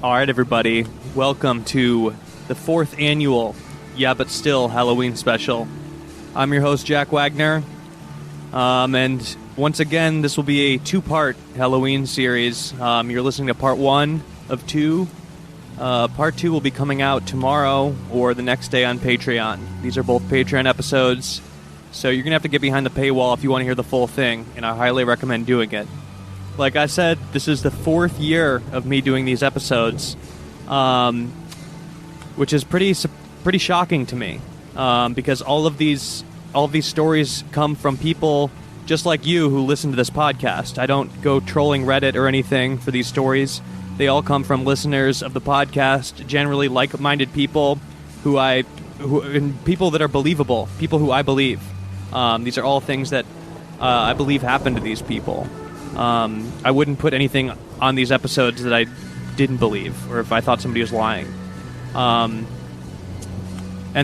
All right, everybody. Welcome to the 4th annual Yeah But Still Halloween special. I'm your host, Jack Wagner. And once again, this will be a 2-part Halloween series. You're listening to part 1 of 2. Part 2 will be coming out tomorrow or the next day on Patreon. These are both Patreon episodes, so you're going to have to get behind the paywall if you want to hear the full thing, and I highly recommend doing it. Like I said, this is the 4th year of me doing these episodes, which is pretty shocking to me, because all of these stories come from people just like you who listen to this podcast. I don't go trolling Reddit or anything for these stories. They all come from listeners of the podcast, generally like-minded people and people that are believable, people who I believe. These are all things that I believe happened to these people. I wouldn't put anything on these episodes that I didn't believe, or if I thought somebody was lying. And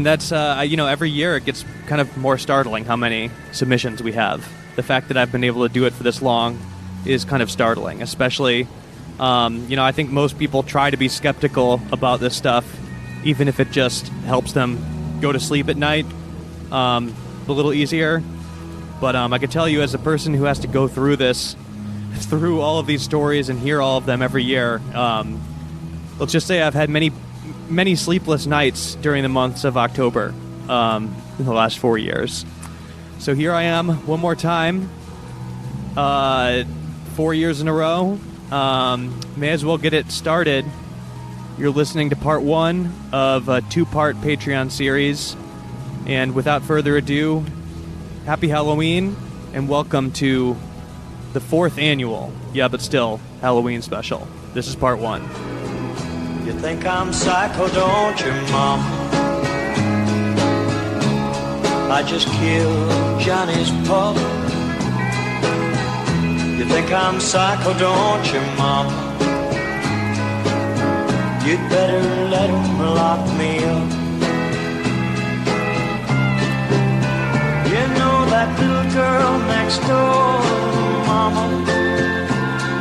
that's, every year it gets kind of more startling how many submissions we have. The fact that I've been able to do it for this long is kind of startling, especially, I think most people try to be skeptical about this stuff, even if it just helps them go to sleep at night a little easier. But I can tell you, as a person who has to go through through all of these stories and hear all of them every year, let's just say I've had many sleepless nights during the months of October in the last 4 years. So here I am one more time, 4 years in a row. May as well get it started. You're listening to part 1 of a 2-part Patreon series. And without further ado, happy Halloween and welcome to the 4th annual Yeah But Still Halloween special. This is part 1. You think I'm psycho, don't you, Mom? I just killed Johnny's pup. You think I'm psycho, don't you, Mom? You'd better let him lock me up. You know that little girl next door, Mama,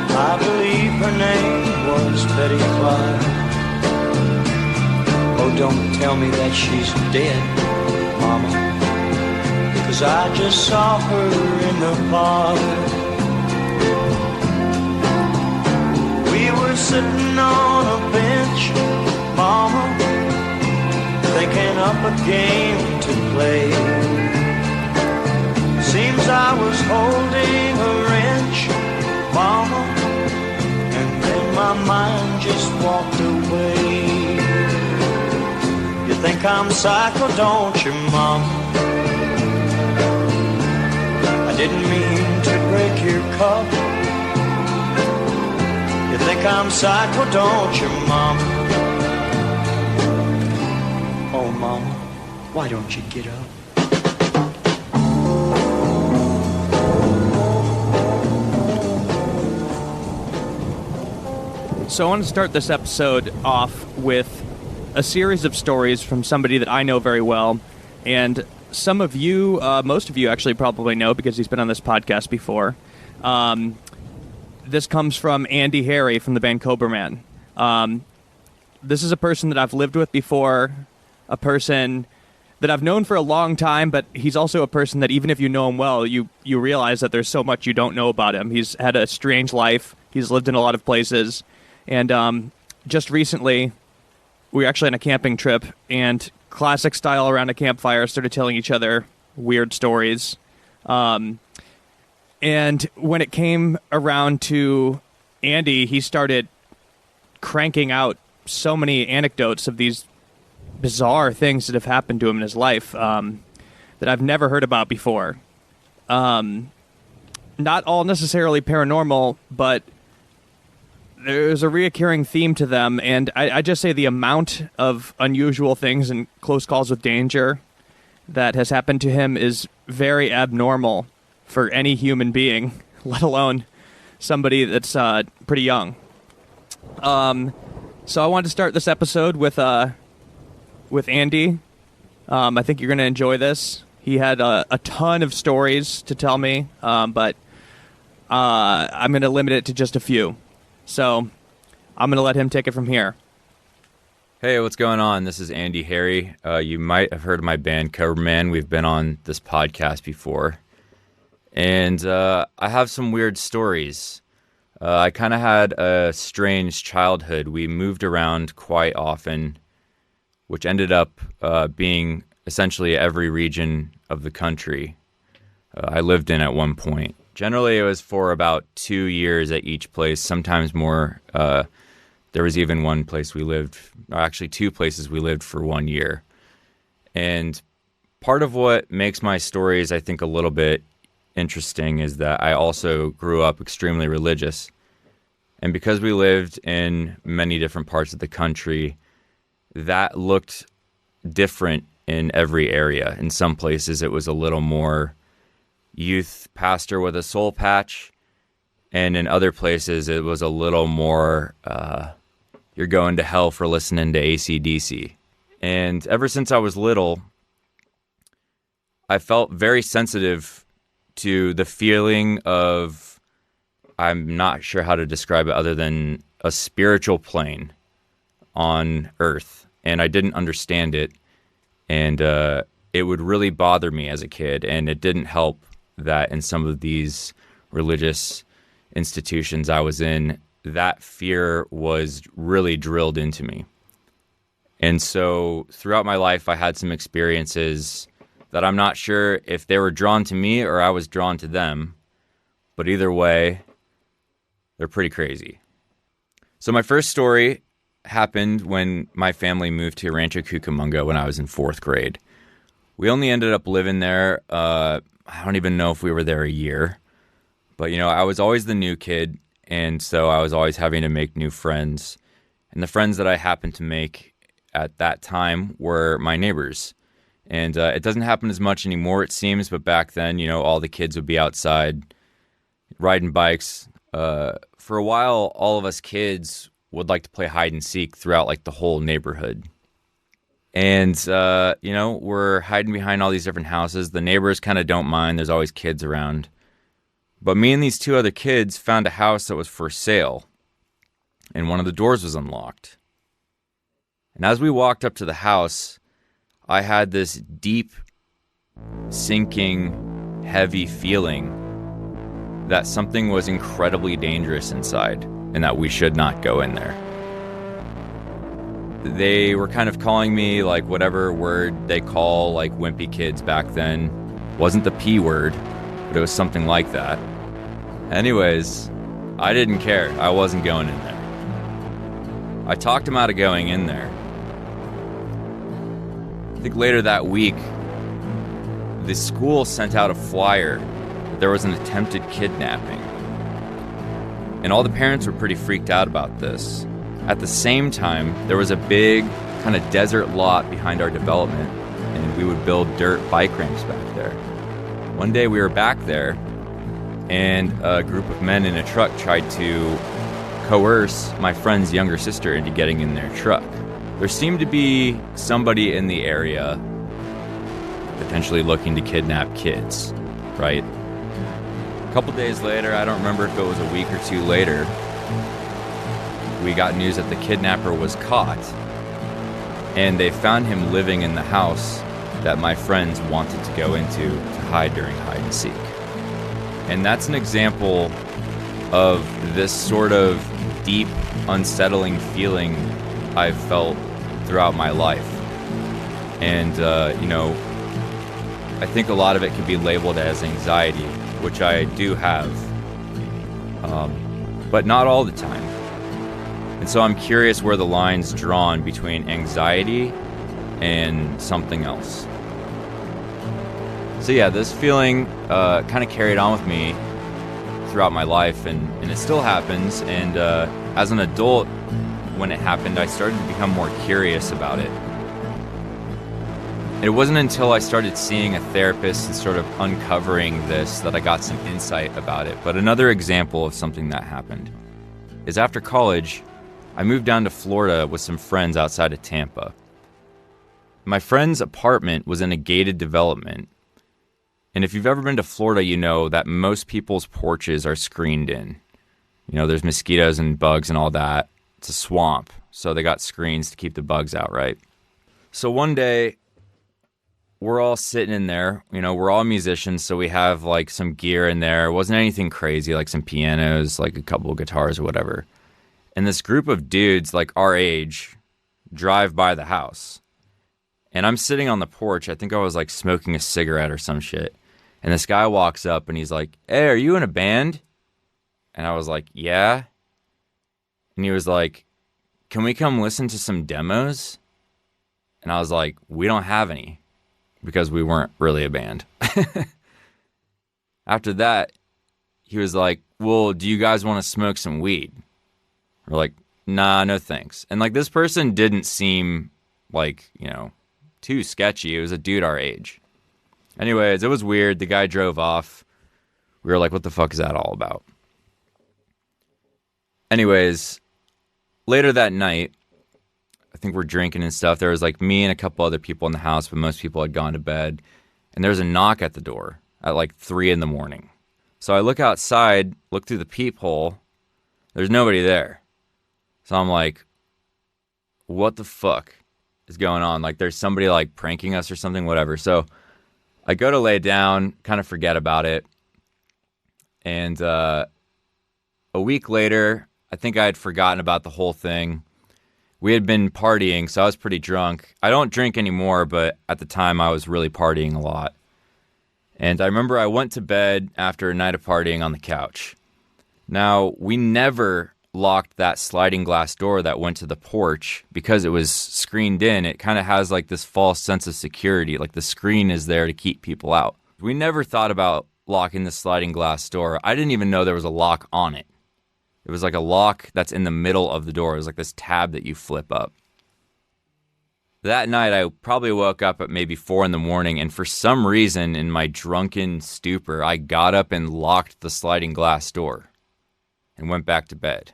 I believe her name was Betty Clark. Oh, don't tell me that she's dead, Mama, 'cause I just saw her in the park. We were sitting on a bench, Mama, thinking up a game to play. Seems I was holding a wrench, Mama, and then my mind just walked away. You think I'm psycho, don't you, Mom? I didn't mean to break your cup. You think I'm psycho, don't you, Mom? Oh, Mama, why don't you get up? So I want to start this episode off with a series of stories from somebody that I know very well, and some of you, most of you actually probably know because he's been on this podcast before. This comes from Andy Harry from the band Cobra Man. This is a person that I've lived with before, a person that I've known for a long time, but he's also a person that even if you know him well, you realize that there's so much you don't know about him. He's had a strange life. He's lived in a lot of places. And just recently, we were actually on a camping trip, and classic style around a campfire, started telling each other weird stories. And when it came around to Andy, he started cranking out so many anecdotes of these bizarre things that have happened to him in his life that I've never heard about before. Not all necessarily paranormal, but there's a reoccurring theme to them, and I just say the amount of unusual things and close calls with danger that has happened to him is very abnormal for any human being, let alone somebody that's pretty young. So I wanted to start this episode with Andy. I think you're going to enjoy this. He had a ton of stories to tell me, but I'm going to limit it to just a few. So I'm going to let him take it from here. Hey, what's going on? This is Andy Harry. You might have heard of my band Coverman. We've been on this podcast before. And I have some weird stories. I kind of had a strange childhood. We moved around quite often, which ended up being essentially every region of the country I lived in at one point. Generally, it was for about 2 years at each place, sometimes more. There was even one place we lived, or actually 2 places we lived for 1 year. And part of what makes my stories, I think, a little bit interesting is that I also grew up extremely religious. And because we lived in many different parts of the country, that looked different in every area. In some places, it was a little more youth pastor with a soul patch. And in other places, it was a little more, you're going to hell for listening to AC/DC. And ever since I was little, I felt very sensitive to the feeling of, I'm not sure how to describe it other than a spiritual plane on Earth. And I didn't understand it. And it would really bother me as a kid. And it didn't help that in some of these religious institutions I was in, that fear was really drilled into me. And so throughout my life, I had some experiences that I'm not sure if they were drawn to me or I was drawn to them. But either way, they're pretty crazy. So my first story happened when my family moved to Rancho Cucamonga when I was in 4th grade. We only ended up living there, I don't even know if we were there a year. But, I was always the new kid, and so I was always having to make new friends. And the friends that I happened to make at that time were my neighbors. And it doesn't happen as much anymore, it seems, but back then, all the kids would be outside riding bikes. For a while, all of us kids would like to play hide and seek throughout like the whole neighborhood. And, we're hiding behind all these different houses. The neighbors kind of don't mind. There's always kids around. But me and these 2 other kids found a house that was for sale. And one of the doors was unlocked. And as we walked up to the house, I had this deep, sinking, heavy feeling that something was incredibly dangerous inside and that we should not go in there. They were kind of calling me like whatever word they call like wimpy kids back then. Wasn't the P word, but it was something like that. Anyways, I didn't care. I wasn't going in there. I talked them out of going in there. I think later that week, the school sent out a flyer that there was an attempted kidnapping. And all the parents were pretty freaked out about this. At the same time, there was a big kind of desert lot behind our development, and we would build dirt bike ramps back there. One day we were back there, and a group of men in a truck tried to coerce my friend's younger sister into getting in their truck. There seemed to be somebody in the area potentially looking to kidnap kids, right? A couple days later, I don't remember if it was a week or 2 later, we got news that the kidnapper was caught, and they found him living in the house that my friends wanted to go into to hide during hide and seek. And that's an example of this sort of deep, unsettling feeling I've felt throughout my life. And, I think a lot of it can be labeled as anxiety, which I do have, but not all the time. And so I'm curious where the line's drawn between anxiety and something else. So yeah, this feeling kind of carried on with me throughout my life, and it still happens. And as an adult, when it happened, I started to become more curious about it. It wasn't until I started seeing a therapist and sort of uncovering this that I got some insight about it. But another example of something that happened is after college, I moved down to Florida with some friends outside of Tampa. My friend's apartment was in a gated development. And if you've ever been to Florida, you know that most people's porches are screened in. There's mosquitoes and bugs and all that. it's a swamp, so they got screens to keep the bugs out, right? So one day, we're all sitting in there. You know, we're all musicians, so we have, like, some gear in there. It wasn't anything crazy, like some pianos, like a couple of guitars or whatever. And this group of dudes, like our age, drive by the house. And I'm sitting on the porch. I think I was, like, smoking a cigarette or some shit. And this guy walks up, and he's like, "Hey, are you in a band?" And I was like, "Yeah." And he was like, "Can we come listen to some demos?" And I was like, "We don't have any," because we weren't really a band. After that, he was like, "Well, do you guys want to smoke some weed?" We're like, "Nah, no thanks." And, like, this person didn't seem like, you know, too sketchy. It was a dude our age. Anyways, it was weird. The guy drove off. We were like, what the fuck is that all about? Anyways, later that night, I think we're drinking and stuff. There was, like, me and a couple other people in the house, but most people had gone to bed. And there was a knock at the door at, like, 3 a.m. So I look outside, look through the peephole. There's nobody there. So I'm like, what the fuck is going on? Like, there's somebody, like, pranking us or something, whatever. So I go to lay down, kind of forget about it. And a week later, I think I had forgotten about the whole thing. We had been partying, so I was pretty drunk. I don't drink anymore, but at the time I was really partying a lot. And I remember I went to bed after a night of partying on the couch. Now, we never locked that sliding glass door that went to the porch because it was screened in. It kind of has, like, this false sense of security, like the screen is there to keep people out. We never thought about locking the sliding glass door. I didn't even know there was a lock on it. It was like a lock that's in the middle of the door. It was like this tab that you flip up. That night, I probably woke up at maybe 4 a.m, and for some reason, in my drunken stupor, I got up and locked the sliding glass door and went back to bed.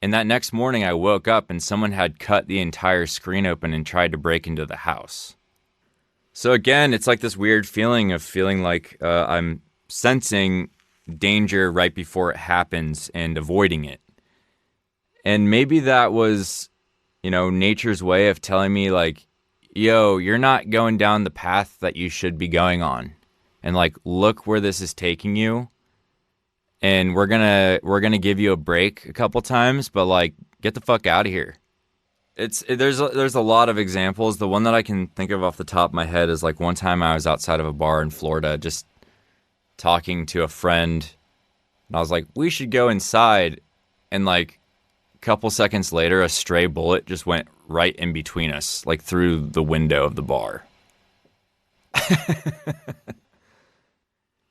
And that next morning, I woke up and someone had cut the entire screen open and tried to break into the house. So again, it's like this weird feeling of feeling like I'm sensing danger right before it happens and avoiding it. And maybe that was, you know, nature's way of telling me, like, yo, you're not going down the path that you should be going on. And, like, look where this is taking you. And we're gonna give you a break a couple times, but, like, get the fuck out of here. There's a lot of examples. The one that I can think of off the top of my head is, like, one time I was outside of a bar in Florida just talking to a friend, and I was like, we should go inside. And, like, a couple seconds later, a stray bullet just went right in between us, like, through the window of the bar.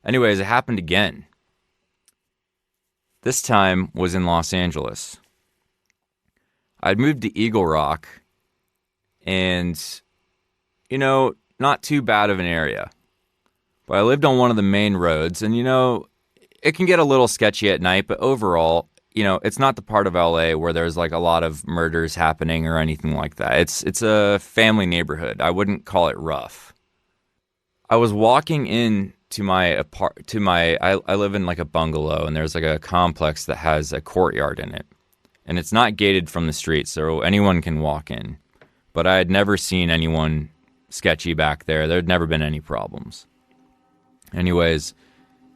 Anyways, it happened again. This time was in Los Angeles. I'd moved to Eagle Rock, and, you know, not too bad of an area. But I lived on one of the main roads, and, you know, it can get a little sketchy at night, but overall, you know, it's not the part of LA where there's, like, a lot of murders happening or anything like that. It's a family neighborhood. I wouldn't call it rough. I was walking in to I live in, like, a bungalow, and there's, like, a complex that has a courtyard in it. And it's not gated from the street, so anyone can walk in. But I had never seen anyone sketchy back there. There had never been any problems. Anyways,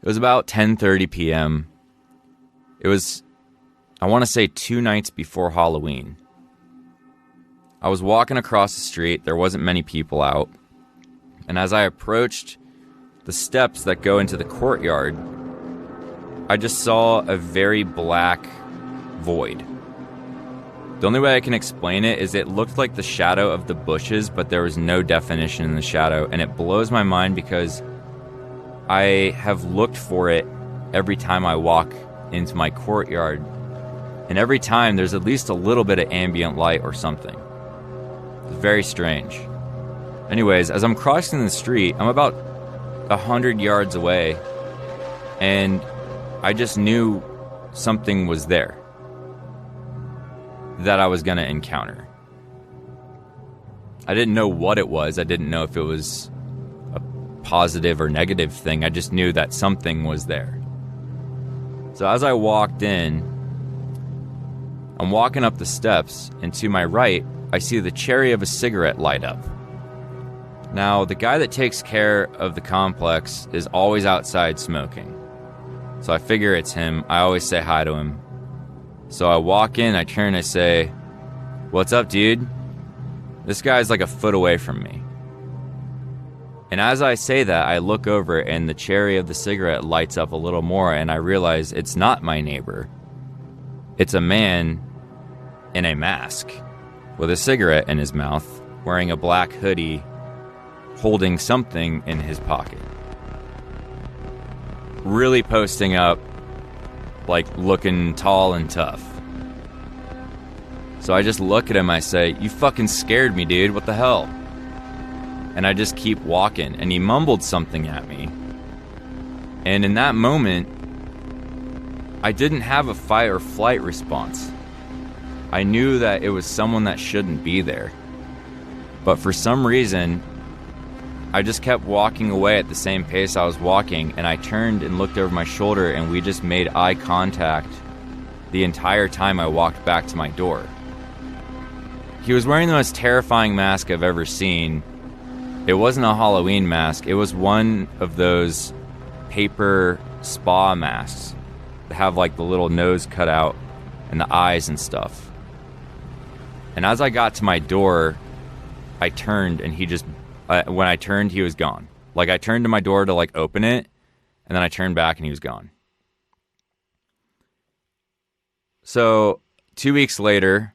it was about 10:30 p.m. It was, I want to say, 2 nights before Halloween. I was walking across the street. There wasn't many people out. And as I approached the steps that go into the courtyard, I just saw a very black void. The only way I can explain it is it looked like the shadow of the bushes, but there was no definition in the shadow. And it blows my mind because I have looked for it every time I walk into my courtyard. And every time there's at least a little bit of ambient light or something. It's very strange. Anyways, as I'm crossing the street, I'm about 100 yards away, and I just knew something was there that I was going to encounter. I didn't know what it was. I didn't know if it was a positive or negative thing. I just knew that something was there. So as I walked in, I'm walking up the steps, and to my right, I see the cherry of a cigarette light up. Now, the guy that takes care of the complex is always outside smoking. So I figure it's him. I always say hi to him. So I walk in, I turn, I say, "What's up, dude?" This guy's like a foot away from me. And as I say that, I look over and the cherry of the cigarette lights up a little more, and I realize it's not my neighbor. It's a man in a mask with a cigarette in his mouth, wearing a black hoodie, holding something in his pocket. Really posting up, like looking tall and tough. So I just look at him, I say, "You fucking scared me, dude, what the hell?" And I just keep walking, and he mumbled something at me. And in that moment, I didn't have a fight or flight response. I knew that it was someone that shouldn't be there. But for some reason, I just kept walking away at the same pace I was walking, and I turned and looked over my shoulder, and we just made eye contact the entire time I walked back to my door. He was wearing the most terrifying mask I've ever seen. It wasn't a Halloween mask. It was one of those paper spa masks that have like the little nose cut out and the eyes and stuff. And as I got to my door, I turned, and he just... when I turned, he was gone. Like, I turned to my door to, like, open it, and then I turned back, and he was gone. So, 2 weeks later,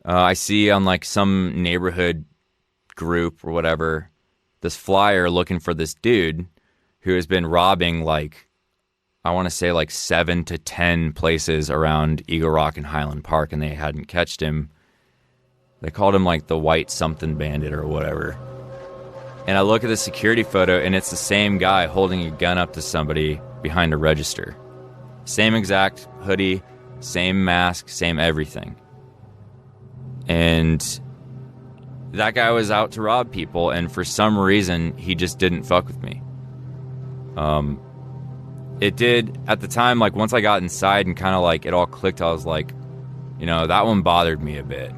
I see on, like, some neighborhood group or whatever, this flyer looking for this dude who has been robbing, like, I want to say, like, 7 to 10 places around Eagle Rock and Highland Park, and they hadn't catched him. They called him, like, the White Something Bandit or whatever. And I look at the security photo, and it's the same guy holding a gun up to somebody behind a register. Same exact hoodie, same mask, same everything. And that guy was out to rob people, and for some reason, he just didn't fuck with me. It did, at the time, like, once I got inside and kind of, like, it all clicked, I was like, you know, that one bothered me a bit.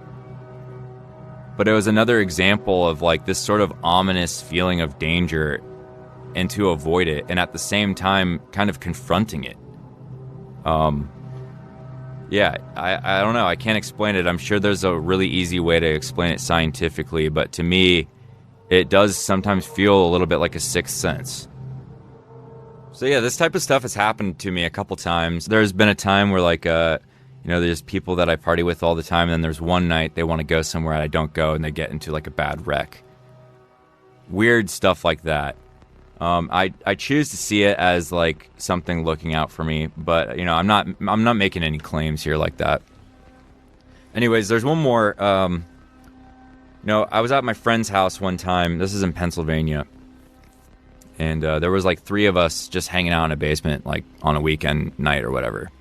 But it was another example of, like, this sort of ominous feeling of danger and to avoid it, and at the same time kind of confronting it. Yeah, I don't know. I can't explain it. I'm sure there's a really easy way to explain it scientifically, but to me, it does sometimes feel a little bit like a sixth sense. So yeah, this type of stuff has happened to me a couple times. There's been a time where, like, you know, there's people that I party with all the time, and then there's one night they want to go somewhere and I don't go, and they get into, like, a bad wreck. Weird stuff like that. I choose to see it as, like, something looking out for me, but, you know, I'm not making any claims here like that. Anyways, there's one more. You know, I was at my friend's house one time. This is in Pennsylvania. And there was, like, 3 of us just hanging out in a basement, like, on a weekend night or whatever.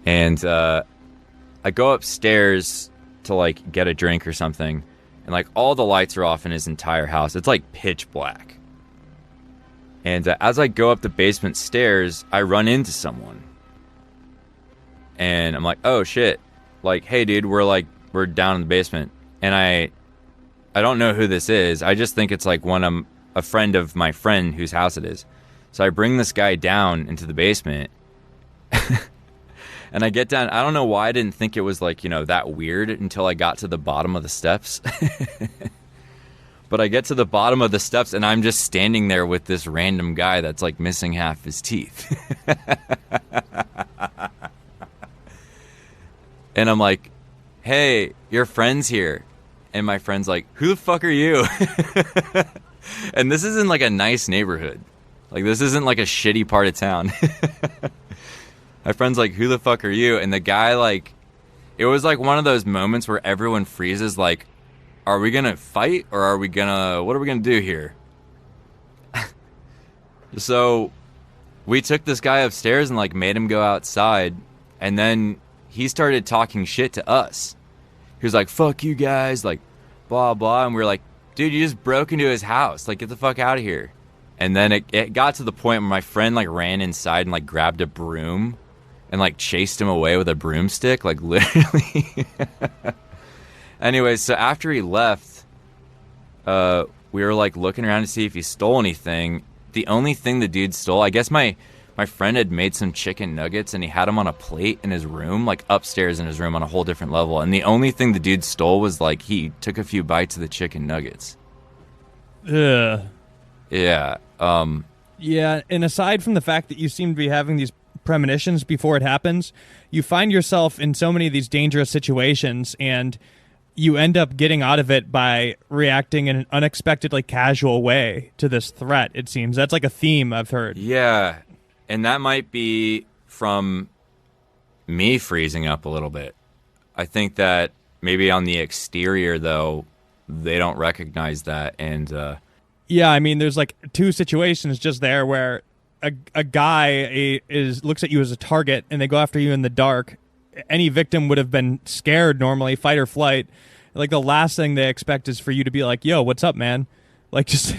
And I go upstairs to, like, get a drink or something, and, like, all the lights are off in his entire house. It's, like, pitch black. And as I go up the basement stairs, I run into someone. And I'm like, oh, shit. Like, hey, dude, we're down in the basement. And I don't know who this is. I just think it's, like, a friend of my friend whose house it is. So I bring this guy down into the basement. And I get down. I don't know why I didn't think it was, like, you know, that weird until I got to the bottom of the steps. But I get to the bottom of the steps, and I'm just standing there with this random guy that's, like, missing half his teeth. And I'm like, hey, your friend's here. And my friend's like, who the fuck are you? And this isn't, like, a nice neighborhood. Like, this isn't, like, a shitty part of town. My friend's like, who the fuck are you? And the guy, like, it was, like, one of those moments where everyone freezes, like, are we gonna fight, or what are we gonna do here? So we took this guy upstairs and, like, made him go outside, and then he started talking shit to us. He was like, fuck you guys, like, blah, blah, and we were like, dude, you just broke into his house, like, get the fuck out of here. And then it got to the point where my friend, like, ran inside and, like, grabbed a broom and like chased him away with a broomstick, like literally. Anyways, so after he left, we were like looking around to see if he stole anything. The only thing the dude stole, I guess my friend had made some chicken nuggets and he had them on a plate in his room, like upstairs in his room on a whole different level. And the only thing the dude stole was like he took a few bites of the chicken nuggets. Ugh. Yeah. Yeah, and aside from the fact that you seem to be having these premonitions before it happens, you find yourself in so many of these dangerous situations, and you end up getting out of it by reacting in an unexpectedly casual way to this threat, it seems. That's like a theme I've heard. Yeah, and that might be from me freezing up a little bit. I think that maybe on the exterior, though, they don't recognize that, and yeah, I mean, there's like two situations just there where a guy looks at you as a target and they go after you in the dark. Any victim would have been scared normally, fight or flight. Like the last thing they expect is for you to be like, "Yo, what's up, man?" Like just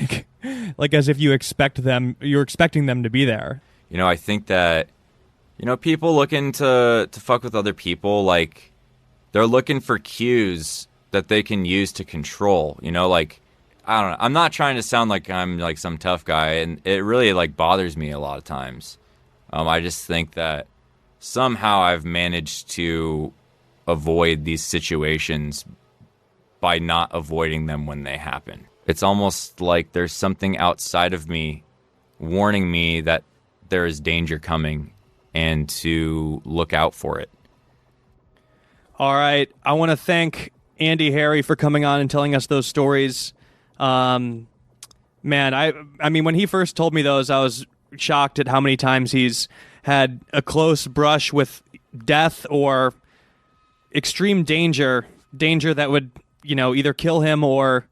like as if you're expecting them to be there. You know, I think that, you know, people looking to fuck with other people, like they're looking for cues that they can use to control, you know, like I don't know. I'm not trying to sound like I'm like some tough guy, and it really like bothers me a lot of times. I just think that somehow I've managed to avoid these situations by not avoiding them when they happen. It's almost like there's something outside of me warning me that there is danger coming and to look out for it. All right. I want to thank Andy Harry for coming on and telling us those stories. Man, I mean, when he first told me those, I was shocked at how many times he's had a close brush with death or extreme danger that would, you know, either kill him or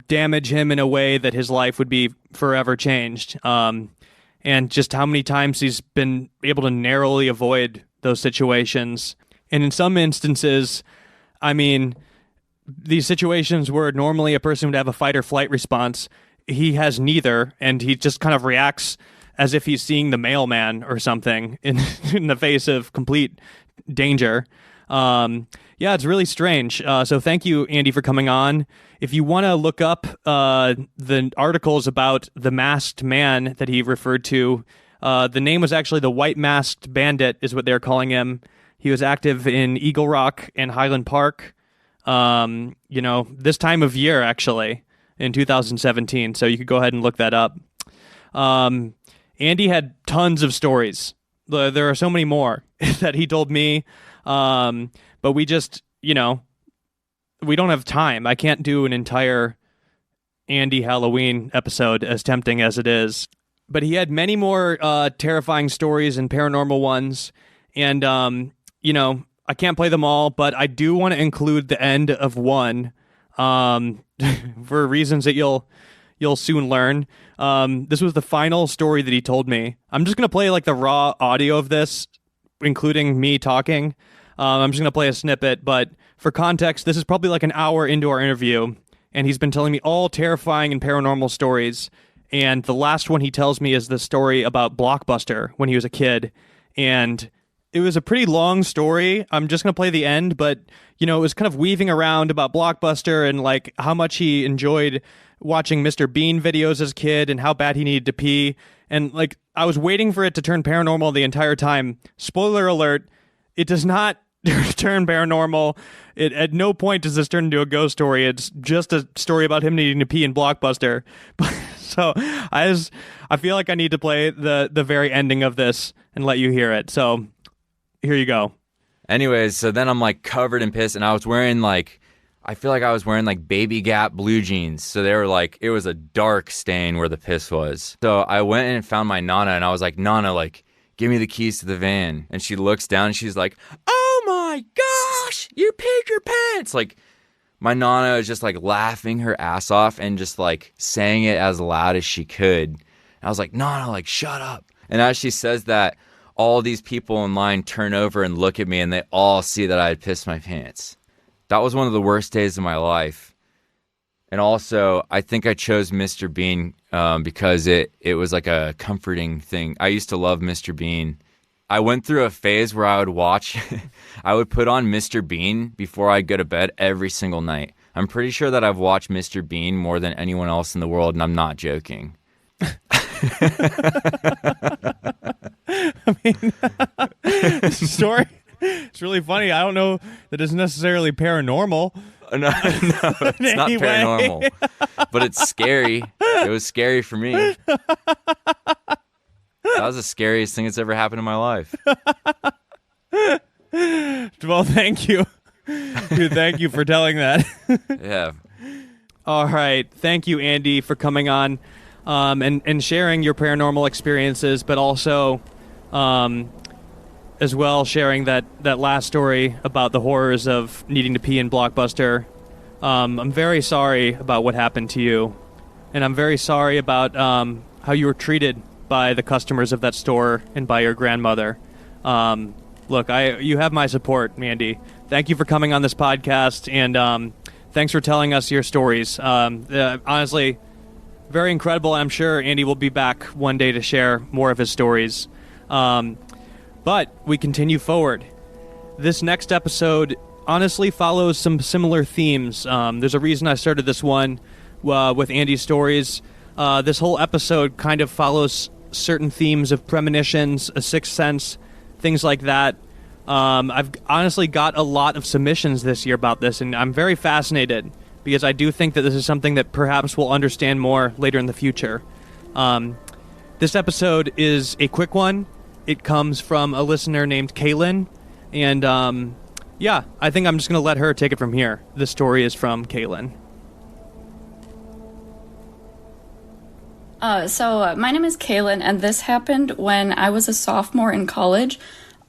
damage him in a way that his life would be forever changed. And just how many times he's been able to narrowly avoid those situations. And in some instances, I mean, these situations where normally a person would have a fight or flight response, he has neither, and he just kind of reacts as if he's seeing the mailman or something in the face of complete danger. Yeah, it's really strange. So thank you, Andy, for coming on. If you want to look up the articles about the masked man that he referred to, the name was actually the White Masked Bandit is what they're calling him. He was active in Eagle Rock and Highland Park, you know, this time of year, actually, in 2017. So you could go ahead and look that up. Andy had tons of stories. There are so many more that he told me. But we just, you know, we don't have time. I can't do an entire Andy Halloween episode, as tempting as it is. But he had many more terrifying stories and paranormal ones. And, you know, I can't play them all, but I do want to include the end of one for reasons that you'll soon learn. This was the final story that he told me. I'm just going to play like the raw audio of this, including me talking. I'm just going to play a snippet, but for context, this is probably like an hour into our interview, and he's been telling me all terrifying and paranormal stories, and the last one he tells me is the story about Blockbuster when he was a kid, and it was a pretty long story. I'm just going to play the end, but, you know, it was kind of weaving around about Blockbuster and, like, how much he enjoyed watching Mr. Bean videos as a kid and how bad he needed to pee, and, like, I was waiting for it to turn paranormal the entire time. Spoiler alert, it does not turn paranormal. At no point does this turn into a ghost story. It's just a story about him needing to pee in Blockbuster. So I feel like I need to play the very ending of this and let you hear it. So here you go. Anyways, so then I'm like covered in piss, and I was wearing like, I feel like I was wearing like Baby Gap blue jeans. So they were like, it was a dark stain where the piss was. So I went and found my Nana, and I was like, Nana, like, give me the keys to the van. And she looks down and she's like, oh my gosh, you peed your pants. Like, my Nana is just like laughing her ass off and just like saying it as loud as she could. And I was like, Nana, like, shut up. And as she says that, all these people in line turn over and look at me, and they all see that I had pissed my pants. That was one of the worst days of my life. And also, I think I chose Mr. Bean because it was like a comforting thing. I used to love Mr. Bean. I went through a phase where I would watch, I would put on Mr. Bean before I go to bed every single night. I'm pretty sure that I've watched Mr. Bean more than anyone else in the world, and I'm not joking. I mean, this story, it's really funny. I don't know that it's necessarily paranormal. No, it's not paranormal, but it's scary. It was scary for me. That was the scariest thing that's ever happened in my life. Well, thank you. Dude, thank you for telling that. Yeah. All right. Thank you, Andy, for coming on and sharing your paranormal experiences, but also as well sharing that last story about the horrors of needing to pee in Blockbuster. I'm very sorry about what happened to you, and I'm very sorry about how you were treated by the customers of that store and by your grandmother. Look, you have my support, Andy. Thank you for coming on this podcast, and thanks for telling us your stories. Honestly, very incredible. I'm sure Andy will be back one day to share more of his stories. But we continue forward. This next episode honestly follows some similar themes. There's a reason I started this one with Andy's stories. This whole episode kind of follows certain themes of premonitions, a sixth sense, things like that. I've honestly got a lot of submissions this year about this, and I'm very fascinated because I do think that this is something that perhaps we'll understand more later in the future. This episode is a quick one. It comes from a listener named Kaylin, and I think I'm just going to let her take it from here. The story is from Kaylin. So my name is Kaylin, and this happened when I was a sophomore in college.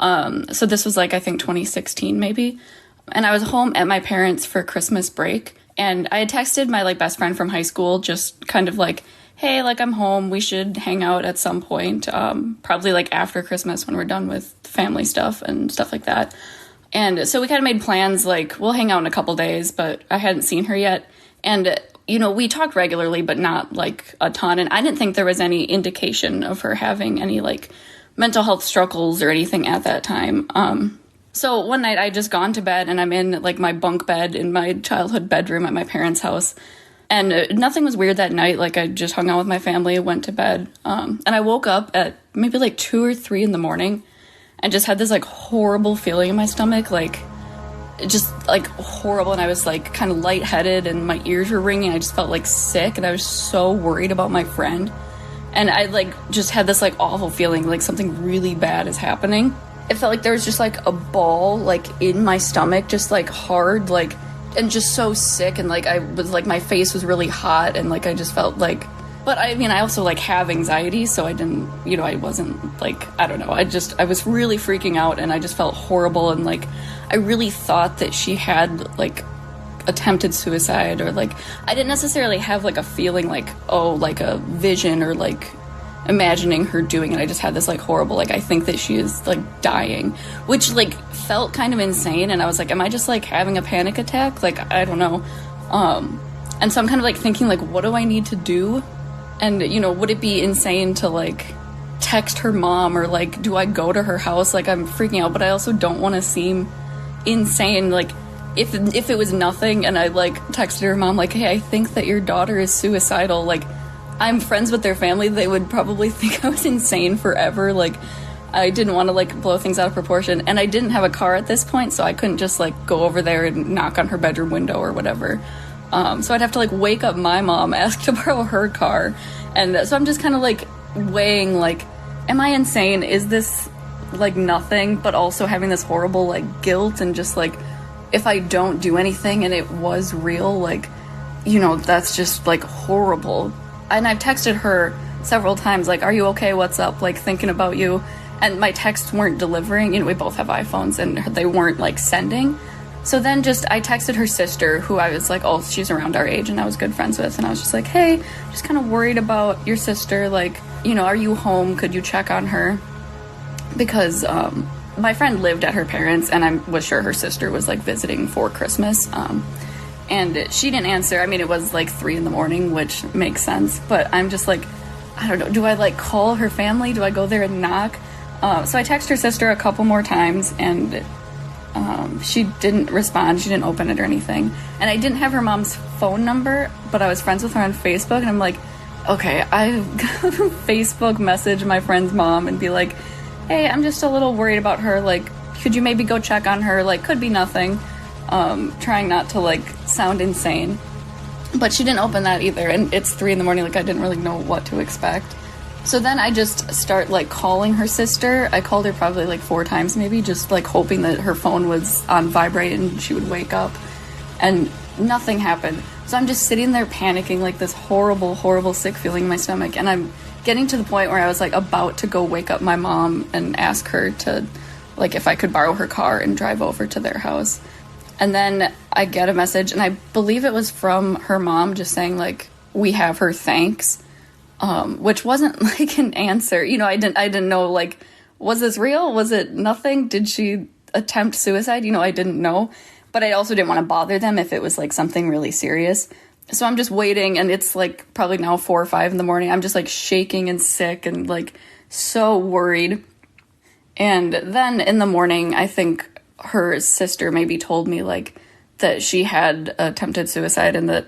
So this was like, I think 2016 maybe. And I was home at my parents' for Christmas break. And I had texted my like best friend from high school, just kind of like, hey, like I'm home. We should hang out at some point. Probably like after Christmas when we're done with family stuff and stuff like that. And so we kind of made plans like we'll hang out in a couple days, but I hadn't seen her yet. And we talked regularly, but not like a ton. And I didn't think there was any indication of her having any like mental health struggles or anything at that time. So one night I just gone to bed and I'm in like my bunk bed in my childhood bedroom at my parents' house. And nothing was weird that night. Like I just hung out with my family, went to bed. And I woke up at maybe like 2 or 3 in the morning and just had this like horrible feeling in my stomach. Like just like horrible, and I was like kind of lightheaded and my ears were ringing. I just felt like sick, and I was so worried about my friend, and I like just had this like awful feeling like something really bad is happening. It felt like there was just like a ball like in my stomach, just like hard, like, and just so sick, and like I was like my face was really hot, and like I just felt like, but I mean I also like have anxiety, so I didn't, I wasn't like, I don't know, I was really freaking out, and I just felt horrible, and like I really thought that she had like attempted suicide, or like I didn't necessarily have like a feeling like, oh, like a vision or like imagining her doing it. I just had this like horrible, like I think that she is like dying, which like felt kind of insane, and I was like, am I just like having a panic attack? Like I don't know. And so I'm kind of like thinking like, what do I need to do? And would it be insane to like text her mom, or like do I go to her house? Like I'm freaking out, but I also don't want to seem insane. Like if it was nothing and I like texted her mom like, hey, I think that your daughter is suicidal, like I'm friends with their family, they would probably think I was insane forever. Like I didn't want to like blow things out of proportion, and I didn't have a car at this point, so I couldn't just like go over there and knock on her bedroom window or whatever. So I'd have to like wake up my mom, ask to borrow her car, and so I'm just kind of like weighing like, am I insane? Is this like nothing, but also having this horrible like guilt, and just like if I don't do anything and it was real, like that's just like horrible. And I've texted her several times like, are you okay, what's up, like thinking about you, and my texts weren't delivering. We both have iPhones, and they weren't like sending. So then I texted her sister, who I was like, oh, she's around our age and I was good friends with, and I was just like, hey, just kind of worried about your sister, like are you home, could you check on her? Because my friend lived at her parents', and I was sure her sister was like visiting for Christmas. And she didn't answer. I mean, it was like 3 in the morning, which makes sense. But I'm just like, I don't know. Do I like call her family? Do I go there and knock? So I texted her sister a couple more times, and she didn't respond. She didn't open it or anything. And I didn't have her mom's phone number, but I was friends with her on Facebook, and I'm like, okay, I Facebook message my friend's mom and be like, hey, I'm just a little worried about her. Like, could you maybe go check on her? Like, could be nothing. Trying not to, like, sound insane. But she didn't open that either, and it's 3 a.m, like, I didn't really know what to expect. So then I just start, like, calling her sister. I called her probably, like, 4 times maybe, just, like, hoping that her phone was on vibrate and she would wake up. And nothing happened. So I'm just sitting there panicking, like, this horrible, horrible sick feeling in my stomach. And I'm getting to the point where I was, like, about to go wake up my mom and ask her to, like, if I could borrow her car and drive over to their house. And then I get a message, and I believe it was from her mom just saying, like, we have her, thanks. Which wasn't, like, an answer. You know, I didn't know, like, was this real? Was it nothing? Did she attempt suicide? You know, I didn't know. But I also didn't want to bother them if it was, like, something really serious. So I'm just waiting, and it's, like, probably now 4 or 5 a.m. I'm just, like, shaking and sick and, like, so worried. And then in the morning, I think her sister maybe told me, like, that she had attempted suicide and that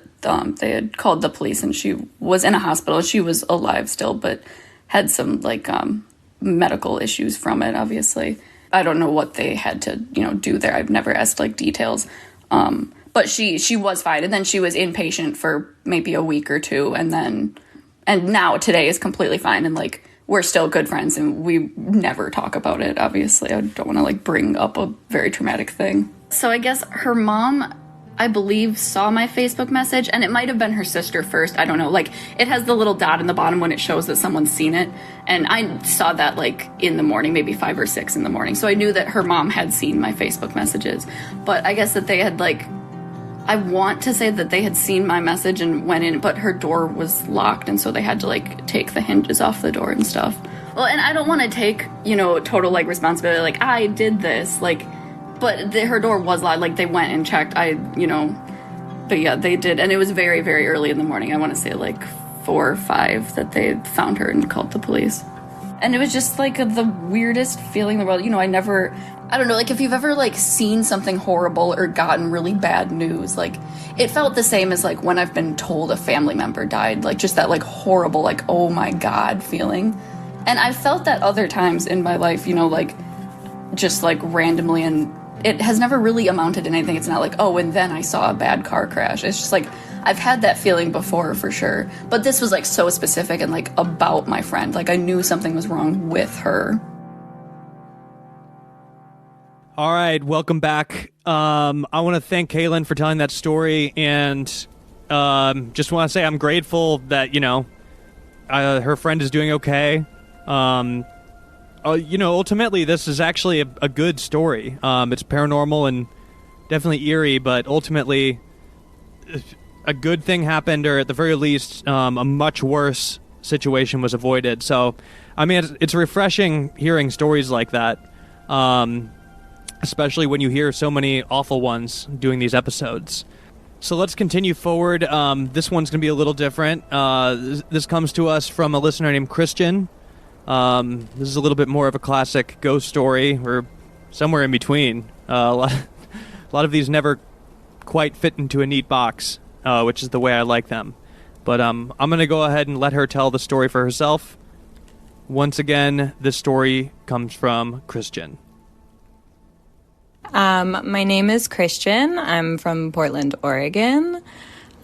they had called the police, and she was in a hospital. She was alive still, but had some, like, medical issues from it, obviously. I don't know what they had to, you know, do there. I've never asked, like, details. But she was fine, and then she was inpatient for maybe a week or 2, and now today is completely fine, and, like, we're still good friends, and we never talk about it, obviously. I don't want to, like, bring up a very traumatic thing. So I guess her mom, I believe, saw my Facebook message, and it might have been her sister first. I don't know. Like, it has the little dot in the bottom when it shows that someone's seen it, and I saw that, like, in the morning, maybe 5 or 6 in the morning. So I knew that her mom had seen my Facebook messages. But I guess that they had, like, I want to say that they had seen my message and went in, but her door was locked, and so they had to, like, take the hinges off the door and stuff. Well, and I don't want to take, you know, total, like, responsibility, like, I did this, like, but her door was locked, like, they went and checked, but yeah, they did, and it was very, very early in the morning. I want to say, like, 4 or 5 that they found her and called the police. And it was just, like, the weirdest feeling in the world. You know, I don't know, like, if you've ever, like, seen something horrible or gotten really bad news, like, it felt the same as, like, when I've been told a family member died, like, just that, like, horrible, like, oh my God feeling. And I felt that other times in my life, you know, like, just, like, randomly, and it has never really amounted to anything. It's not like, oh, and then I saw a bad car crash. It's just, like, I've had that feeling before, for sure. But this was, like, so specific and, like, about my friend. Like, I knew something was wrong with her. All right, welcome back. I want to thank Kaylin for telling that story, and just want to say I'm grateful that, you know, her friend is doing okay. You know, ultimately, this is actually a good story. It's paranormal and definitely eerie, but ultimately, a good thing happened, or at the very least, a much worse situation was avoided. So, I mean, it's refreshing hearing stories like that. Especially when you hear so many awful ones doing these episodes. So let's continue forward. This one's going to be a little different. This comes to us from a listener named Christian. This is a little bit more of a classic ghost story, or somewhere in between. A lot of these never quite fit into a neat box, which is the way I like them. But I'm going to go ahead and let her tell the story for herself. Once again, this story comes from Christian. My name is Christian. I'm from Portland, Oregon.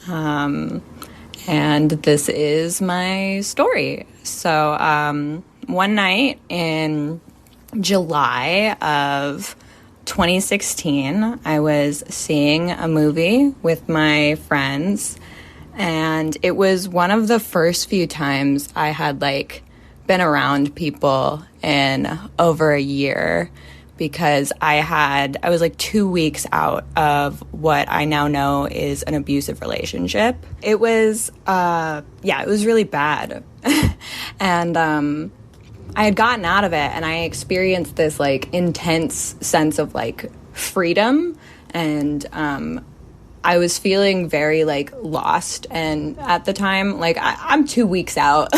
And this is my story. So, one night in July of 2016, I was seeing a movie with my friends, and it was one of the first few times I had, like, been around people in over a year, because I was like 2 weeks out of what I now know is an abusive relationship. It was, it was really bad. And I had gotten out of it, and I experienced this, like, intense sense of, like, freedom and I was feeling very, like, lost. And at the time, like, I'm 2 weeks out.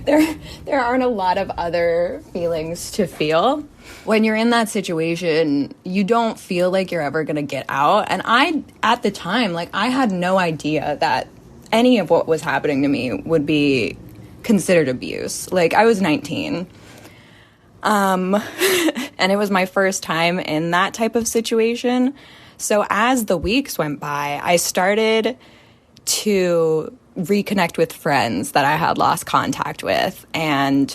There aren't a lot of other feelings to feel. When you're in that situation, you don't feel like you're ever going to get out. And at the time, like, I had no idea that any of what was happening to me would be considered abuse. Like, I was 19. And it was my first time in that type of situation. So as the weeks went by, I started to reconnect with friends that I had lost contact with and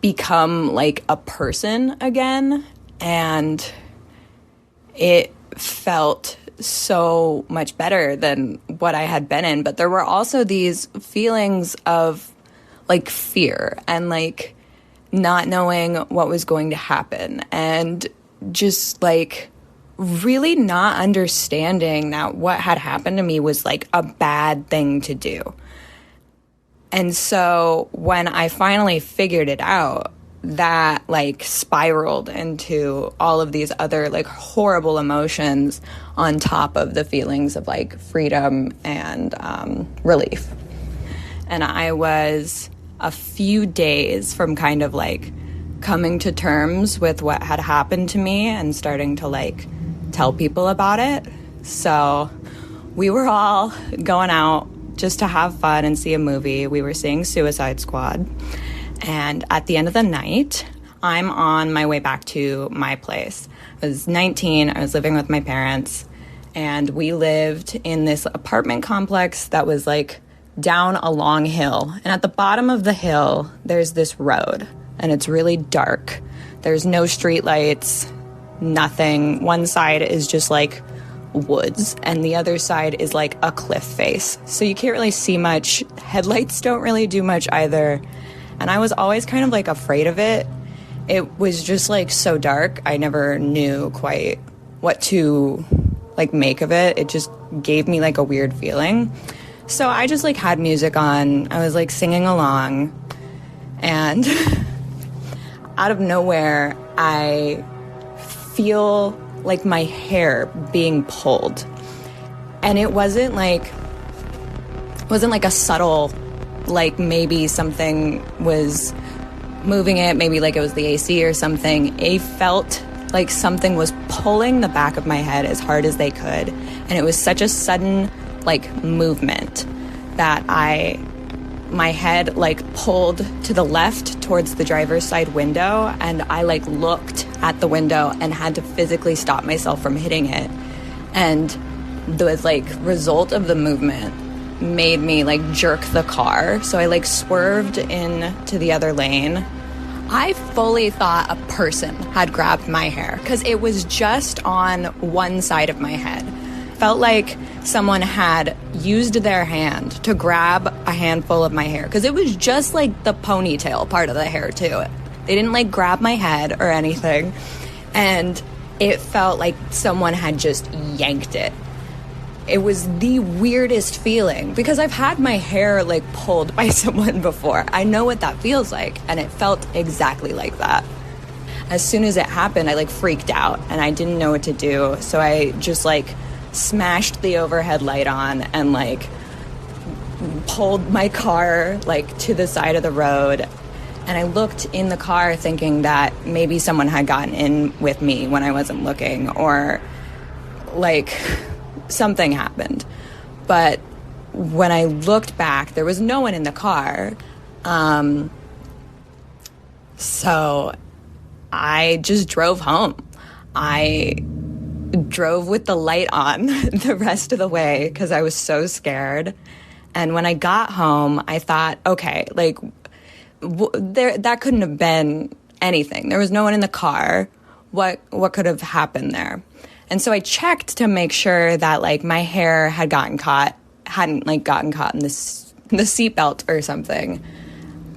become like a person again. And it felt so much better than what I had been in. But there were also these feelings of like fear and like not knowing what was going to happen and just like really not understanding that what had happened to me was like a bad thing to do. And so when I finally figured it out, that like spiraled into all of these other like horrible emotions on top of the feelings of like freedom and relief. And I was a few days from kind of like coming to terms with what had happened to me and starting to like tell people about it. So we were all going out just to have fun and see a movie. We were seeing Suicide Squad. And at the end of the night, I'm on my way back to my place. I was 19, I was living with my parents, and we lived in this apartment complex that was like down a long hill. And at the bottom of the hill, there's this road, and it's really dark. There's no street lights, nothing. One side is just like woods, and the other side is like a cliff face. So you can't really see much. Headlights don't really do much either. And I was always kind of like afraid of it. It was just like so dark. I never knew quite what to like make of it. It just gave me like a weird feeling. So I just like had music on. I was like singing along, and out of nowhere, I feel like my hair being pulled. And it wasn't like a subtle, like maybe something was moving it, maybe like it was the AC or something. It felt like something was pulling the back of my head as hard as they could. And it was such a sudden like movement that my head like pulled to the left towards the driver's side window, and I like looked at the window and had to physically stop myself from hitting it. And the like result of the movement made me like jerk the car. So I like swerved into the other lane. I fully thought a person had grabbed my hair because it was just on one side of my head. Felt like someone had used their hand to grab a handful of my hair because it was just like the ponytail part of the hair too. They didn't like grab my head or anything, and it felt like someone had just yanked it. It was the weirdest feeling because I've had my hair like pulled by someone before. I know what that feels like, and it felt exactly like that. As soon as it happened, I like freaked out and I didn't know what to do. So I just like smashed the overhead light on and like pulled my car like to the side of the road. And I looked in the car thinking that maybe someone had gotten in with me when I wasn't looking, or like something happened. But when I looked back, there was no one in the car. So I just drove home. I drove with the light on the rest of the way because I was so scared. And when I got home, I thought, okay, like that couldn't have been anything. There was no one in the car. What could have happened there? And so I checked to make sure that like my hair hadn't gotten caught in the seatbelt or something.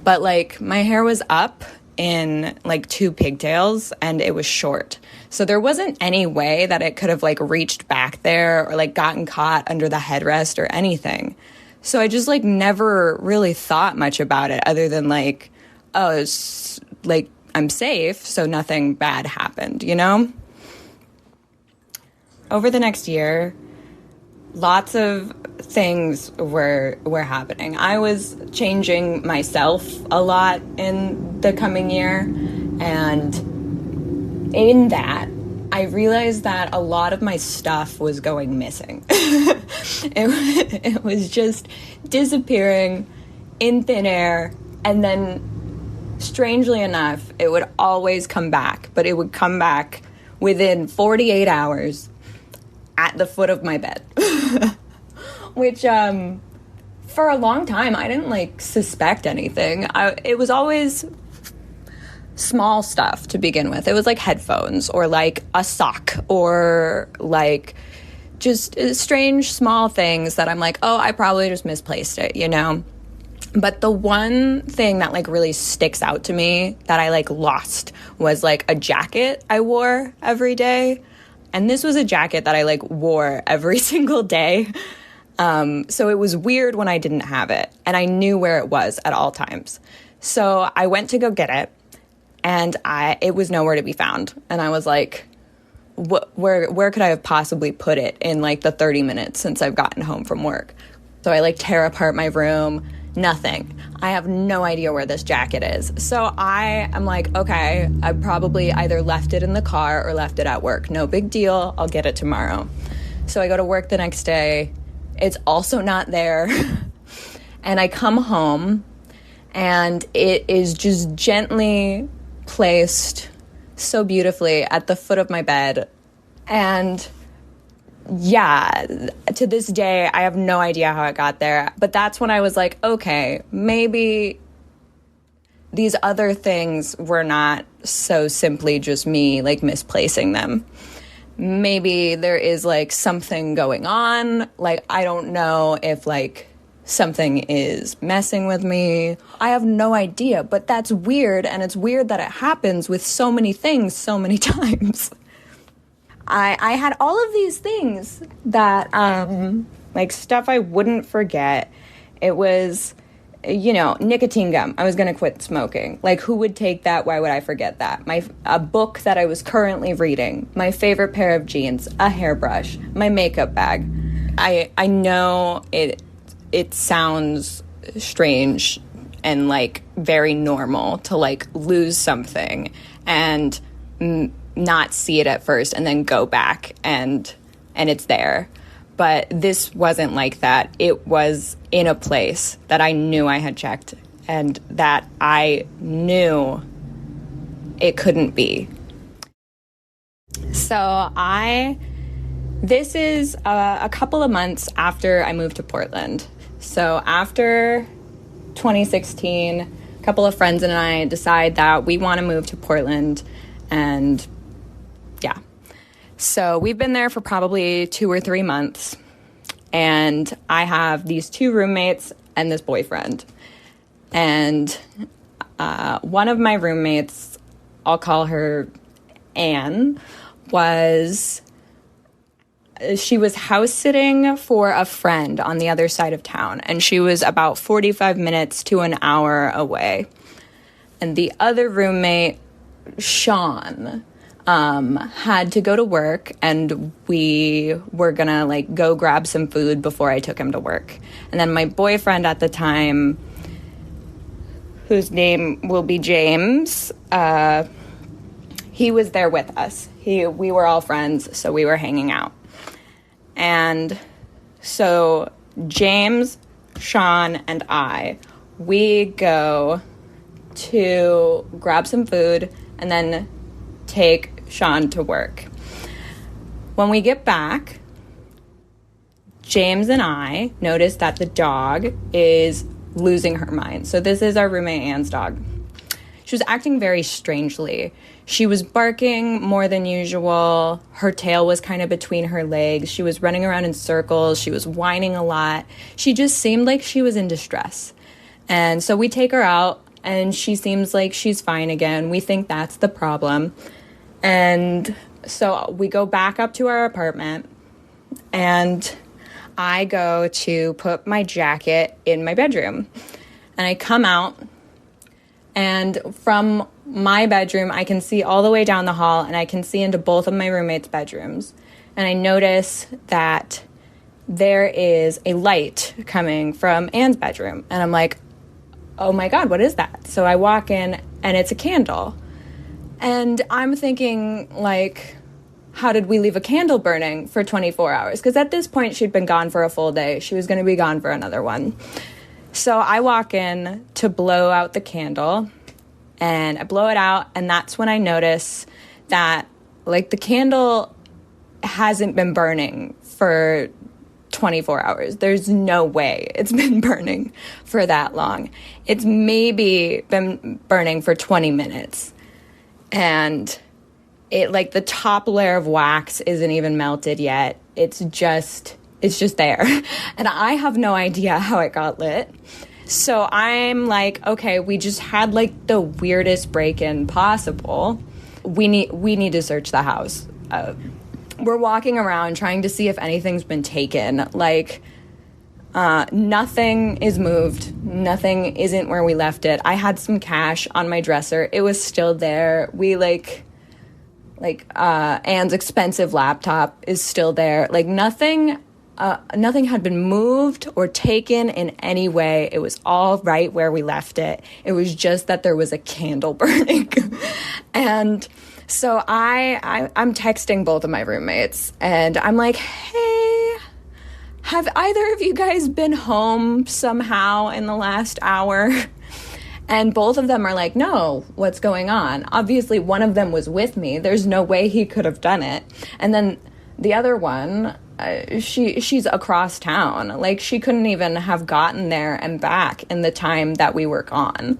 But like my hair was up in like 2 pigtails and it was short. So there wasn't any way that it could have like reached back there or like gotten caught under the headrest or anything. So I just like never really thought much about it other than like, oh, it's like I'm safe, so nothing bad happened, you know? Over the next year, lots of things were happening. I was changing myself a lot in the coming year, and in that, I realized that a lot of my stuff was going missing. It was just disappearing in thin air, and then, strangely enough, it would always come back, but it would come back within 48 hours at the foot of my bed. Which, for a long time, I didn't, suspect anything. It was always small stuff to begin with. It was headphones or a sock or just strange small things that I'm oh, I probably just misplaced it, you know? But the one thing that really sticks out to me that I lost was a jacket I wore every day. And this was a jacket that I wore every single day. So it was weird when I didn't have it, and I knew where it was at all times. So I went to go get it, and it was nowhere to be found. And I was where could I have possibly put it in the 30 minutes since I've gotten home from work? So I tear apart my room, nothing. I have no idea where this jacket is. So I am okay, I probably either left it in the car or left it at work. No big deal, I'll get it tomorrow. So I go to work the next day. It's also not there. And I come home, and it is just gently placed so beautifully at the foot of my bed. And yeah, to this day, I have no idea how it got there. But that's when I was okay, maybe these other things were not so simply just me misplacing them. Maybe there is something going on. I don't know if something is messing with me. I have no idea, but that's weird, and it's weird that it happens with so many things so many times. I had all of these things that, stuff I wouldn't forget. It was, nicotine gum. I was going to quit smoking. Who would take that? Why would I forget that? A book that I was currently reading, my favorite pair of jeans, a hairbrush, my makeup bag. I know it sounds strange and very normal to lose something and not see it at first and then go back and it's there. But this wasn't like that. It was in a place that I knew I had checked and that I knew it couldn't be. So this is a couple of months after I moved to Portland. So after 2016, a couple of friends and I decide that we want to move to Portland, and yeah. So we've been there for probably 2 or 3 months, and I have these 2 roommates and this boyfriend. And one of my roommates, I'll call her Anne, she was house sitting for a friend on the other side of town, and she was about 45 minutes to an hour away. And the other roommate, Sean, had to go to work, and we were gonna go grab some food before I took him to work. And then my boyfriend at the time, whose name will be James, he was there with us. We were all friends, so we were hanging out. And so James, Sean, and we go to grab some food and then take Sean to work. When we get back, James and I notice that the dog is losing her mind. So this is our roommate Anne's dog. She was acting very strangely. She was barking more than usual. Her tail was kind of between her legs. She was running around in circles. She was whining a lot. She just seemed like she was in distress. And so we take her out, and she seems like she's fine again. We think that's the problem. And so we go back up to our apartment, and I go to put my jacket in my bedroom. And I come out, and from my bedroom, I can see all the way down the hall, and I can see into both of my roommates' bedrooms. And I notice that there is a light coming from Anne's bedroom. And I'm like, oh my God, what is that? So I walk in and it's a candle. And I'm thinking, like, how did we leave a candle burning for 24 hours? Because at this point, she'd been gone for a full day. She was going to be gone for another one. So I walk in to blow out the candle, and I blow it out, and that's when I notice that, like, the candle hasn't been burning for 24 hours. There's no way it's been burning for that long. It's maybe been burning for 20 minutes. And it, like, the top layer of wax isn't even melted yet. It's just there. And I have no idea how it got lit. So I'm like, okay, we just had, like, the weirdest break-in possible. We need to search the house. We're walking around trying to see if anything's been taken. Like, nothing is moved. Nothing isn't where we left it. I had some cash on my dresser. It was still there. We, Anne's expensive laptop is still there. Like, nothing had been moved or taken in any way. It was all right where we left it. It was just that there was a candle burning. And so I'm texting both of my roommates, and I'm like, hey, have either of you guys been home somehow in the last hour? And both of them are like, no, what's going on? Obviously, one of them was with me. There's no way he could have done it. And then the other one, she's across town. Like, she couldn't even have gotten there and back in the time that we were gone.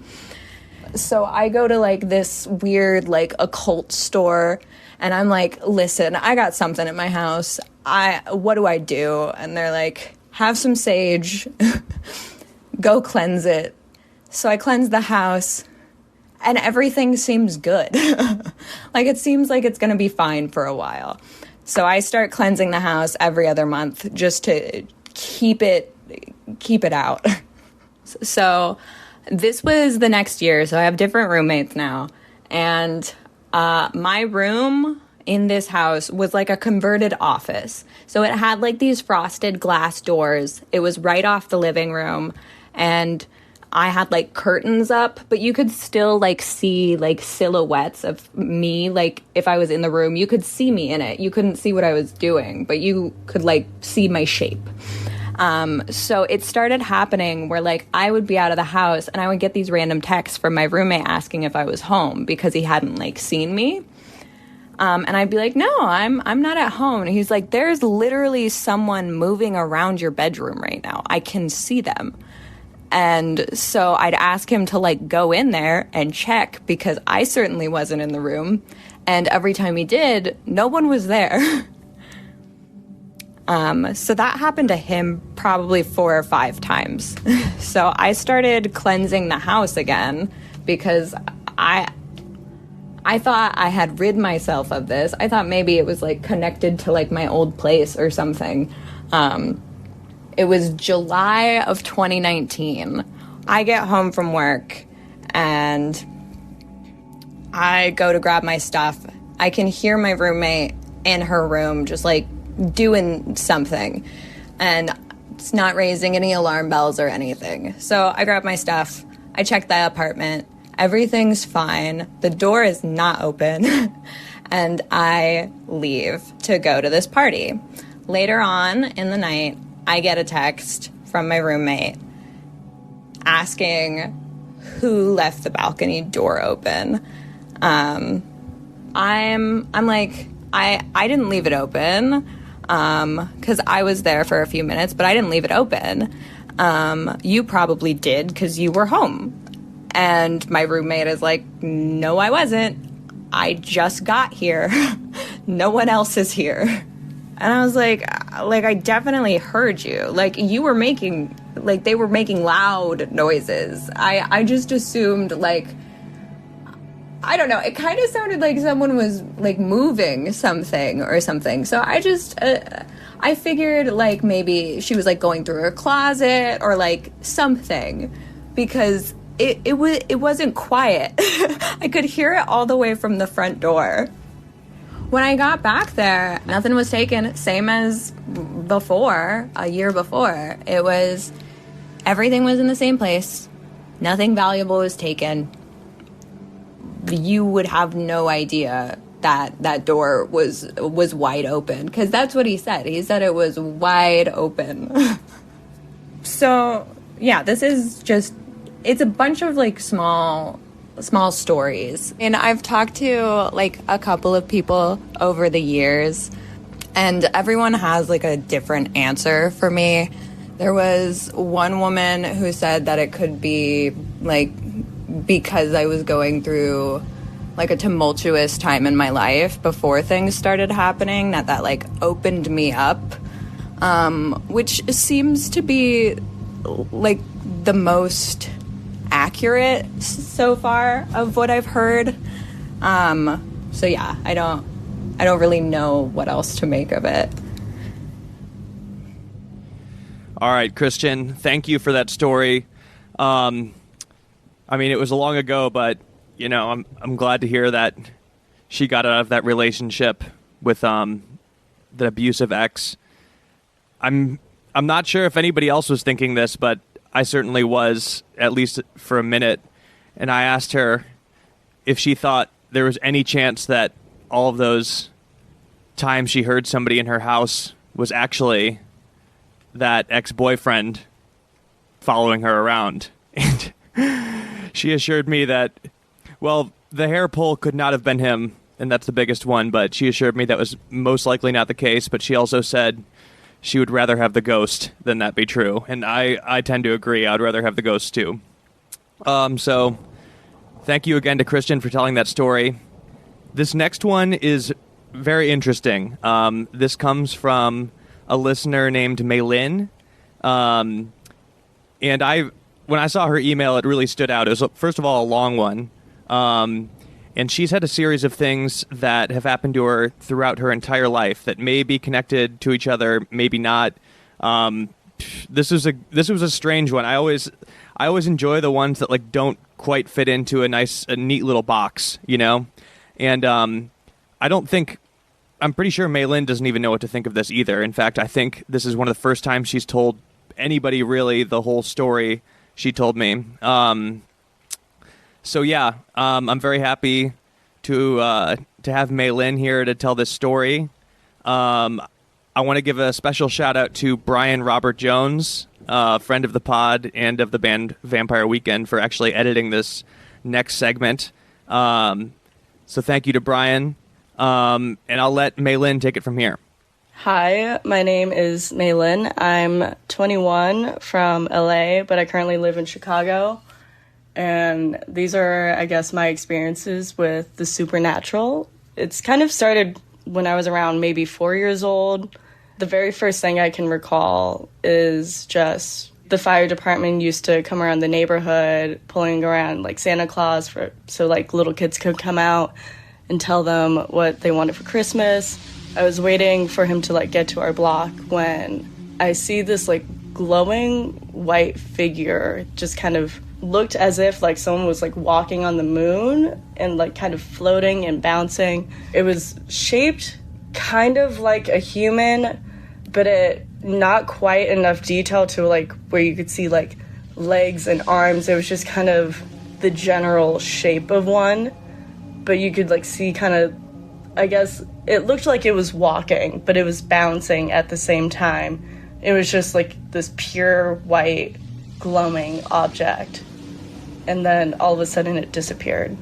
So I go to, like, this weird, like, occult store, and I'm like, listen, I got something at my house. What do I do? And they're like, have some sage, go cleanse it. So I cleanse the house, and everything seems good. Like, it seems like it's going to be fine for a while. So I start cleansing the house every other month just to keep it out. So this was the next year, so I have different roommates now. And my room in this house was like a converted office. So it had, like, these frosted glass doors. It was right off the living room, and I had, like, curtains up, but you could still, like, see, like, silhouettes of me. Like, if I was in the room, you could see me in it. You couldn't see what I was doing, but you could, like, see my shape. So it started happening where, like, I would be out of the house and I would get these random texts from my roommate asking if I was home because he hadn't, like, seen me. And I'd be like, no, I'm not at home. And he's like, there's literally someone moving around your bedroom right now. I can see them. And so I'd ask him to, like, go in there and check because I certainly wasn't in the room. And every time he did, no one was there. So that happened to him probably 4 or 5 times. So I started cleansing the house again because I thought I had rid myself of this. I thought maybe it was, like, connected to, like, my old place or something. It was July of 2019. I get home from work and I go to grab my stuff. I can hear my roommate in her room just, like, doing something. And it's not raising any alarm bells or anything. So I grab my stuff. I check the apartment. Everything's fine. The door is not open. And I leave to go to this party. Later on in the night, I get a text from my roommate asking who left the balcony door open. I'm like, I didn't leave it open because I was there for a few minutes, but I didn't leave it open. You probably did because you were home. And my roommate is like, no, I wasn't. I just got here. No one else is here. And I was like, I definitely heard you. Like, you were making, like, they were making loud noises. I just assumed, like, I don't know. It kind of sounded like someone was, like, moving something or something. So I just, I figured, like, maybe she was, like, going through her closet or, like, something. Because it wasn't quiet. I could hear it all the way from the front door. When I got back there, nothing was taken, same as before, a year before. It was, everything was in the same place. Nothing valuable was taken. You would have no idea that that door was wide open, because that's what he said. He said it was wide open. So, yeah, this is just, it's a bunch of, like, small stories. And I've talked to, like, a couple of people over the years, and everyone has, like, a different answer for me. There was one woman who said that it could be, like, because I was going through, like, a tumultuous time in my life before things started happening, that like, opened me up, which seems to be, like, the most accurate so far of what I've heard. So yeah, I don't really know what else to make of it. All right, Christian, thank you for that story. I mean, it was long ago, but you know, I'm glad to hear that she got out of that relationship with the abusive ex. I'm not sure if anybody else was thinking this, but I certainly was, at least for a minute. And I asked her if she thought there was any chance that all of those times she heard somebody in her house was actually that ex-boyfriend following her around. And she assured me that, well, the hair pull could not have been him, and that's the biggest one, but she assured me that was most likely not the case. But she also said she would rather have the ghost than that be true. And I tend to agree. I would rather have the ghost too. So thank you again to Christian for telling that story. This next one is very interesting. This comes from a listener named Maylin. And when I saw her email, it really stood out. It was, first of all, a long one. And she's had a series of things that have happened to her throughout her entire life that may be connected to each other, maybe not. This was a strange one. I always enjoy the ones that like don't quite fit into a neat little box, you know. And I'm pretty sure Maylin doesn't even know what to think of this either. In fact, I think this is one of the first times she's told anybody really the whole story she told me. So yeah, I'm very happy to have Maylin here to tell this story. I want to give a special shout out to Brian Robert Jones, friend of the pod and of the band Vampire Weekend, for actually editing this next segment. So thank you to Brian, and I'll let Maylin take it from here. Hi, my name is Maylin. I'm 21 from LA, but I currently live in Chicago. And these are, I guess, my experiences with the supernatural. It's kind of started when I was around maybe 4 years old. The very first thing I can recall is just the fire department used to come around the neighborhood pulling around like Santa Claus so like little kids could come out and tell them what they wanted for Christmas. I was waiting for him to like get to our block when I see this like glowing white figure just kind of looked as if like someone was like walking on the moon and like kind of floating and bouncing. It was shaped kind of like a human, but it not quite enough detail to like where you could see like legs and arms. It was just kind of the general shape of one, but you could like see kind of, I guess it looked like it was walking, but it was bouncing at the same time. It was just like this pure white glowing object. And then all of a sudden it disappeared.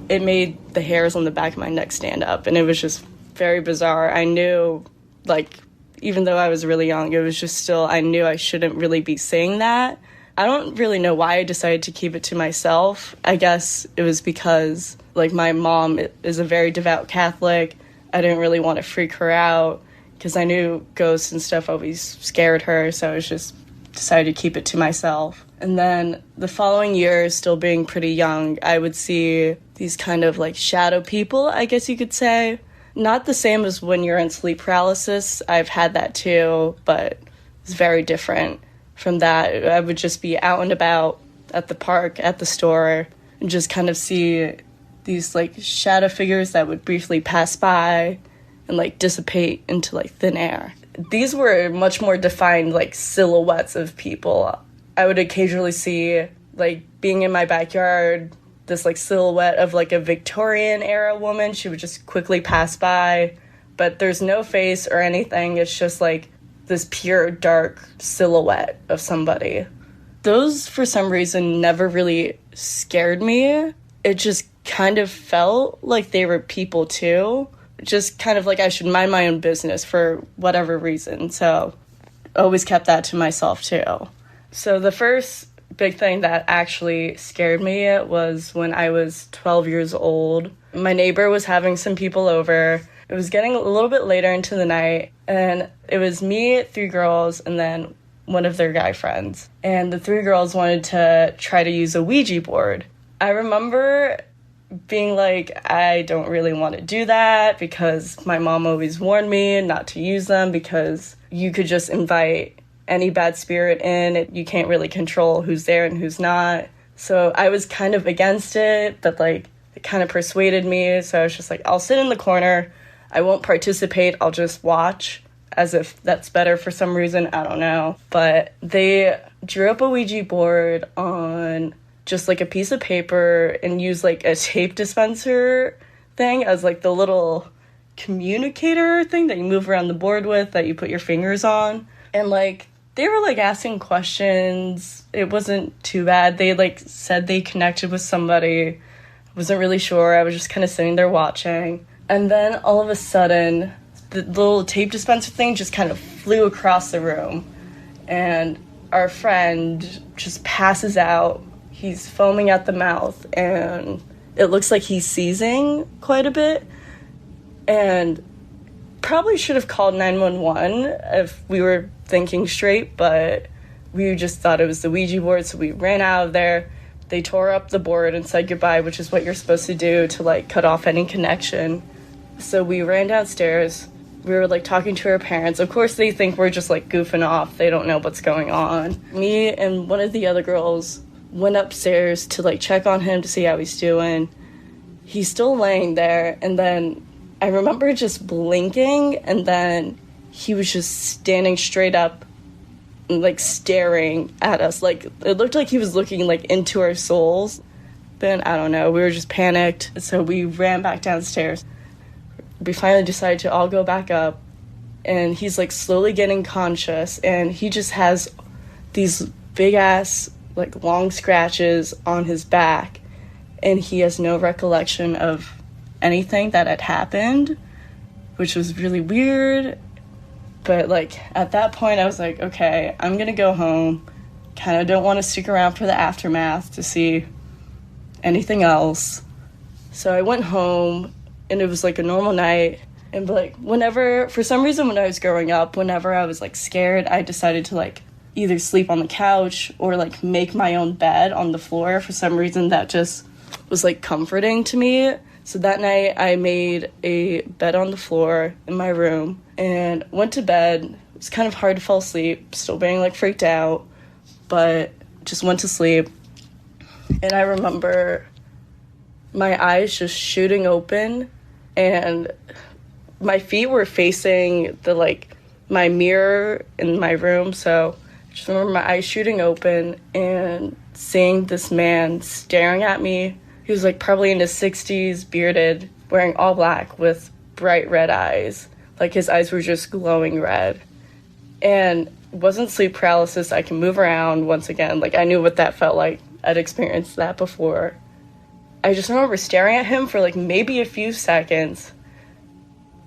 It made the hairs on the back of my neck stand up, and it was just very bizarre. I knew, like, even though I was really young, it was just still, I knew I shouldn't really be saying that. I don't really know why I decided to keep it to myself. I guess it was because, like, my mom is a very devout Catholic. I didn't really want to freak her out because I knew ghosts and stuff always scared her, so I was just decided to keep it to myself. And then the following year, still being pretty young, I would see these kind of like shadow people, I guess you could say. Not the same as when you're in sleep paralysis. I've had that too, but it's very different from that. I would just be out and about at the park, at the store, and just kind of see these like shadow figures that would briefly pass by and like dissipate into like thin air. These were much more defined like silhouettes of people. I would occasionally see, like, being in my backyard, this like silhouette of like a Victorian era woman. She would just quickly pass by, but there's no face or anything. It's just like this pure dark silhouette of somebody. Those, for some reason, never really scared me. It just kind of felt like they were people too. Just kind of like I should mind my own business for whatever reason. So always kept that to myself too. So the first big thing that actually scared me was when I was 12 years old. My neighbor was having some people over. It was getting a little bit later into the night, and it was me, 3 girls, and then one of their guy friends. And the 3 girls wanted to try to use a Ouija board. I remember being like, I don't really want to do that because my mom always warned me not to use them because you could just invite any bad spirit in. You can't really control who's there and who's not. So I was kind of against it, but like it kind of persuaded me. So I was just like, I'll sit in the corner. I won't participate. I'll just watch, as if that's better for some reason. I don't know. But they drew up a Ouija board on just like a piece of paper and used like a tape dispenser thing as like the little communicator thing that you move around the board with that you put your fingers on. And like they were like asking questions. It wasn't too bad. They like said they connected with somebody. I wasn't really sure. I was just kind of sitting there watching. And then all of a sudden, the little tape dispenser thing just kind of flew across the room. And our friend just passes out. He's foaming at the mouth. And it looks like he's seizing quite a bit. And probably should have called 911 if we were thinking straight, but we just thought it was the Ouija board, so we ran out of there. They tore up the board and said goodbye, which is what you're supposed to do to like cut off any connection. So we ran downstairs. We were like talking to our parents. Of course they think we're just like goofing off. They don't know what's going on. Me and one of the other girls went upstairs to like check on him to see how he's doing. He's still laying there, and then I remember just blinking, and then he was just standing straight up and like staring at us. Like it looked like he was looking like into our souls. Then I don't know, we were just panicked, so we ran back downstairs. We finally decided to all go back up, and he's like slowly getting conscious, and he just has these big ass like long scratches on his back, and he has no recollection of anything that had happened, which was really weird. But like at that point I was like, okay, I'm gonna go home. Kind of don't want to stick around for the aftermath to see anything else. So I went home, and it was like a normal night. And like whenever, for some reason when I was growing up, whenever I was like scared, I decided to like either sleep on the couch or like make my own bed on the floor. For some reason that just was like comforting to me. So that night I made a bed on the floor in my room and went to bed. It was kind of hard to fall asleep, still being like freaked out, but just went to sleep. And I remember my eyes just shooting open, and my feet were facing the like my mirror in my room. So I just remember my eyes shooting open and seeing this man staring at me. He was like probably in his 60s, bearded, wearing all black with bright red eyes. Like his eyes were just glowing red. And it wasn't sleep paralysis. I can move around once again. Like I knew what that felt like. I'd experienced that before. I just remember staring at him for like maybe a few seconds.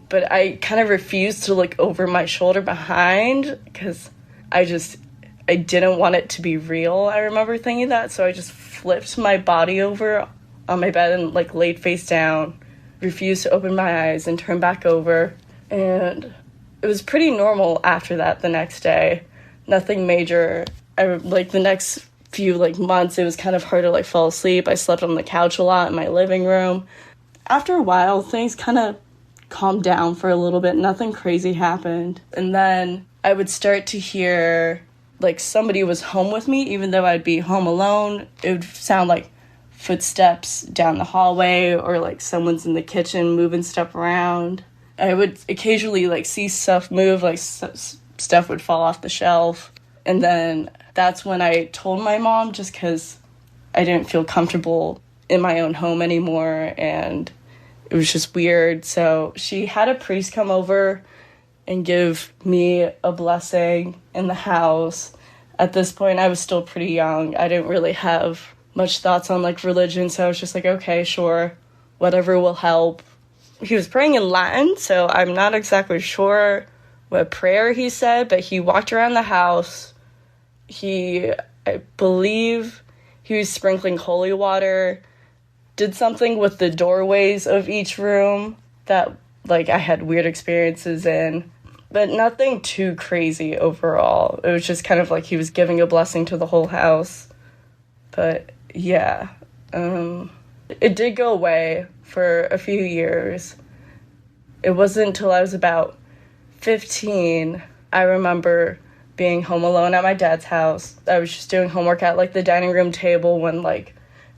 But I kind of refused to look over my shoulder behind because I didn't want it to be real. I remember thinking that. So I just flipped my body over on my bed and like laid face down, refused to open my eyes and turn back over. And it was pretty normal after that the next day. Nothing major. Like the next few like months, it was kind of hard to like fall asleep. I slept on the couch a lot in my living room. After a while, things kind of calmed down for a little bit. Nothing crazy happened. And then I would start to hear like somebody was home with me, even though I'd be home alone. It would sound like footsteps down the hallway, or like someone's in the kitchen moving stuff around. I would occasionally like see stuff move, like stuff would fall off the shelf. And then that's when I told my mom, just because I didn't feel comfortable in my own home anymore, and it was just weird. So she had a priest come over and give me a blessing in the house. At this point, I was still pretty young. I didn't really have much thoughts on like religion, so I was just like, okay, sure, whatever will help. He was praying in Latin, so I'm not exactly sure what prayer he said, but he walked around the house. I believe he was sprinkling holy water, did something with the doorways of each room that like I had weird experiences in, but nothing too crazy overall. It was just kind of like he was giving a blessing to the whole house. But yeah, it did go away for a few years. It wasn't until I was about 15, I remember being home alone at my dad's house. I was just doing homework at like the dining room table when like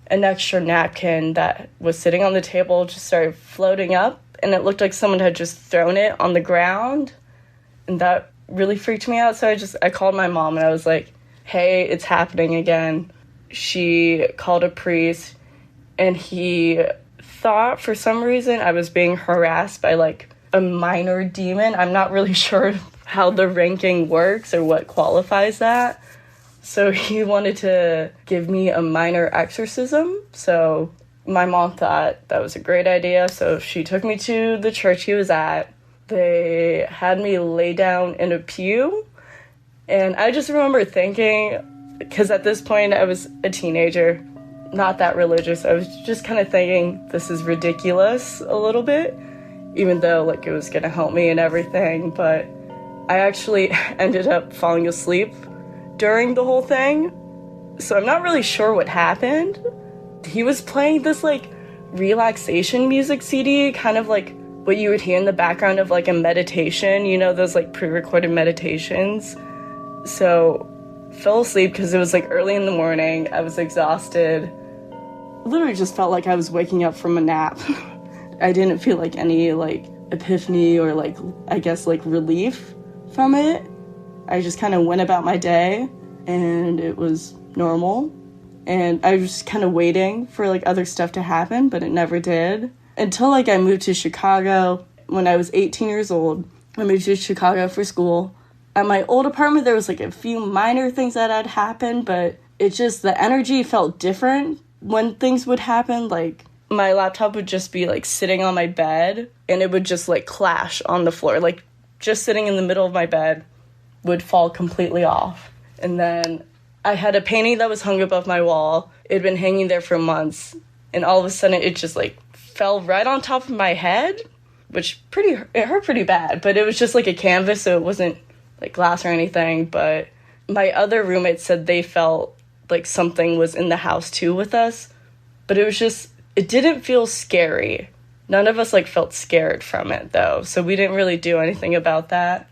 an extra napkin that was sitting on the table just started floating up, and it looked like someone had just thrown it on the ground, and that really freaked me out. So I called my mom and I was like, hey, it's happening again. She called a priest, and he thought for some reason I was being harassed by like a minor demon. I'm not really sure how the ranking works or what qualifies that. So he wanted to give me a minor exorcism. So my mom thought that was a great idea. So she took me to the church he was at. They had me lay down in a pew. And I just remember thinking, because at this point I was a teenager, not that religious. I was just kind of thinking, this is ridiculous a little bit, even though like it was going to help me and everything. But I actually ended up falling asleep during the whole thing. So I'm not really sure what happened. He was playing this like relaxation music CD, kind of like what you would hear in the background of like a meditation, you know, those like pre-recorded meditations. So fell asleep because it was like early in the morning. I was exhausted. Literally just felt like I was waking up from a nap. I didn't feel like any like epiphany or like, I guess, like relief from it. I just kind of went about my day and it was normal. And I was just kind of waiting for like other stuff to happen, but it never did. Until like I moved to Chicago when I was 18 years old. I moved to Chicago for school. At my old apartment, there was like a few minor things that had happened, but it just, the energy felt different when things would happen. Like my laptop would just be like sitting on my bed and it would just like clash on the floor. Like just sitting in the middle of my bed would fall completely off. And then I had a painting that was hung above my wall. It had been hanging there for months. And all of a sudden it just like fell right on top of my head, which it hurt pretty bad. But it was just like a canvas, so it wasn't like glass or anything. But my other roommates said they felt like something was in the house too with us. But it didn't feel scary. None of us like felt scared from it though. So we didn't really do anything about that.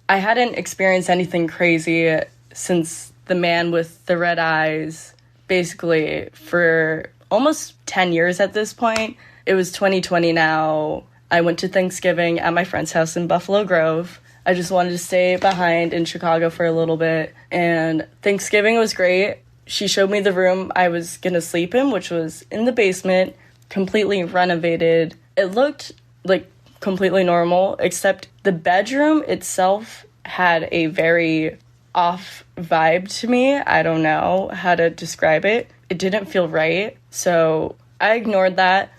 I hadn't experienced anything crazy since the man with the red eyes, basically for almost 10 years at this point. It was 2020 now. I went to Thanksgiving at my friend's house in Buffalo Grove. I just wanted to stay behind in Chicago for a little bit. And Thanksgiving was great. She showed me the room I was going to sleep in, which was in the basement, completely renovated. It looked like completely normal, except the bedroom itself had a very off vibe to me. I don't know how to describe it. It didn't feel right. So I ignored that.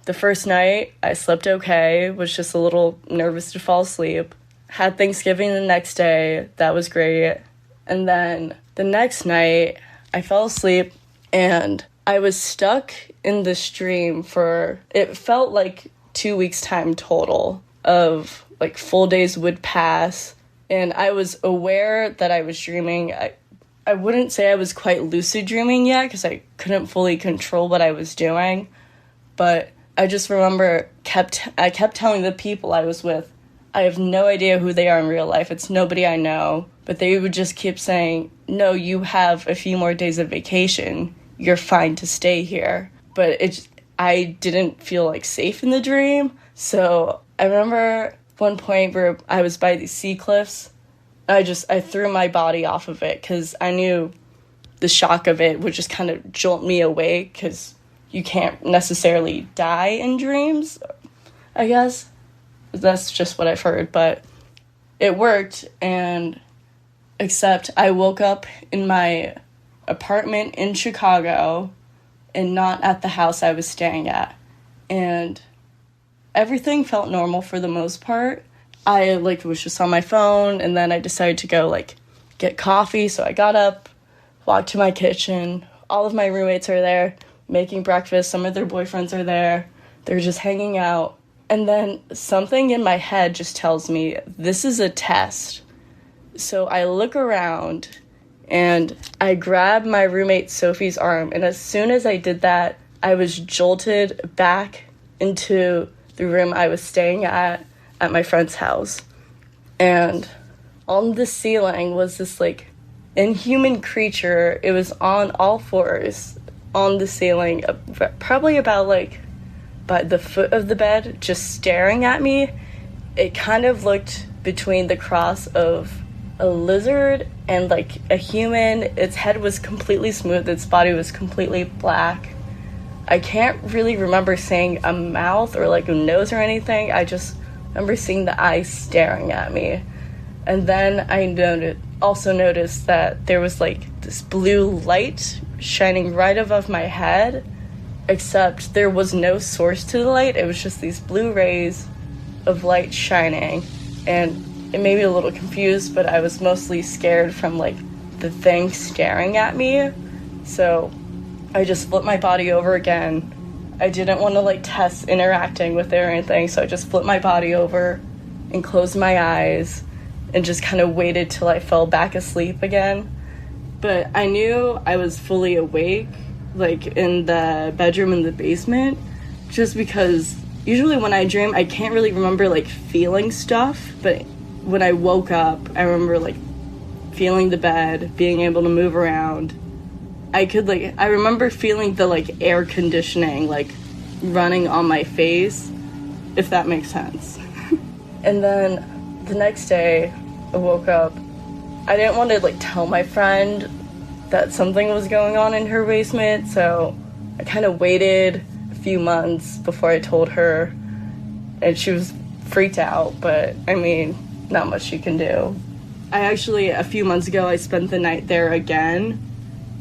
The first night, I slept okay, was just a little nervous to fall asleep. Had Thanksgiving the next day. That was great. And then the next night, I fell asleep and I was stuck in this dream for, it felt like 2 weeks time total of like full days would pass. And I was aware that I was dreaming. I wouldn't say I was quite lucid dreaming yet because I couldn't fully control what I was doing. But I just remember I kept telling the people I was with, I have no idea who they are in real life. It's nobody I know. But they would just keep saying, no, you have a few more days of vacation. you're fine to stay here. But I didn't feel like safe in the dream. So I remember one point where I was by the sea cliffs. I threw my body off of it because I knew the shock of it would just kind of jolt me awake, because you can't necessarily die in dreams, I guess. That's just what I've heard, but it worked. And except I woke up in my apartment in Chicago and not at the house I was staying at. And everything felt normal for the most part. I was just on my phone, and then I decided to go get coffee. So I got up, walked to my kitchen. All of my roommates are there making breakfast. Some of their boyfriends are there. They're just hanging out. And then something in my head just tells me this is a test. So I look around and I grab my roommate Sophie's arm. And as soon as I did that, I was jolted back into the room I was staying at my friend's house. And on the ceiling was this inhuman creature. It was on all fours on the ceiling, probably about by the foot of the bed, just staring at me. It kind of looked between the cross of a lizard and a human. Its head was completely smooth, its body was completely black. I can't really remember seeing a mouth or a nose or anything. I just remember seeing the eyes staring at me. And then I also noticed that there was this blue light shining right above my head, except there was no source to the light. It was just these blue rays of light shining. And it made me a little confused, but I was mostly scared from the thing staring at me. So I just flipped my body over again. I didn't want to test interacting with it or anything, so I just flipped my body over and closed my eyes and just kind of waited till I fell back asleep again. But I knew I was fully awake, in the bedroom in the basement, just because usually when I dream, I can't really remember feeling stuff, but when I woke up, I remember feeling the bed, being able to move around. I remember feeling the air conditioning running on my face, if that makes sense. And then the next day I woke up. I didn't want to tell my friend that something was going on in her basement, so I kind of waited a few months before I told her, and she was freaked out, but I mean, not much she can do. A few months ago, I spent the night there again,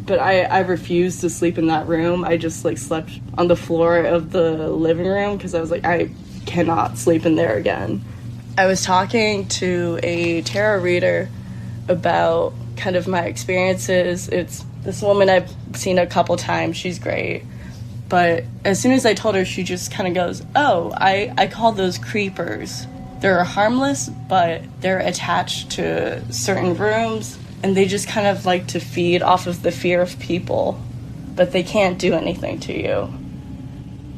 but I refused to sleep in that room. I just slept on the floor of the living room because I was I cannot sleep in there again. I was talking to a tarot reader about kind of my experiences. It's this woman I've seen a couple times. She's great. But as soon as I told her, she just kind of goes, oh, I call those creepers. They're harmless, but they're attached to certain rooms, and they just kind of like to feed off of the fear of people, but they can't do anything to you.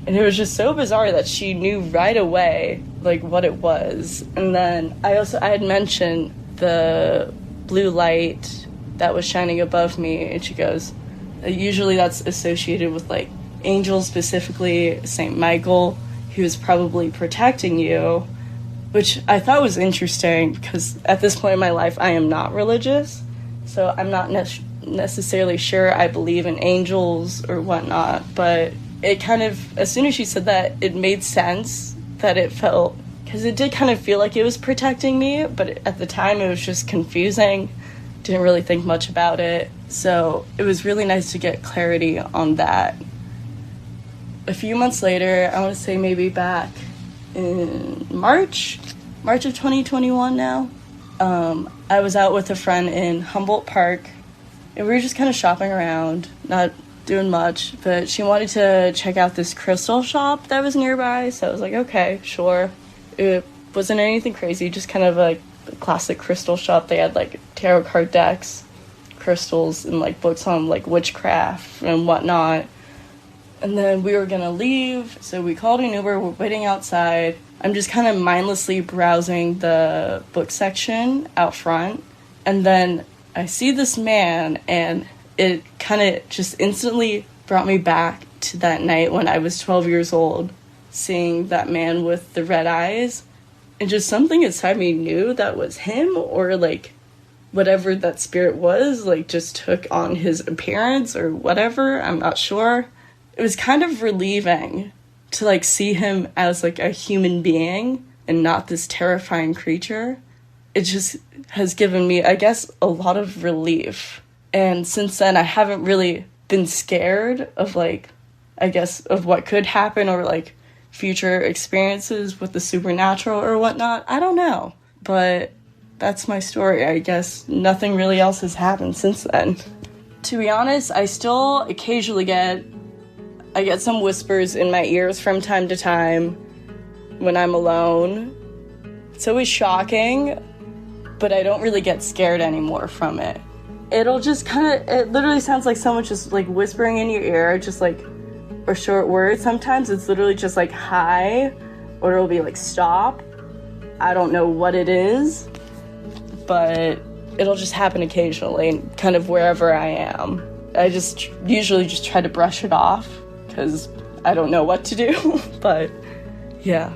And it was just so bizarre that she knew right away, what it was. And then I had mentioned the blue light that was shining above me, and she goes, usually that's associated with, angels, specifically St. Michael, who's probably protecting you, which I thought was interesting because at this point in my life, I am not religious, so I'm not necessarily sure I believe in angels or whatnot, but it kind of, as soon as she said that, it made sense that it felt, because it did kind of feel like it was protecting me, but at the time it was just confusing, didn't really think much about it, so it was really nice to get clarity on that. A few months later, I want to say maybe back in March of 2021 now, I was out with a friend in Humboldt Park, and we were just kind of shopping around, not doing much, but she wanted to check out this crystal shop that was nearby, so I was like, okay, sure. It wasn't anything crazy, just kind of a classic crystal shop. They had tarot card decks, crystals, and books on witchcraft and whatnot. And then we were gonna leave, so we called an Uber, we're waiting outside. I'm just kind of mindlessly browsing the book section out front, and then I see this man, and it kind of just instantly brought me back to that night when I was 12 years old, seeing that man with the red eyes, and just something inside me knew that was him, or like whatever that spirit was, like just took on his appearance or whatever. I'm not sure. It was kind of relieving to like see him as like a human being and not this terrifying creature. It just has given me, I guess, a lot of relief. And since then, I haven't really been scared of like, I guess, of what could happen or like future experiences with the supernatural or whatnot. I don't know. But that's my story. I guess nothing really else has happened since then. To be honest, I still occasionally get some whispers in my ears from time to time when I'm alone. It's always shocking, but I don't really get scared anymore from it. It'll just it literally sounds like someone just like whispering in your ear, just like a short word. Sometimes it's literally just like hi, or it'll be like stop. I don't know what it is, but it'll just happen occasionally, kind of wherever I am. I just usually just try to brush it off because I don't know what to do. But yeah,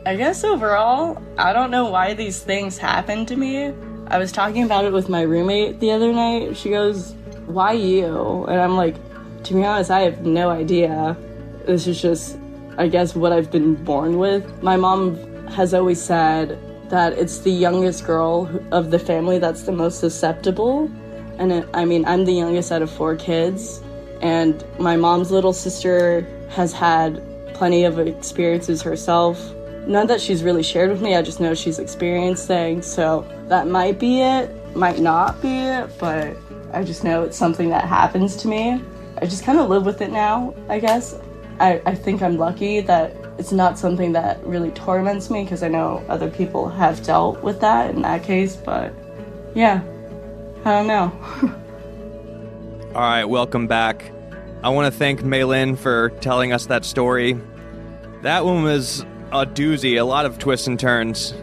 I guess overall, I don't know why these things happen to me. I was talking about it with my roommate the other night. She goes, "Why you?" And I'm like, to be honest, I have no idea. This is just, I guess, what I've been born with. My mom has always said that it's the youngest girl of the family that's the most susceptible. And I'm the youngest out of 4 kids. And my mom's little sister has had plenty of experiences herself. None that she's really shared with me. I just know she's experienced things. So that might be it, might not be it, but I just know it's something that happens to me. I just kind of live with it now, I guess. I think I'm lucky that it's not something that really torments me, because I know other people have dealt with that in that case, but yeah, I don't know. All right, welcome back. I want to thank Maylin for telling us that story. That one was a doozy, a lot of twists and turns.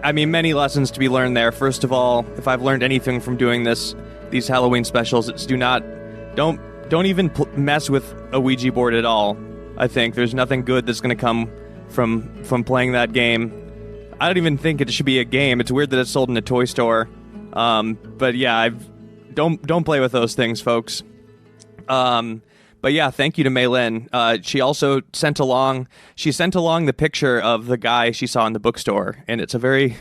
Many lessons to be learned there. First of all, if I've learned anything from doing these Halloween specials, it's don't even mess with a Ouija board at all. I think there's nothing good that's going to come from playing that game. I don't even think it should be a game. It's weird that it's sold in a toy store. But yeah, don't play with those things, folks. But yeah, thank you to Maylin. She also sent along the picture of the guy she saw in the bookstore, and it's a very,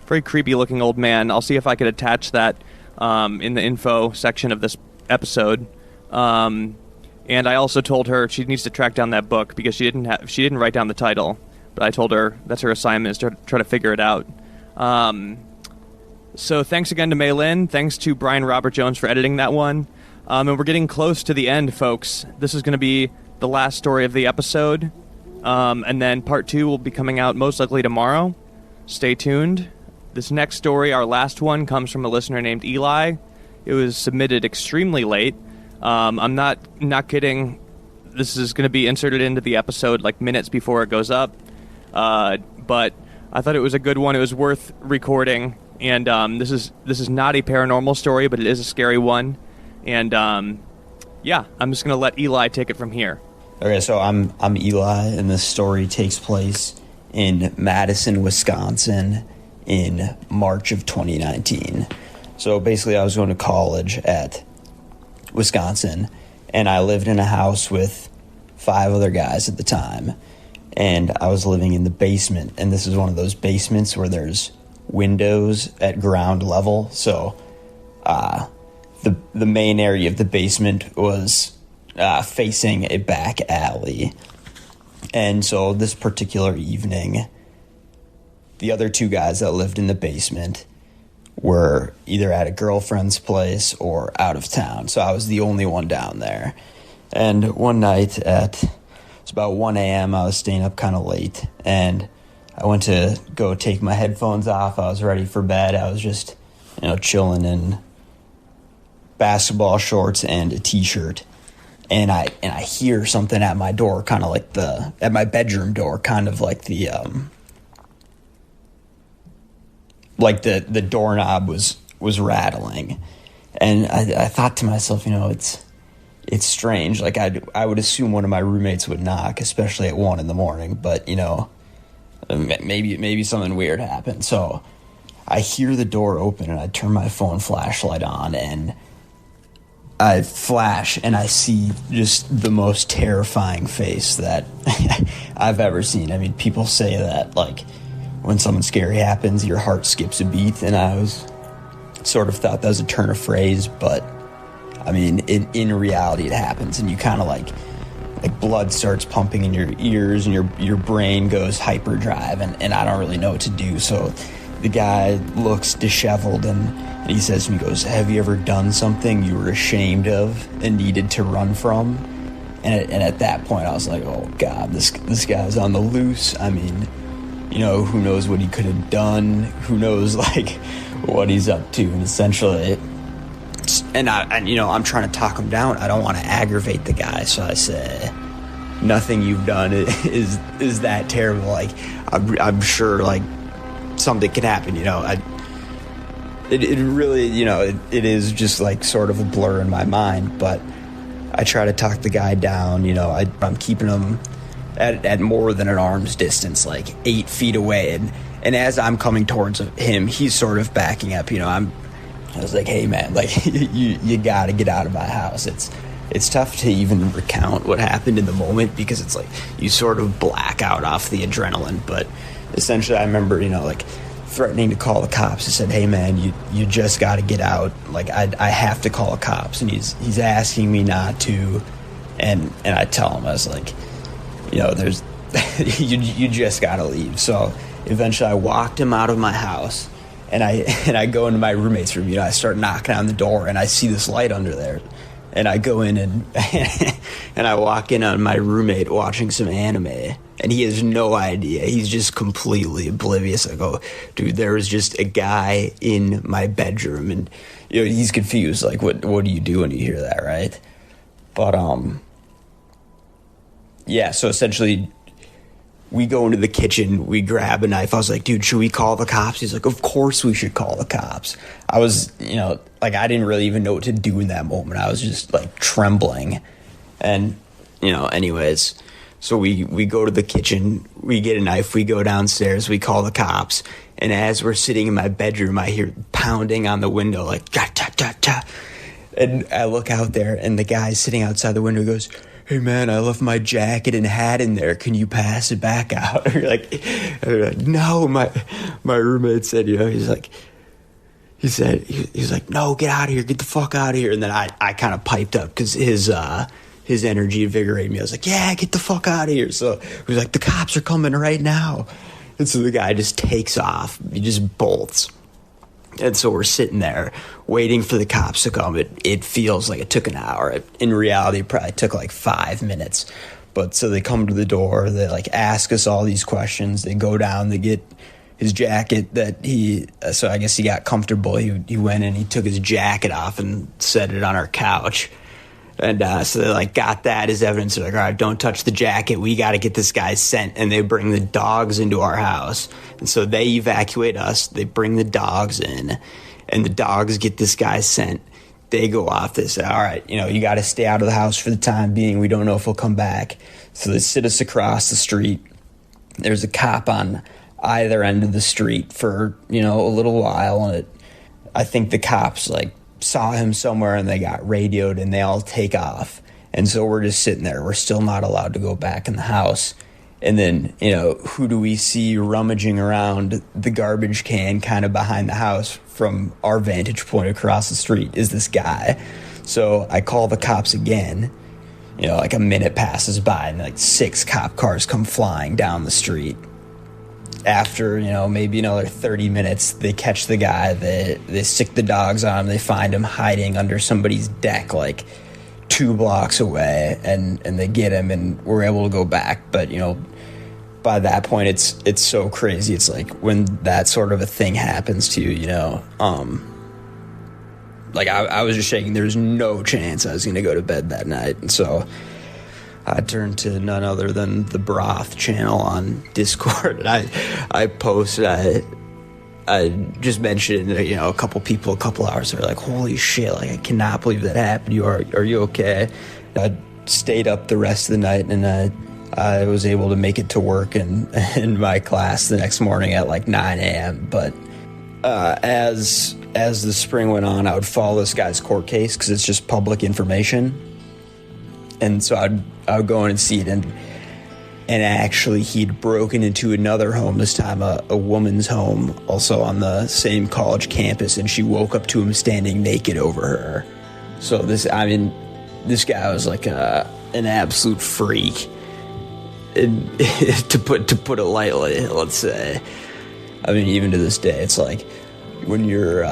very creepy looking old man. I'll see if I could attach that in the info section of this episode. And I also told her she needs to track down that book because she didn't write down the title. But I told her that's her assignment, is to try to figure it out. So thanks again to Maylin. Thanks to Brian Robert Jones for editing that one. And we're getting close to the end, folks. This is going to be the last story of the episode. And then part 2 will be coming out most likely tomorrow. Stay tuned. This next story, our last one, comes from a listener named Eli. It was submitted extremely late. I'm not kidding. This is going to be inserted into the episode like minutes before it goes up. But I thought it was a good one. It was worth recording. And this is not a paranormal story, but it is a scary one. And yeah, I'm just going to let Eli take it from here. Okay, so I'm Eli, and this story takes place in Madison, Wisconsin in March of 2019. So basically I was going to college at Wisconsin, and I lived in a house with 5 other guys at the time, and I was living in the basement, and this is one of those basements where there's windows at ground level, so the main area of the basement was facing a back alley. And so this particular evening, the other 2 guys that lived in the basement were either at a girlfriend's place or out of town. So I was the only one down there. And one night it's about 1 a.m., I was staying up kind of late, and I went to go take my headphones off. I was ready for bed. I was just, chilling in basketball shorts and a t-shirt. And I hear something at my door, kind of like at my bedroom door, kind of like the doorknob was rattling. And I thought to myself, it's strange. Like, I would assume one of my roommates would knock, especially at 1 a.m, but, maybe something weird happened. So I hear the door open, and I turn my phone flashlight on, and I flash, and I see just the most terrifying face that I've ever seen. I mean, people say that, like, when something scary happens, your heart skips a beat, and I was sort of thought that was a turn of phrase, but, I mean, in reality, it happens, and you kind of, like blood starts pumping in your ears, and your brain goes hyperdrive, and I don't really know what to do. So the guy looks disheveled, and he says to me, he goes, "Have you ever done something you were ashamed of and needed to run from?" And at that point, I was like, oh, God, this guy's on the loose. I mean, who knows what he could have done? Who knows, like, what he's up to? And essentially, I'm trying to talk him down. I don't want to aggravate the guy, so I say, nothing you've done is that terrible. Like, I'm sure, like, something can happen, It really, it is just, like, sort of a blur in my mind, but I try to talk the guy down. I'm keeping him at more than an arm's distance, like 8 feet away, and as I'm coming towards him, he's sort of backing up. I was like, "Hey, man, like, you got to get out of my house." It's tough to even recount what happened in the moment, because it's like you sort of black out off the adrenaline. But essentially, I remember, like, threatening to call the cops. I said, "Hey, man, you just got to get out. Like, I have to call the cops." And he's asking me not to, and I tell him, I was like, there's you just got to leave. So eventually, I walked him out of my house. And I go into my roommate's room. I start knocking on the door, and I see this light under there. And I go in and I walk in on my roommate watching some anime, and he has no idea. He's just completely oblivious. I go, "Dude, there was just a guy in my bedroom," and he's confused. Like, what do you do when you hear that, right? But yeah. So essentially, we go into the kitchen, we grab a knife. I was like, "Dude, should we call the cops?" He's like, "Of course we should call the cops." I was, like, I didn't really even know what to do in that moment. I was just, like, trembling. And, anyways, so we go to the kitchen, we get a knife, we go downstairs, we call the cops. And as we're sitting in my bedroom, I hear pounding on the window, like, "Ta, ta, ta, ta." And I look out there, and the guy sitting outside the window goes, "Hey, man, I left my jacket and hat in there. Can you pass it back out?" You're like, "No." My roommate said, he's like, "No, get out of here. Get the fuck out of here." And then I kind of piped up, because his energy invigorated me. I was like, "Yeah, get the fuck out of here." So he was like, "The cops are coming right now." And so the guy just takes off. He just bolts. And so we're sitting there waiting for the cops to come. It feels like it took an hour. In reality, it probably took like 5 minutes. But so they come to the door. They, like, ask us all these questions. They go down. They get his jacket so I guess he got comfortable. He went and he took his jacket off and set it on our couch. And so they, like, got that as evidence. They're like, "All right, don't touch the jacket. We got to get this guy sent." And they bring the dogs into our house. And so they evacuate us. They bring the dogs in. And the dogs get this guy sent. They go off. They say, "All right, you got to stay out of the house for the time being. We don't know if he'll come back." So they sit us across the street. There's a cop on either end of the street for, a little while. And I think the cops, like, saw him somewhere, and they got radioed, and they all take off. And so we're just sitting there. We're still not allowed to go back in the house. And then, who do we see rummaging around the garbage can kind of behind the house from our vantage point across the street is this guy. So I call the cops again. Like, a minute passes by, and, like, 6 cop cars come flying down the street. After, maybe another 30 minutes, they catch the guy. They stick the dogs on him. They find him hiding under somebody's deck, like, 2 blocks away, and they get him, and we're able to go back. But, by that point, it's so crazy. It's like, when that sort of a thing happens to you, like, I was just shaking. There was no chance I was going to go to bed that night. And so I turned to none other than the Broth channel on Discord. And I posted, I just mentioned, a couple people a couple hours ago, like, holy shit, like, I cannot believe that happened. Are you okay? I stayed up the rest of the night, and I was able to make it to work and in my class the next morning at like 9 a.m. But as the spring went on, I would follow this guy's court case because it's just public information. And so I would go in and see it, and actually he'd broken into another home, this time a woman's home, also on the same college campus, and she woke up to him standing naked over her. So this guy was like an absolute freak, and, to put it lightly, let's say. I mean, even to this day, it's like when you're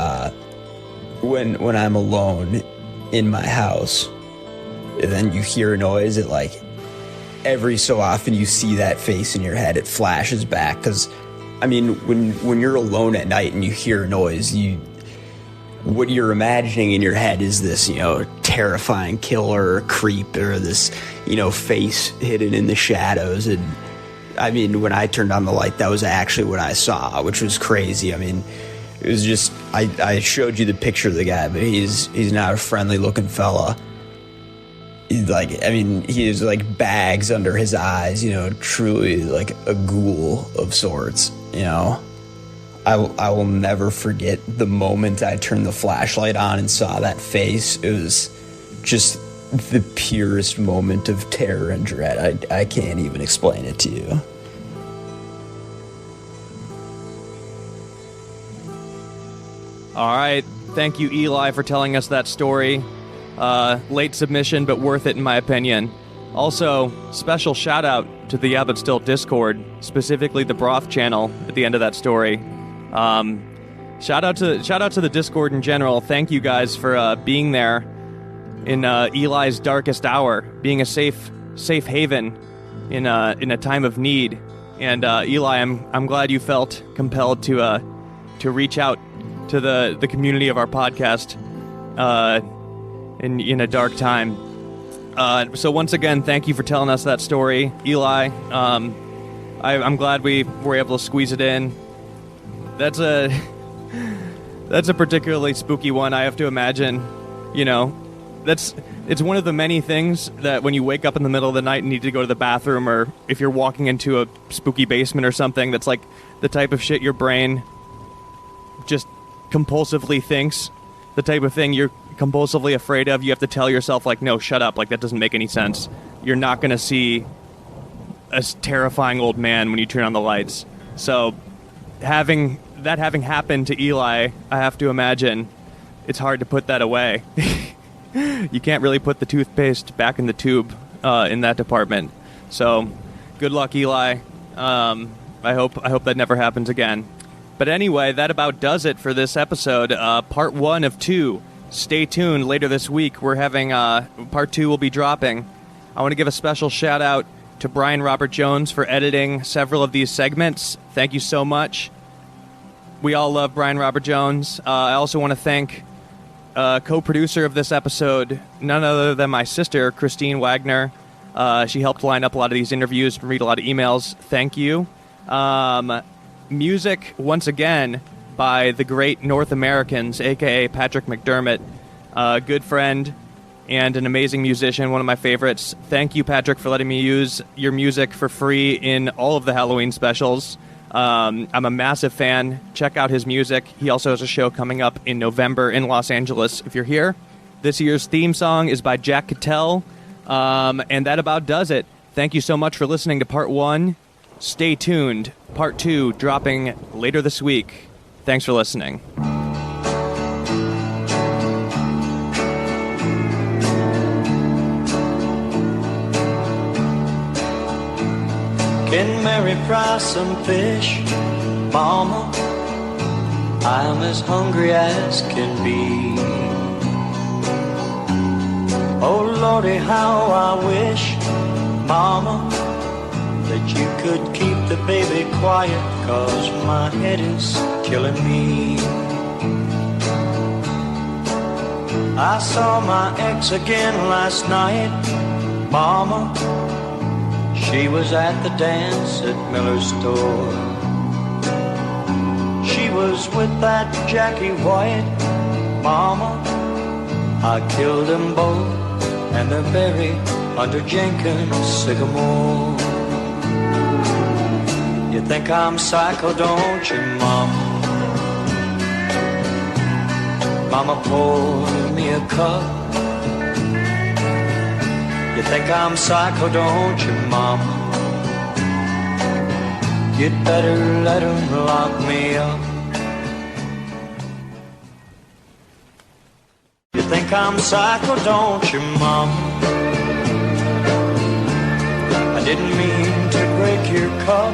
when I'm alone in my house, and then you hear a noise, it like every so often you see that face in your head, it flashes back. Because I mean, when you're alone at night and you hear a noise, what you're imagining in your head is this, terrifying killer or creep, or this, face hidden in the shadows. And I mean, when I turned on the light, that was actually what I saw, which was crazy. I mean, it was just, I showed you the picture of the guy, but he's not a friendly looking fella. He has like bags under his eyes, truly like a ghoul of sorts, I will never forget the moment I turned the flashlight on and saw that face. It was just the purest moment of terror and dread. I can't even explain it to you. All right. Thank you, Eli, for telling us that story. Late submission, but worth it in my opinion. Also, special shout out to the Yeah But Still Discord, specifically the Broth channel at the end of that story. Shout out to the Discord in general. Thank you guys for being there in Eli's darkest hour, being a safe haven in a time of need. And Eli, I'm glad you felt compelled to reach out to the community of our podcast in a dark time. So once again, thank you for telling us that story, Eli. I'm glad we were able to squeeze it in. That's a particularly spooky one, I have to imagine. It's one of the many things that when you wake up in the middle of the night and need to go to the bathroom, or if you're walking into a spooky basement or something, that's like the type of shit your brain just compulsively thinks, the type of thing you're compulsively afraid of. You have to tell yourself, like, no, shut up, like, that doesn't make any sense. You're not going to see a terrifying old man when you turn on the lights. So having happened to Eli, I have to imagine it's hard to put that away. You can't really put the toothpaste back in the tube in that department. So good luck, Eli. I hope that never happens again. But anyway, that about does it for this episode. Part 1 of 2. Stay tuned. Later this week, we're having part 2 will be dropping. I want to give a special shout out to Brian Robert Jones for editing several of these segments. Thank you so much. We all love Brian Robert Jones. I also want to thank co-producer of this episode, none other than my sister, Christine Wagner. She helped line up a lot of these interviews and read a lot of emails. Thank you. Music, once again, by the great North Americans, a.k.a. Patrick McDermott, a good friend and an amazing musician, one of my favorites. Thank you, Patrick, for letting me use your music for free in all of the Halloween specials. I'm a massive fan. Check out his music. He also has a show coming up in November in Los Angeles, if you're here. This year's theme song is by Jack Cattell, and that about does it. Thank you so much for listening to Part 1. Stay tuned. Part 2 dropping later this week. Thanks for listening. Can Mary fry some fish, Mama? I'm as hungry as can be. Oh Lordy, how I wish, Mama, that you could keep the baby quiet, 'cause my head is killing me. I saw my ex again last night, Mama. She was at the dance at Miller's store. She was with that Jackie White. Mama, I killed them both, and they're buried under Jenkins' sycamore. You think I'm psycho, don't you, Mama? Mama poured me a cup. You think I'm psycho, don't you, Mama? You'd better let 'em lock me up. You think I'm psycho, don't you, Mama? I didn't mean to break your cup.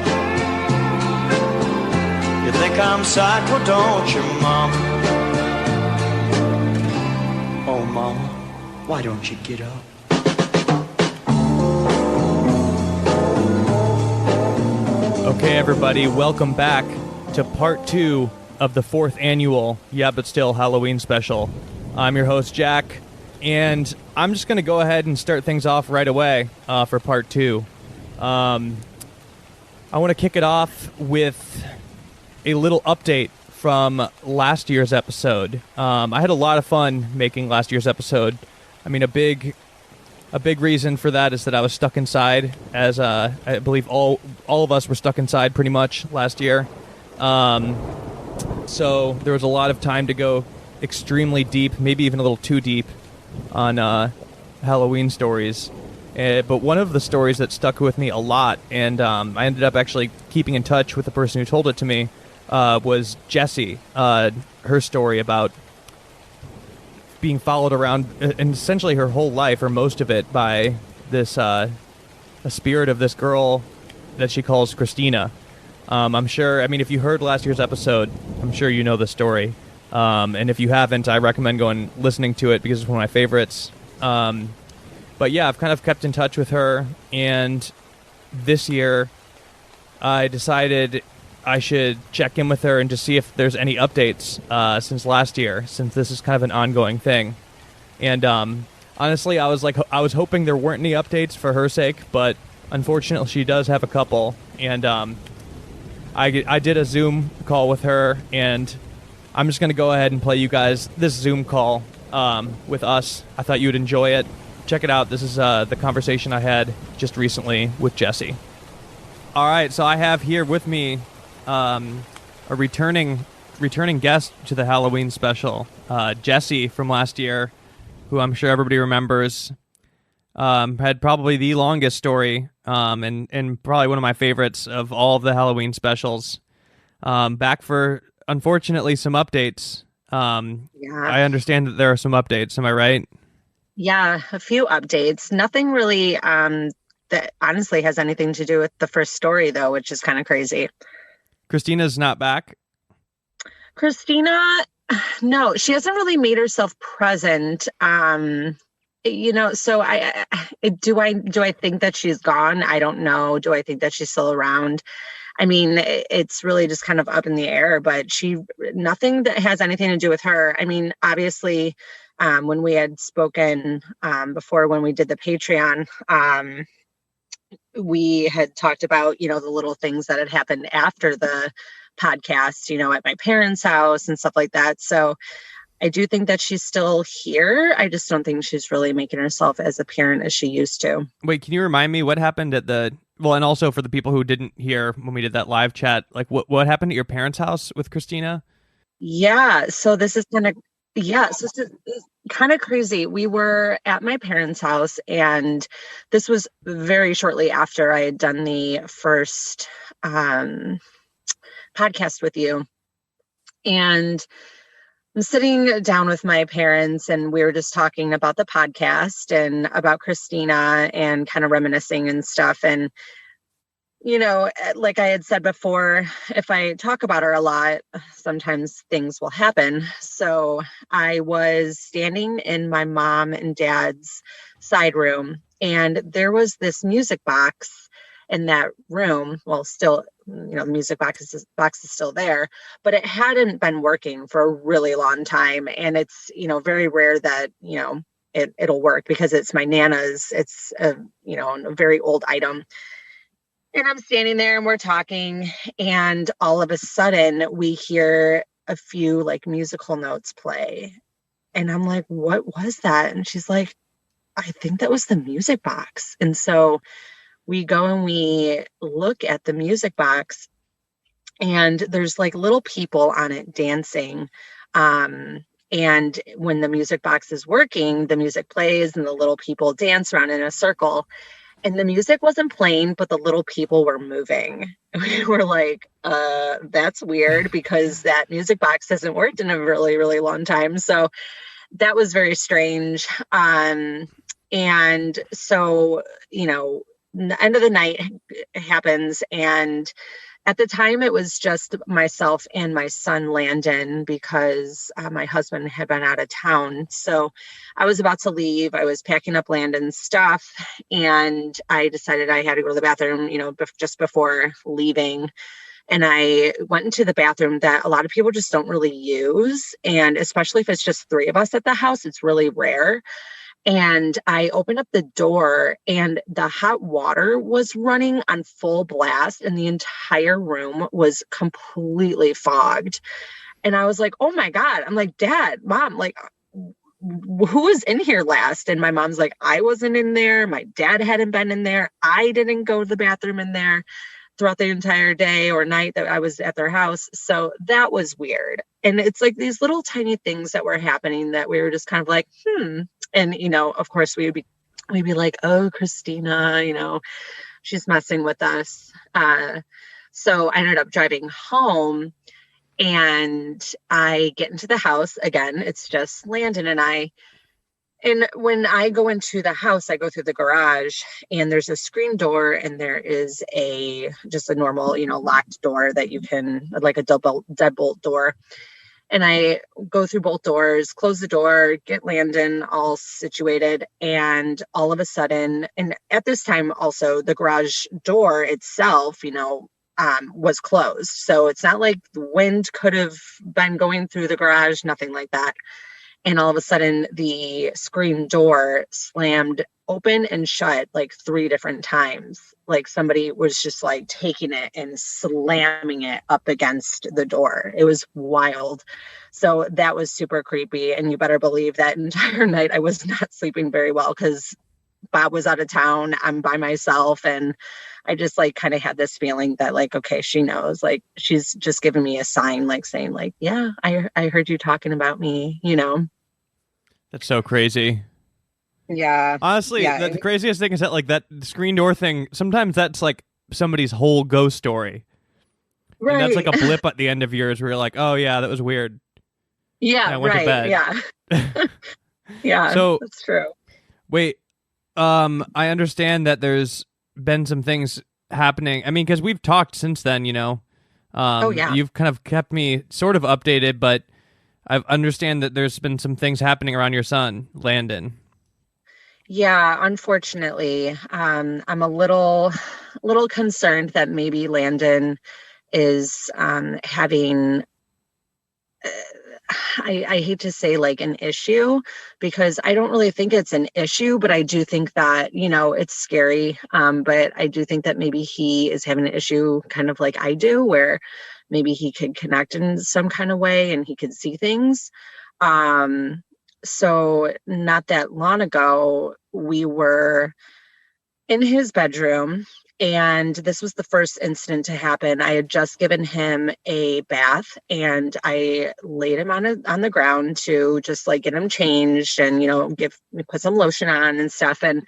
You think I'm psycho, don't you, Mama? Oh, Mama, why don't you get up? Okay, everybody, welcome back to part 2 of the 4th annual Yeah But Still Halloween special. I'm your host, Jack, and I'm just going to go ahead and start things off right away for part 2. I want to kick it off with a little update from last year's episode. I had a lot of fun making last year's episode. I mean, a big reason for that is that I was stuck inside, as I believe all of us were stuck inside pretty much last year. So there was a lot of time to go extremely deep, maybe even a little too deep, on Halloween stories. But one of the stories that stuck with me a lot, and I ended up actually keeping in touch with the person who told it to me, was Jessie. Her story about being followed around, and essentially her whole life, or most of it, by this a spirit of this girl that she calls Christina. I'm sure, I mean, if you heard last year's episode, I'm sure you know the story. And if you haven't, I recommend going listening to it because it's one of my favorites. But yeah, I've kind of kept in touch with her, and this year I decided I should check in with her and just see if there's any updates since last year, since this is kind of an ongoing thing. And honestly, I was hoping there weren't any updates for her sake, but unfortunately she does have a couple. And I did a Zoom call with her, and I'm just going to go ahead and play you guys this Zoom call with us. I thought you would enjoy it. Check it out. This is the conversation I had just recently with Jessie. All right, so I have here with me a returning guest to the Halloween special, Jessie from last year, who I'm sure everybody remembers. Had probably the longest story, and probably one of my favorites of all of the Halloween specials. Back for, unfortunately, some updates. Yeah. I understand that there are some updates. Am I right? Yeah, a few updates. Nothing really that honestly has anything to do with the first story, though, which is kind of crazy. Christina's not back? Christina, no, she hasn't really made herself present. So do I think that she's gone? I don't know. Do I think that she's still around? I mean, it's really just kind of up in the air, but nothing that has anything to do with her. I mean, obviously, when we had spoken before, when we did the Patreon, we had talked about, the little things that had happened after the podcast, at my parents' house and stuff like that. So I do think that she's still here. I just don't think she's really making herself as apparent as she used to. Wait, can you remind me what happened at and also for the people who didn't hear when we did that live chat, like what happened at your parents' house with Christina? Yeah. So this is kind of, so this is kind of crazy. We were at my parents' house, and this was very shortly after I had done the first podcast with you. And I'm sitting down with my parents, and we were just talking about the podcast and about Christina and kind of reminiscing and stuff. And, like I had said before, if I talk about her a lot, sometimes things will happen. So I was standing in my mom and dad's side room, and there was this music box in that room. Well, still, the music box is still there, but it hadn't been working for a really long time. And it's, very rare that, it'll work because it's my Nana's. It's a very old item. And I'm standing there and we're talking, and all of a sudden we hear a few like musical notes play. And I'm like, what was that? And she's like, I think that was the music box. And so we go and we look at the music box, and there's like little people on it dancing. And when the music box is working, the music plays and the little people dance around in a circle. And the music wasn't playing, but the little people were moving. We were like, that's weird, because that music box hasn't worked in a really, really long time. So that was very strange. And so, the end of the night happens. And at the time, it was just myself and my son, Landon, because my husband had been out of town. So I was about to leave. I was packing up Landon's stuff, and I decided I had to go to the bathroom, just before leaving. And I went into the bathroom that a lot of people just don't really use. And especially if it's just three of us at the house, it's really rare. And I opened up the door, and the hot water was running on full blast, and the entire room was completely fogged. And I was like, oh my God. I'm like, Dad, Mom, like, who was in here last? And my mom's like, I wasn't in there. My dad hadn't been in there. I didn't go to the bathroom in there throughout the entire day or night that I was at their house. So that was weird. And it's like these little tiny things that were happening that we were just kind of like, And, of course we'd be like, oh, Christina, she's messing with us. So I ended up driving home, and I get into the house again. It's just Landon and I. And when I go into the house, I go through the garage, and there's a screen door, and there is just a normal, locked door that you can, like a deadbolt door. And I go through both doors, close the door, get Landon all situated. And all of a sudden, and at this time also, the garage door itself, was closed. So it's not like the wind could have been going through the garage, nothing like that. And all of a sudden, the screen door slammed open and shut like 3 different times. Like somebody was just like taking it and slamming it up against the door. It was wild. So that was super creepy. And you better believe that entire night I was not sleeping very well, because Bob was out of town. I'm by myself. And I just like kind of had this feeling that like, okay, she knows, like she's just giving me a sign, like saying like, yeah, I heard you talking about me, That's so crazy. Yeah. Honestly, yeah. the craziest thing is that like that screen door thing, sometimes that's like somebody's whole ghost story. Right. And that's like a blip at the end of yours where you're like, oh yeah, that was weird. Yeah, and I went to bed. Yeah. Yeah, so, that's true. Wait, I understand that there's been some things happening. I mean, because we've talked since then, Oh, yeah. You've kind of kept me sort of updated, but I understand that there's been some things happening around your son, Landon. Yeah, unfortunately, I'm a little concerned that maybe Landon is having, I hate to say like an issue, because I don't really think it's an issue, but I do think that, it's scary. But I do think that maybe he is having an issue kind of like I do, where maybe he could connect in some kind of way and he could see things. So not that long ago, we were in his bedroom, and this was the first incident to happen. I had just given him a bath, and I laid him on the ground to just like get him changed and, put some lotion on and stuff. And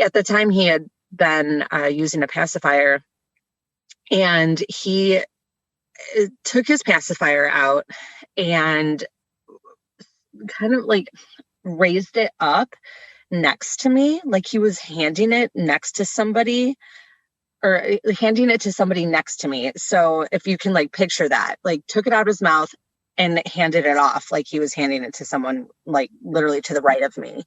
at the time he had been using a pacifier, and he took his pacifier out and kind of like raised it up next to me, like he was handing it next to somebody, or handing it to somebody next to me. So if you can like picture that, like took it out of his mouth and handed it off like he was handing it to someone like literally to the right of me.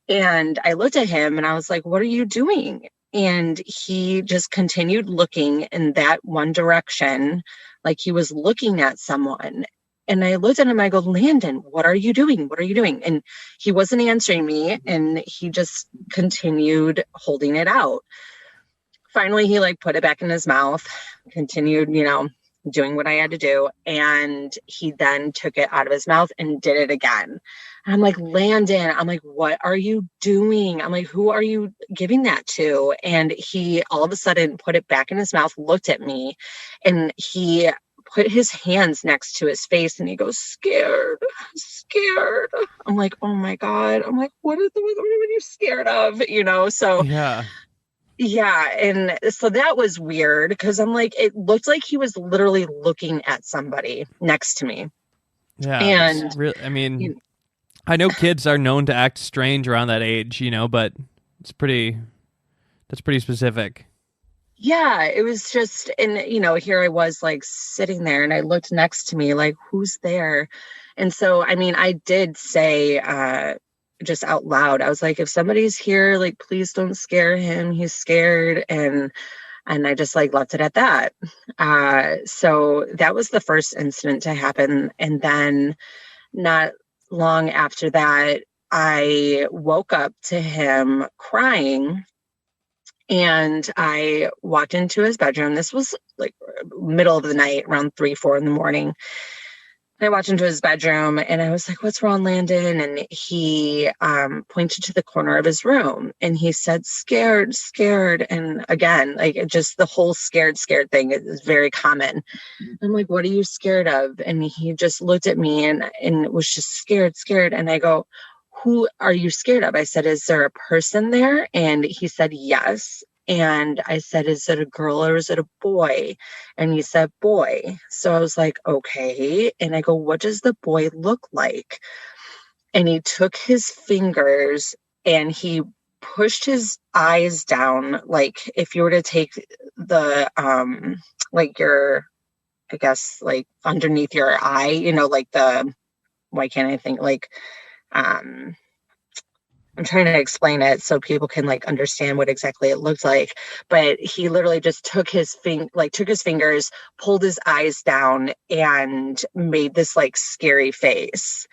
And I looked at him and I was like, what are you doing? And he just continued looking in that one direction, like he was looking at someone. And I looked at him, I go, Landon, what are you doing? What are you doing? And he wasn't answering me, and he just continued holding it out. finally he like put it back in his mouth, continued, doing what I had to do. And he then took it out of his mouth and did it again. And I'm like, Landon, I'm like, what are you doing? I'm like, who are you giving that to? And he all of a sudden put it back in his mouth, looked at me, and he put his hands next to his face and he goes, scared. I'm like, oh my God. I'm like, what are you scared of? So yeah. And so that was weird because I'm like, it looked like he was literally looking at somebody next to me. Yeah. And I know kids are known to act strange around that age, but that's pretty specific. Yeah, it was just, and here I was like sitting there and I looked next to me like, who's there? And so, I did say, just out loud, I was like, if somebody's here, like, please don't scare him. He's scared. And I just like left it at that. So that was the first incident to happen. And then not long after that, I woke up to him crying and I walked into his bedroom. This was like middle of the night, around 3-4 in the morning. I walked into his bedroom and I was like, what's wrong, Landon? And he pointed to the corner of his room and he said, scared. And again, like just the whole scared thing is very common. I'm like, what are you scared of? And he just looked at me and was just scared. And I go, who are you scared of? I said, is there a person there? And he said, yes. And I said, is it a girl or is it a boy? And he said, boy. So I was like, okay. And I go, what does the boy look like? And he took his fingers and he pushed his eyes down. Like if you were to take the, like your, I guess, like underneath your eye, like the, why can't I think, like, I'm trying to explain it so people can like understand what exactly it looked like, but he literally just took his fingers, pulled his eyes down and made this like scary face.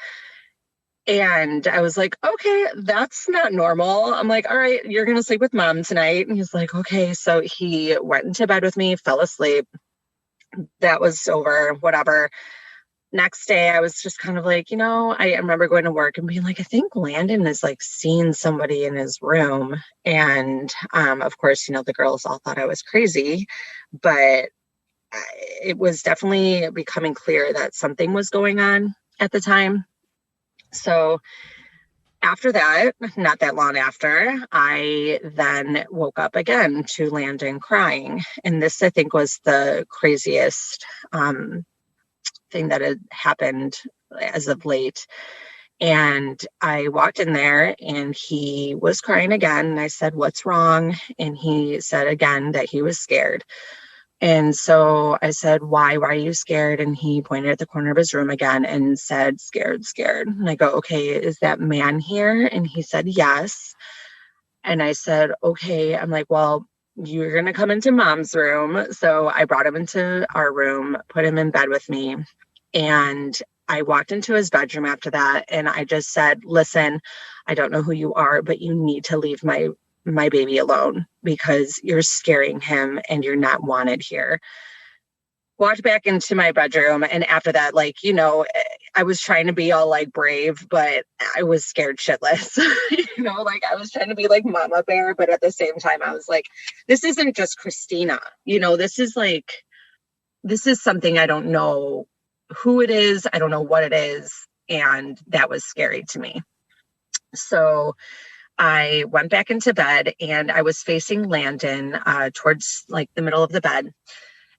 And I was like, okay, that's not normal. I'm like, all right, you're going to sleep with mom tonight. And he's like, okay. So he went into bed with me, fell asleep. That was over, whatever. Next day, I was just kind of like, I remember going to work and being like, I think Landon is like seeing somebody in his room. And of course, the girls all thought I was crazy, but it was definitely becoming clear that something was going on at the time. So after that, not that long after, I then woke up again to Landon crying. And this, I think, was the craziest thing that had happened as of late. And I walked in there and he was crying again. And I said, what's wrong? And he said again that he was scared. And so I said, why are you scared? And he pointed at the corner of his room again and said, scared. And I go, okay, is that man here? And he said, yes. And I said, okay. I'm like, well, you're going to come into mom's room. So I brought him into our room, put him in bed with me. And I walked into his bedroom after that. And I just said, listen, I don't know who you are, but you need to leave my baby alone because you're scaring him and you're not wanted here. Walked back into my bedroom. And after that, like, I was trying to be all like brave, but I was scared shitless. Like I was trying to be like mama bear, but at the same time, I was like, this isn't just Christina, this is something I don't know who it is. I don't know what it is. And that was scary to me. So I went back into bed and I was facing Landon towards like the middle of the bed.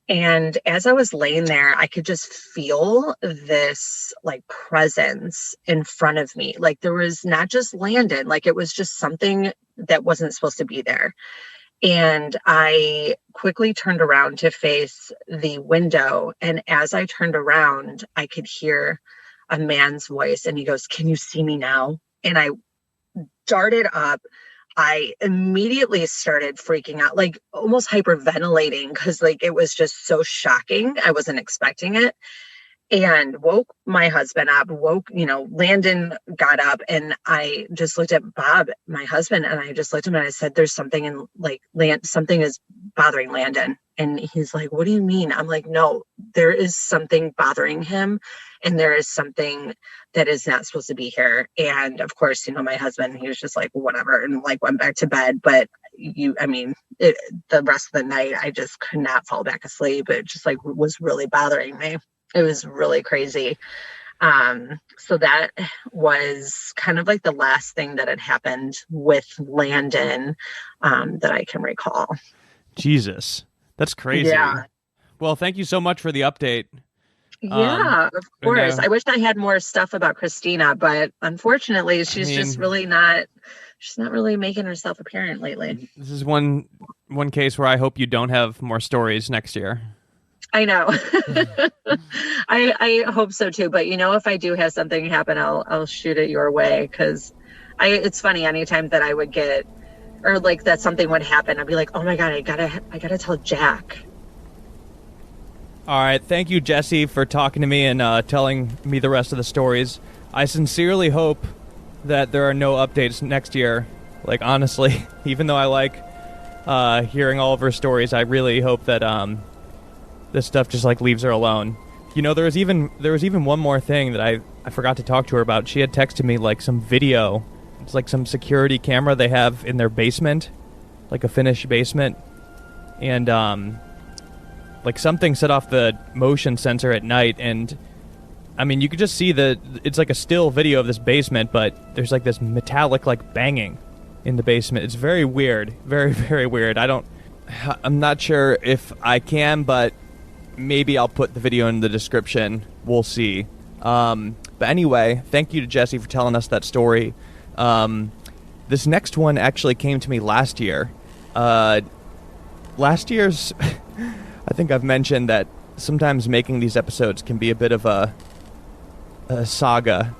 And as I was laying there, I could just feel this like presence in front of me. Like there was not just Landon, like it was just something that wasn't supposed to be there. And I quickly turned around to face the window. And as I turned around, I could hear a man's voice and he goes, can you see me now? And I darted up. I immediately started freaking out, like almost hyperventilating because like it was just so shocking. I wasn't expecting it. and woke my husband up, Landon got up, and I just looked at Bob, my husband, and I just looked at him and I said, there's something in something is bothering Landon. And he's like, what do you mean? I'm like, no, there is something bothering him, and there is something that is not supposed to be here. And of course, my husband, he was just like, whatever, and went back to bed. But the rest of the night, I just could not fall back asleep. It just was really bothering me. It was really crazy. So that was kind of the last thing that had happened with Landon that I can recall. Jesus, that's crazy. Yeah. Well, thank you so much for the update. Yeah, of course. I wish I had more stuff about Christina, but unfortunately, she's just really not. She's not really making herself apparent lately. This is one case where I hope you don't have more stories next year. I know. I hope so too. But if I do have something happen, I'll shoot it your way, because it's funny, anytime that I would get, or that something would happen, I'd be like, oh my God, I gotta tell Jack. All right. Thank you, Jesse, for talking to me and telling me the rest of the stories. I sincerely hope that there are no updates next year. Honestly, even though I like hearing all of her stories, I really hope that this stuff just leaves her alone. There was even one more thing that I forgot to talk to her about. She had texted me some video. It's some security camera they have in their basement, a finished basement, and something set off the motion sensor at night, and you could just see it's a still video of this basement, but there's this metallic banging in the basement. It's very weird, very, very weird. I'm not sure if I can, but maybe I'll put the video in the description. We'll see. But anyway, thank you to Jesse for telling us that story. This next one actually came to me last year. Last year's, I think I've mentioned that sometimes making these episodes can be a bit of a saga,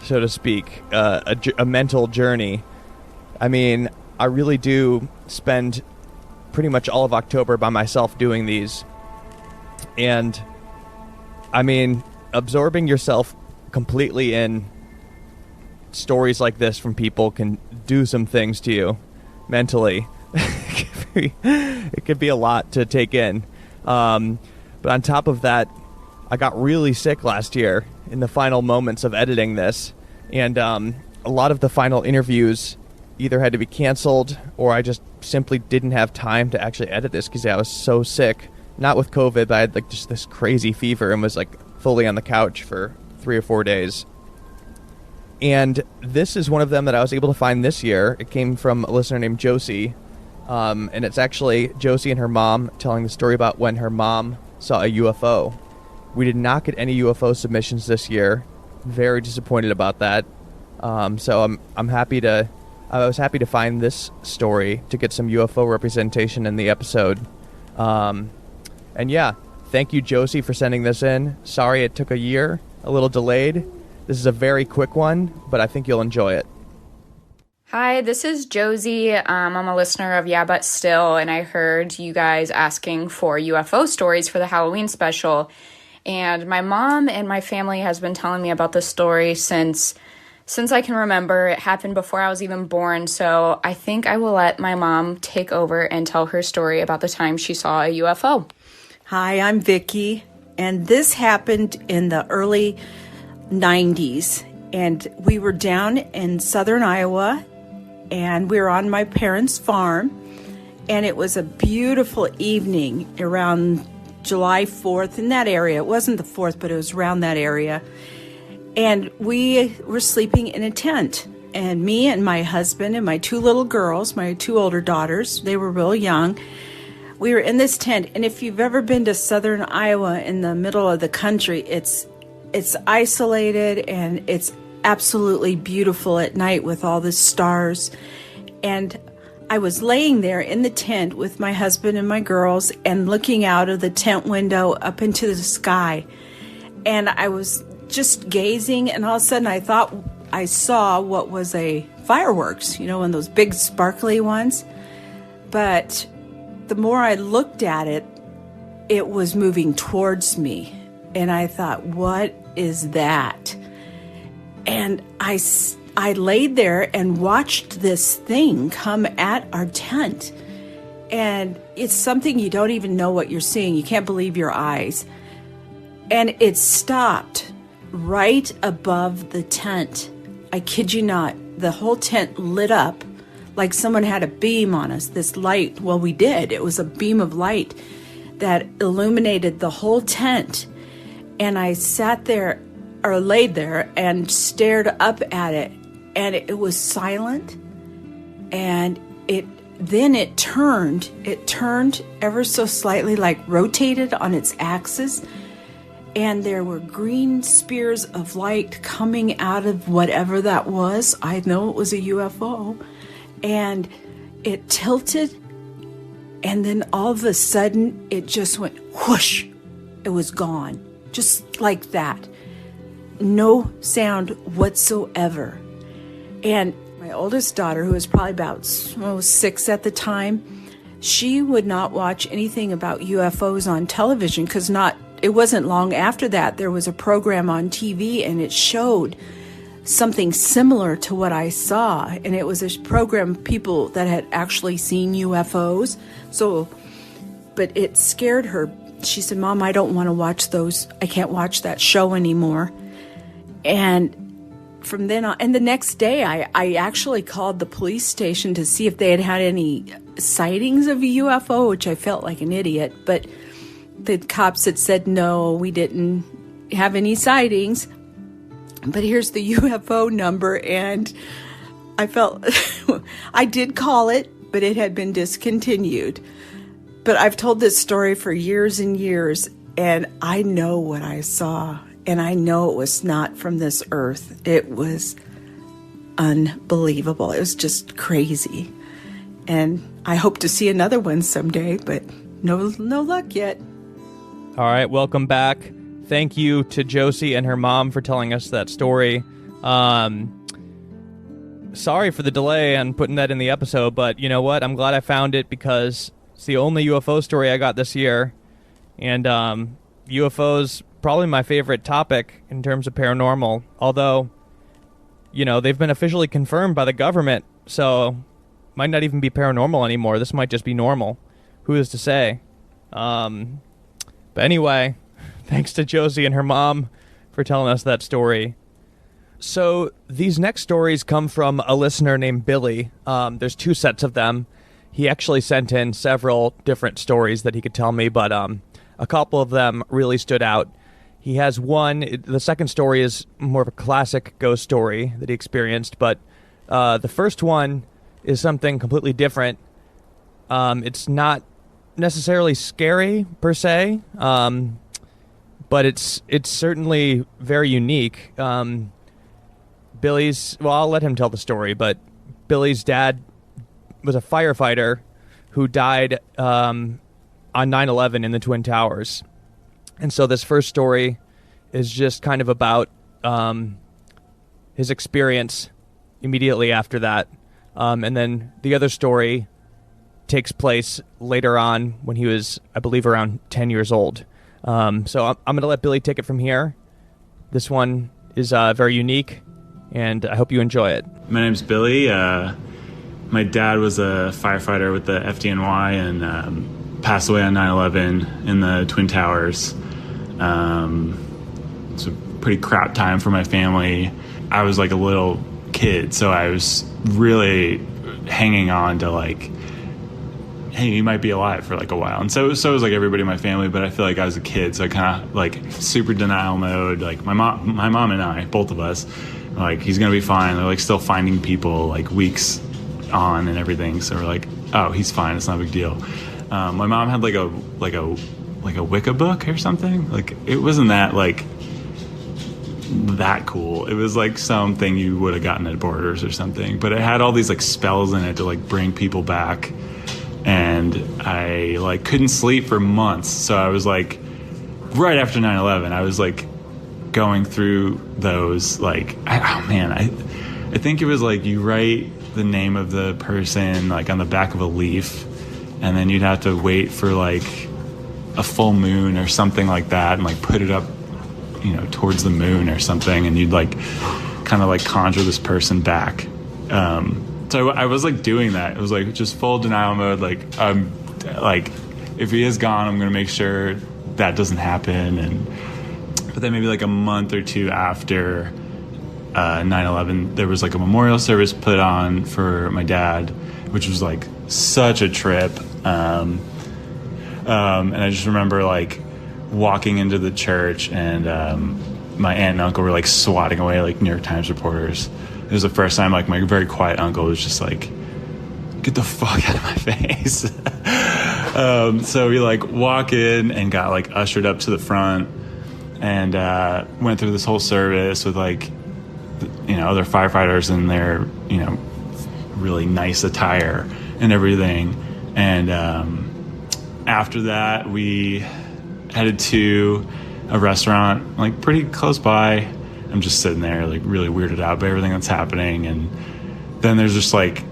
so to speak, a mental journey. I really do spend pretty much all of October by myself doing these. And, absorbing yourself completely in stories like this from people can do some things to you mentally. It could be a lot to take in. But on top of that, I got really sick last year in the final moments of editing this. And a lot of the final interviews either had to be canceled, or I just simply didn't have time to actually edit this because I was so sick. Not with COVID, but I had just this crazy fever and was fully on the couch for 3 or 4 days. And this is one of them that I was able to find this year. It came from a listener named Josie. And it's actually Josie and her mom telling the story about when her mom saw a UFO. We did not get any UFO submissions this year. Very disappointed about that. So I was happy to find this story to get some UFO representation in the episode. And yeah, thank you, Josie, for sending this in. Sorry it took a year, a little delayed. This is a very quick one, but I think you'll enjoy it. Hi, this is Josie. I'm a listener of Yeah But Still, and I heard you guys asking for UFO stories for the Halloween special. And my mom and my family has been telling me about this story since I can remember. It happened before I was even born, so I think I will let my mom take over and tell her story about the time she saw a UFO. Hi, I'm Vicky, and this happened in the early 90s, and we were down in southern Iowa, and we were on my parents' farm, and it was a beautiful evening around July 4th in that area. It wasn't the 4th, but it was around that area, and we were sleeping in a tent, and me and my husband and my 2 little girls, my 2 older daughters, they were real young. We were in this tent, and if you've ever been to southern Iowa in the middle of the country, it's isolated and it's absolutely beautiful at night with all the stars. And I was laying there in the tent with my husband and my girls and looking out of the tent window up into the sky. And I was just gazing, and all of a sudden I thought I saw what was a fireworks, one of those big sparkly ones. But the more I looked at it, it was moving towards me. And I thought, what is that? And I laid there and watched this thing come at our tent. And it's something you don't even know what you're seeing. You can't believe your eyes. And it stopped right above the tent. I kid you not. The whole tent lit up like someone had a beam on us, this light. Well, we did. It was a beam of light that illuminated the whole tent. And I sat there, or laid there, and stared up at it. And it was silent. And then it turned ever so slightly, like rotated on its axis. And there were green spears of light coming out of whatever that was. I know it was a UFO. And it tilted. And then all of a sudden, it just went whoosh. It was gone. Just like that. No sound whatsoever. And my oldest daughter, who was probably about 6 at the time, she would not watch anything about UFOs on television because it wasn't long after that there was a program on TV and it showed something similar to what I saw. And it was a program of people that had actually seen UFOs. But it scared her. She said, Mom, I don't want to watch those. I can't watch that show anymore. And from then on, and the next day, I actually called the police station to see if they had any sightings of a UFO, which I felt like an idiot. But the cops had said, no, we didn't have any sightings. But here's the UFO number, and I felt, I did call it, but it had been discontinued. But I've told this story for years and years, and I know what I saw. And I know it was not from this earth. It was unbelievable. It was just crazy. And I hope to see another one someday, but no luck yet. All right, welcome back. Thank you to Josie and her mom for telling us that story. Sorry for the delay on putting that in the episode, but you know what? I'm glad I found it because it's the only UFO story I got this year. And UFOs... probably my favorite topic in terms of paranormal, although, they've been officially confirmed by the government, so might not even be paranormal anymore. This might just be normal. Who is to say? But anyway, thanks to Josie and her mom for telling us that story. So these next stories come from a listener named Billy. There's 2 sets of them. He actually sent in several different stories that he could tell me, but a couple of them really stood out. He has one, the second story is more of a classic ghost story that he experienced, but the first one is something completely different. It's not necessarily scary, per se, but it's certainly very unique. I'll let him tell the story, but Billy's dad was a firefighter who died on 9/11 in the Twin Towers. And so this first story is just kind of about his experience immediately after that. And then the other story takes place later on when he was, I believe, around 10 years old. So I'm going to let Billy take it from here. This one is very unique, and I hope you enjoy it. My name's Billy. My dad was a firefighter with the FDNY and passed away on 9/11 in the Twin Towers. It's a pretty crap time for my family. I was like a little kid, so I was really hanging on to like, hey, he might be alive for like a while. And so was like everybody in my family, but I feel like I was a kid, so I kind of like super denial mode. Like my mom and I, both of us, like, he's gonna be fine. They're like still finding people like weeks on and everything. So we're like, oh, he's fine. It's not a big deal. My mom had like a Wicca book or something. Like, it wasn't that like that cool. It was like something you would have gotten at Borders or something, but it had all these like spells in it to like bring people back. And I like couldn't sleep for months. So I was like, right after 9/11, I was like going through those like, I think it was like you write the name of the person like on the back of a leaf, and then you'd have to wait for like a full moon or something like that and like put it up towards the moon or something, and you'd like kind of like conjure this person back. So I was like doing that. It was like just full denial mode. Like I'm like, if he is gone, I'm gonna make sure that doesn't happen. But then maybe like a month or two after 9/11, there was like a memorial service put on for my dad, which was like such a trip. And I just remember like walking into the church, and my aunt and uncle were like swatting away like New York Times reporters. It was the first time like my very quiet uncle was just like, get the fuck out of my face. So we like walk in and got like ushered up to the front, and went through this whole service with like other firefighters in their really nice attire and everything. And after that we headed to a restaurant like pretty close by. I'm just sitting there like really weirded out by everything that's happening, and then there's just like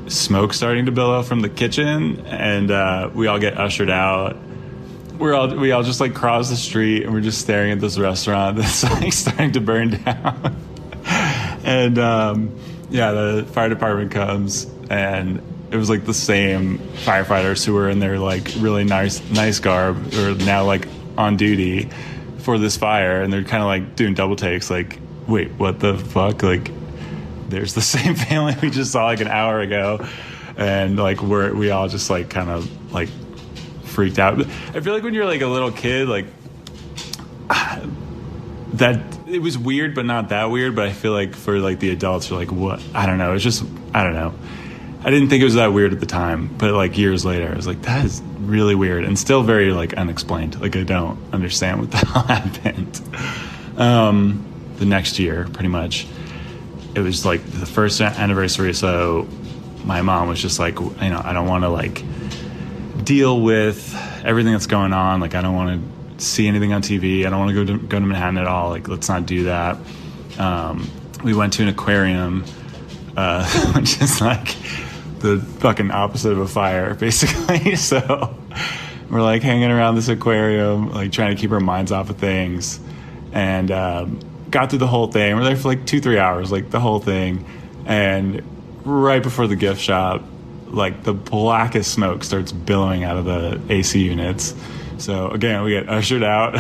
smoke starting to billow from the kitchen, and we all get ushered out. We all just like cross the street, and we're just staring at this restaurant that's like starting to burn down. And the fire department comes, and it was like the same firefighters who were in their like really nice garb, who are now like on duty for this fire, and they're kind of like doing double takes, like, wait, what the fuck? Like, there's the same family we just saw like an hour ago, and like we all just like kind of like freaked out. I feel like when you're like a little kid, like that it was weird, but not that weird. But I feel like for like the adults, you're like, what? I don't know. It's just, I don't know. I didn't think it was that weird at the time, but like years later, I was like, that is really weird, and still very like unexplained. Like I don't understand what the hell happened. The next year, pretty much, it was like the first anniversary. So my mom was just like, I don't want to like deal with everything that's going on. Like I don't want to see anything on TV. I don't want to go to Manhattan at all. Like let's not do that. We went to an aquarium, which is like the fucking opposite of a fire, basically. So we're like hanging around this aquarium, like trying to keep our minds off of things, and got through the whole thing. We're there for like 2-3 hours, like the whole thing. And right before the gift shop, like the blackest smoke starts billowing out of the AC units. So again, we get ushered out.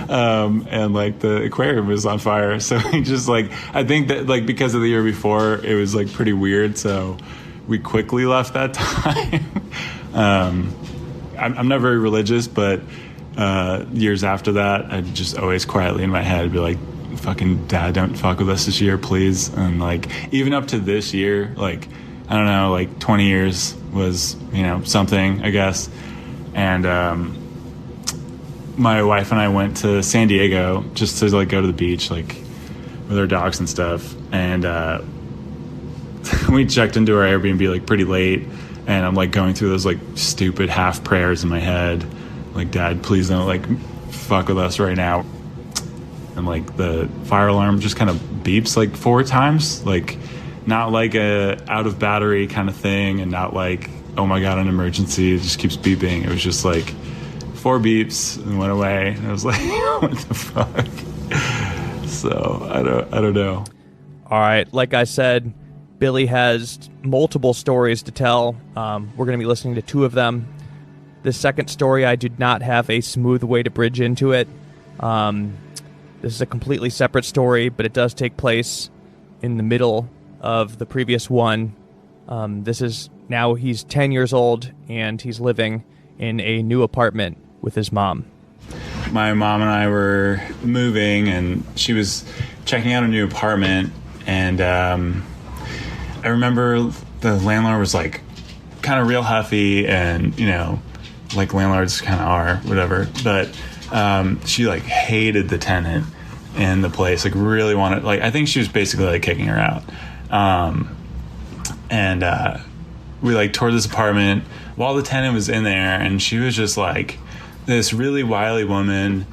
And like the aquarium was on fire, so we just like, I think that like because of the year before it was like pretty weird, so we quickly left that time. I'm not very religious, but years after that I'd just always quietly in my head be like, fucking Dad, don't fuck with us this year, please. And like even up to this year, like I don't know, like 20 years was something, I guess. And my wife and I went to San Diego just to like go to the beach, like with our dogs and stuff. And we checked into our Airbnb like pretty late, and I'm like going through those like stupid half prayers in my head, like, Dad, please don't like fuck with us right now. And like the fire alarm just kind of beeps like 4 times, like not like a out of battery kind of thing, and not like, oh my god, an emergency. It just keeps beeping. It was just like 4 beeps and went away, and I was like, what the fuck? So I don't know. All right, like I said, Billy has multiple stories to tell. We're going to be listening to 2 of them. This second story, I did not have a smooth way to bridge into it. This is a completely separate story, but it does take place in the middle of the previous one. This is now he's 10 years old, and he's living in a new apartment with his mom. My mom and I were moving, and she was checking out a new apartment, and I remember the landlord was like kind of real huffy, and like landlords kind of are, whatever, but she like hated the tenant in the place, like really wanted, like I think she was basically like kicking her out. And we like toured this apartment while the tenant was in there, and she was just like this really wily woman.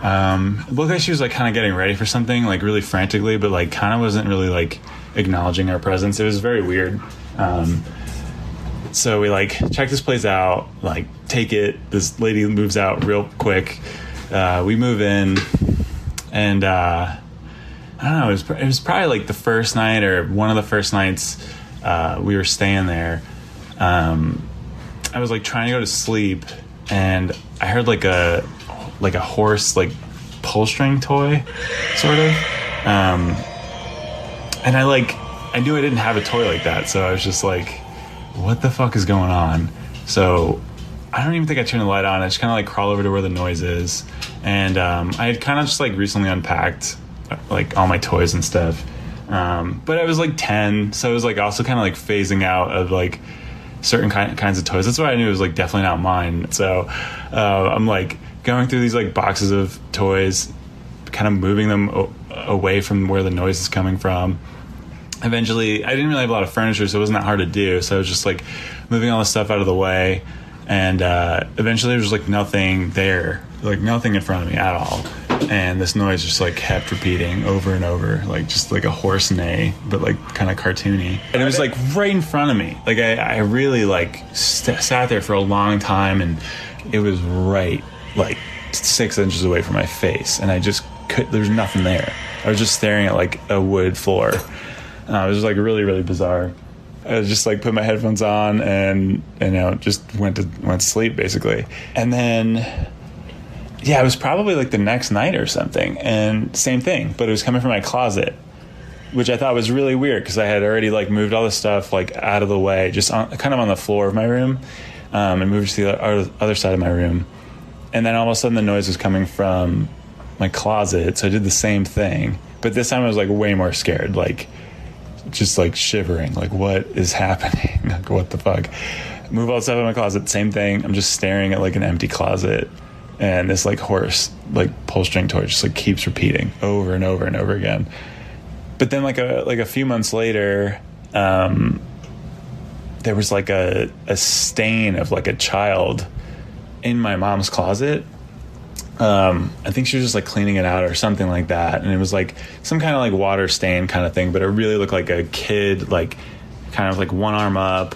It looked like she was like kind of getting ready for something, like really frantically, but like kind of wasn't really like acknowledging our presence. It was very weird. So we like check this place out, like take it. This lady moves out real quick, we move in, and I don't know, it was probably like the first night or one of the first nights we were staying there. I was like trying to go to sleep, and I heard like a horse like pull string toy, sort of. And I knew I didn't have a toy like that, so I was just like, what the fuck is going on? So I don't even think I turned the light on. I just kind of like crawl over to where the noise is, and I had kind of just like recently unpacked like all my toys and stuff. But I was like 10, so it was like also kind of like phasing out of like certain kinds of toys. That's why I knew it was like definitely not mine. So I'm like going through these like boxes of toys, kind of moving them away from where the noise is coming from. Eventually, I didn't really have a lot of furniture, so it wasn't that hard to do. So I was just like moving all this stuff out of the way, and eventually there was like nothing there, like nothing in front of me at all. And this noise just like kept repeating over and over, like just like a horse neigh, but like kind of cartoony. And it was like right in front of me. Like I really like sat there for a long time, and it was right like 6 inches away from my face, and I just there's nothing there. I was just staring at like a wood floor. It was like really, really bizarre. I just like put my headphones on and just went to sleep basically. And then it was probably like the next night or something, and same thing, but it was coming from my closet, which I thought was really weird because I had already like moved all the stuff like out of the way, just kind of on the floor of my room, and moved to the other side of my room. And then all of a sudden the noise was coming from my closet, so I did the same thing, but this time I was like way more scared, like just like shivering, like what is happening? Like what the fuck? Move all the stuff in my closet, same thing. I'm just staring at like an empty closet, and this like horse like pull string toy just like keeps repeating over and over and over again. But then like a few months later, there was like a stain of like a child in my mom's closet. I think she was just like cleaning it out or something like that, and it was like some kind of like water stain kind of thing, but it really looked like a kid, like kind of like one arm up,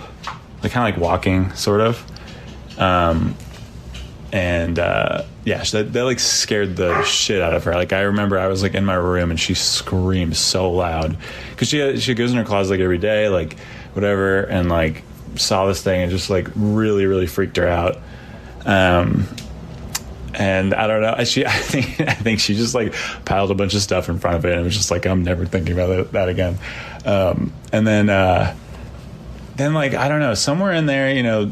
like kind of like walking sort of. That like scared the shit out of her. Like I remember I was like in my room and she screamed so loud because she goes in her closet like every day, like whatever, and like saw this thing and just like really, really freaked her out. And I don't know, I think she just like piled a bunch of stuff in front of it and was just like, I'm never thinking about that again. And then like, I don't know, somewhere in there,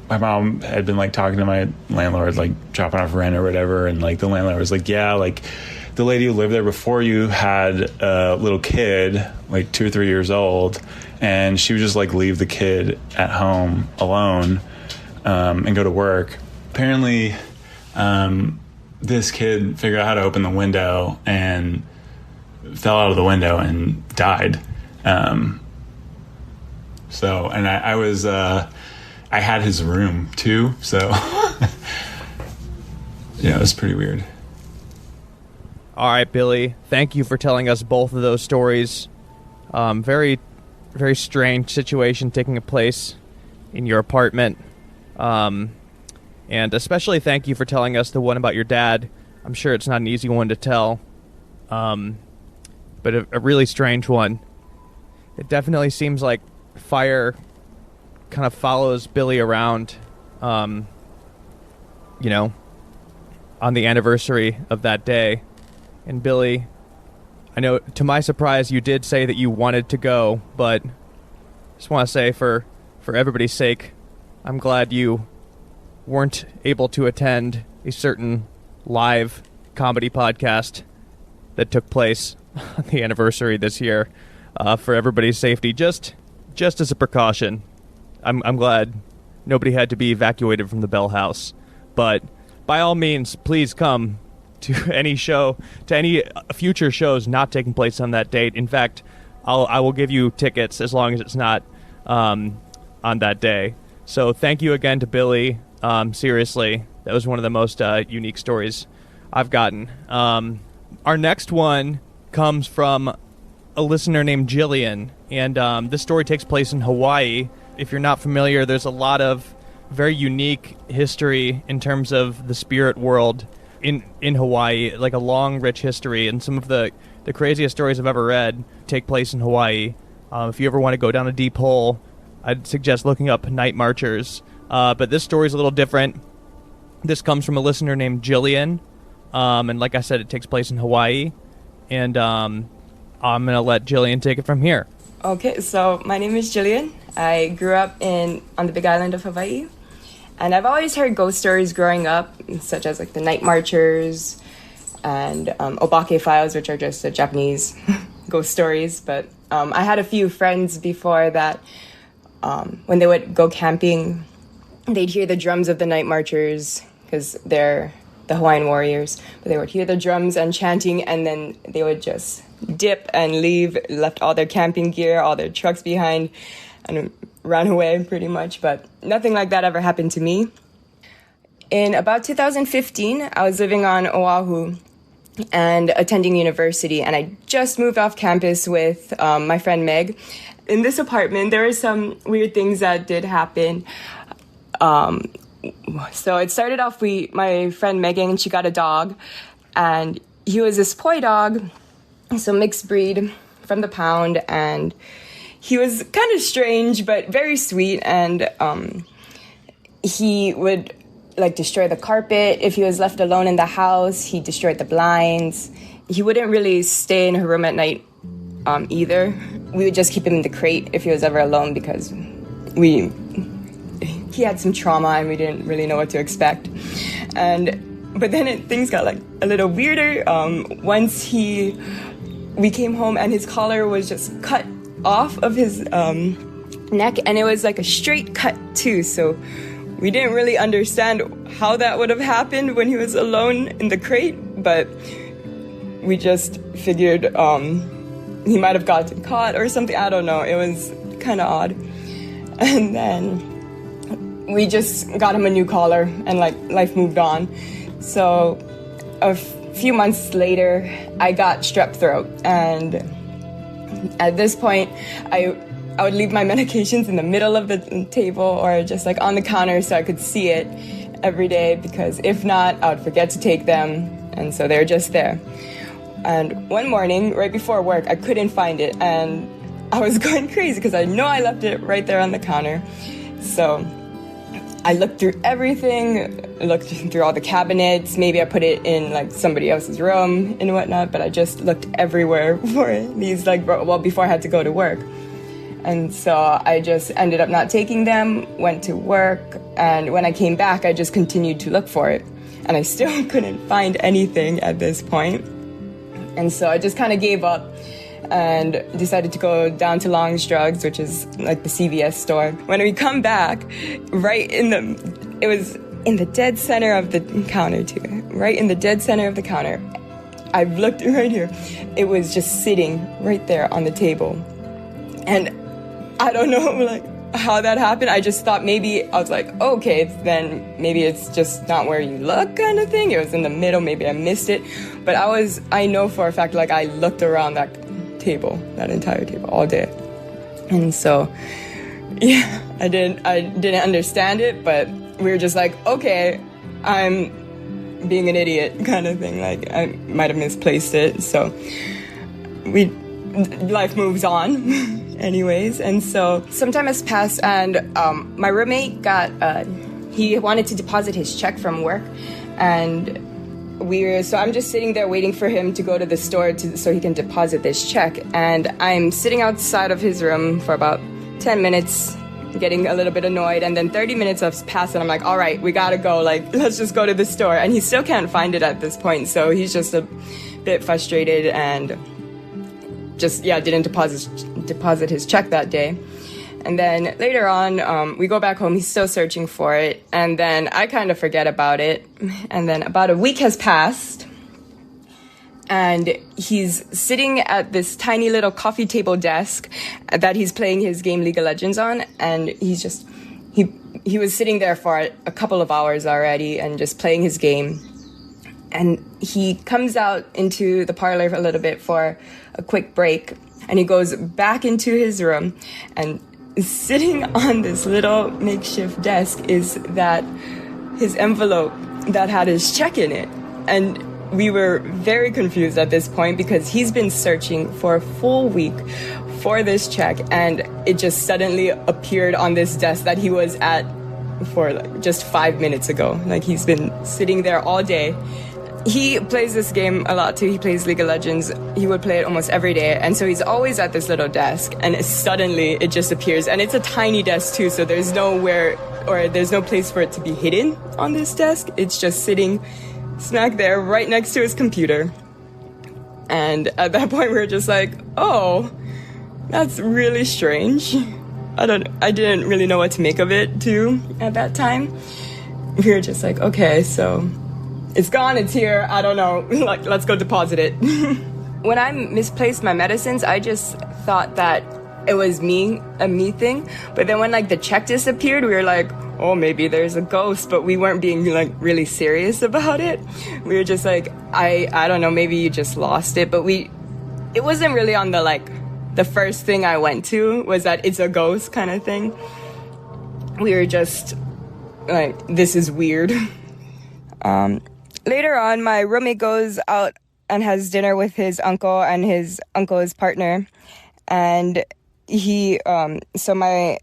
my mom had been like talking to my landlord, like dropping off rent or whatever. And like the landlord was like, yeah, like the lady who lived there before you had a little kid, like 2 or 3 years old. And she would just like leave the kid at home alone, and go to work. Apparently, this kid figured out how to open the window and fell out of the window and died. And I was, I had his room too. So yeah, it was pretty weird. All right, Billy, thank you for telling us both of those stories. Very, very strange situation taking place in your apartment. And especially thank you for telling us the one about your dad. I'm sure it's not an easy one to tell, but a really strange one. It definitely seems like fire kind of follows Billy around, on the anniversary of that day. And Billy, I know to my surprise you did say that you wanted to go, but just want to say for everybody's sake, I'm glad you weren't able to attend a certain live comedy podcast that took place on the anniversary this year, for everybody's safety, just as a precaution. I'm glad nobody had to be evacuated from the Bell House, but by all means, please come to any future shows not taking place on that date. In fact, I will give you tickets as long as it's not on that day. So thank you again to Billy. Seriously, that was one of the most unique stories I've gotten. Our next one comes from a listener named Jillian, and this story takes place in Hawaii. If you're not familiar, there's a lot of very unique history in terms of the spirit world in Hawaii, like a long, rich history, and some of the craziest stories I've ever read take place in Hawaii. If you ever want to go down a deep hole, I'd suggest looking up Night Marchers. But this story's a little different. This comes from a listener named Jillian, and like I said, it takes place in Hawaii, and I'm going to let Jillian take it from here. Okay, so my name is Jillian. I grew up on the Big Island of Hawaii, and I've always heard ghost stories growing up, such as like the Night Marchers and Obake Files, which are just the Japanese ghost stories. But I had a few friends before that when they would go camping, they'd hear the drums of the Night Marchers because they're the Hawaiian warriors. But they would hear the drums and chanting, and then they would just dip and leave, left all their camping gear, all their trucks behind, and ran away pretty much. But nothing like that ever happened to me. In about 2015, I was living on Oahu and attending university, and I just moved off campus with my friend Meg. In this apartment, there were some weird things that did happen. So it started off, my friend Megan, she got a dog, and he was this poi dog, so mixed breed from the pound, and he was kind of strange but very sweet, and he would like destroy the carpet if he was left alone in the house. He destroyed the blinds. He wouldn't really stay in her room at night either. We would just keep him in the crate if he was ever alone because he had some trauma and we didn't really know what to expect. But then things got like a little weirder. Once we came home and his collar was just cut off of his neck, and it was like a straight cut too. So we didn't really understand how that would have happened when he was alone in the crate, but we just figured he might have gotten caught or something. I don't know. It was kind of odd. And then we just got him a new collar, and like life moved on. So a few months later, I got strep throat, and at this point, I would leave my medications in the middle of the table or just like on the counter so I could see it every day, because if not, I would forget to take them, and so they're just there. And one morning, right before work, I couldn't find it, and I was going crazy because I know I left it right there on the counter. So I looked through everything, looked through all the cabinets. Maybe I put it in like somebody else's room and whatnot, but I just looked everywhere for these, like, well, before I had to go to work. And so I just ended up not taking them, went to work, and when I came back, I just continued to look for it. And I still couldn't find anything at this point. And so I just kind of gave up and decided to go down to Long's Drugs, which is like the CVS store. When we come back, it was in the dead center of the counter too, right in the dead center of the counter. I've looked right here. It was just sitting right there on the table. And I don't know like how that happened. I just thought maybe, I was like, okay, then maybe it's just not where you look kind of thing. It was in the middle, maybe I missed it. But I know for a fact, like I looked around that entire table all day. And so, yeah, I didn't understand it, but we were just like, okay, I'm being an idiot kind of thing. Like I might have misplaced it. So life moves on anyways. And so some time has passed, and my roommate he wanted to deposit his check from work, and so I'm just sitting there waiting for him to go to the store so he can deposit this check. And I'm sitting outside of his room for about 10 minutes, getting a little bit annoyed. And then 30 minutes have passed, and I'm like, all right, we gotta go. Like, let's just go to the store. And he still can't find it at this point. So he's just a bit frustrated and just, didn't deposit his check that day. And then later on, we go back home. He's still searching for it. And then I kind of forget about it. And then about a week has passed. And he's sitting at this tiny little coffee table desk that he's playing his game League of Legends on. And he's just, he was sitting there for a couple of hours already and just playing his game. And he comes out into the parlor a little bit for a quick break. And he goes back into his room, and sitting on this little makeshift desk is his envelope that had his check in it. And we were very confused at this point because he's been searching for a full week for this check, and it just suddenly appeared on this desk that he was at for like just 5 minutes ago. Like, he's been sitting there all day. He plays this game a lot too. He plays League of Legends. He would play it almost every day. And so he's always at this little desk, and suddenly it just appears. And it's a tiny desk too, so there's no place for it to be hidden on this desk. It's just sitting smack there right next to his computer. And at that point we were just like, oh, that's really strange. I didn't really know what to make of it too at that time. We were just like, okay, so it's gone, it's here, I don't know, like, let's go deposit it. When I misplaced my medicines, I just thought that it was a me thing. But then when like the check disappeared, we were like, oh, maybe there's a ghost, but we weren't being like really serious about it. We were just like, I don't know, maybe you just lost it. But it wasn't really on the first thing I went to was that it's a ghost kind of thing. We were just like, this is weird. Later on, my roommate goes out and has dinner with his uncle and his uncle's partner. And so my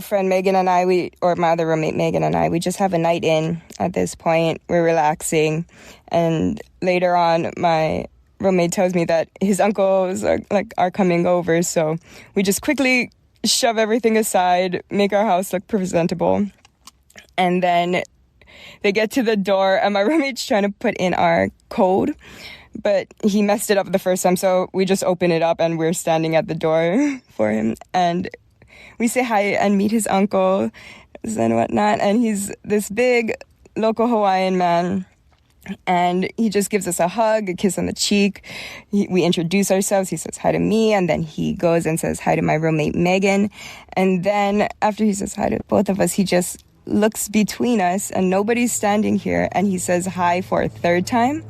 friend Megan and I, my other roommate Megan and I, we just have a night in at this point. We're relaxing. And later on, my roommate tells me that his uncles are coming over. So we just quickly shove everything aside, make our house look presentable. And then they get to the door, and my roommate's trying to put in our code, but he messed it up the first time, so we just open it up, and we're standing at the door for him. And we say hi and meet his uncle and whatnot, and he's this big local Hawaiian man, and he just gives us a hug, a kiss on the cheek. We introduce ourselves. He says hi to me, and then he goes and says hi to my roommate Megan. And then after he says hi to both of us, he just looks between us, and nobody's standing here, and he says hi for a third time,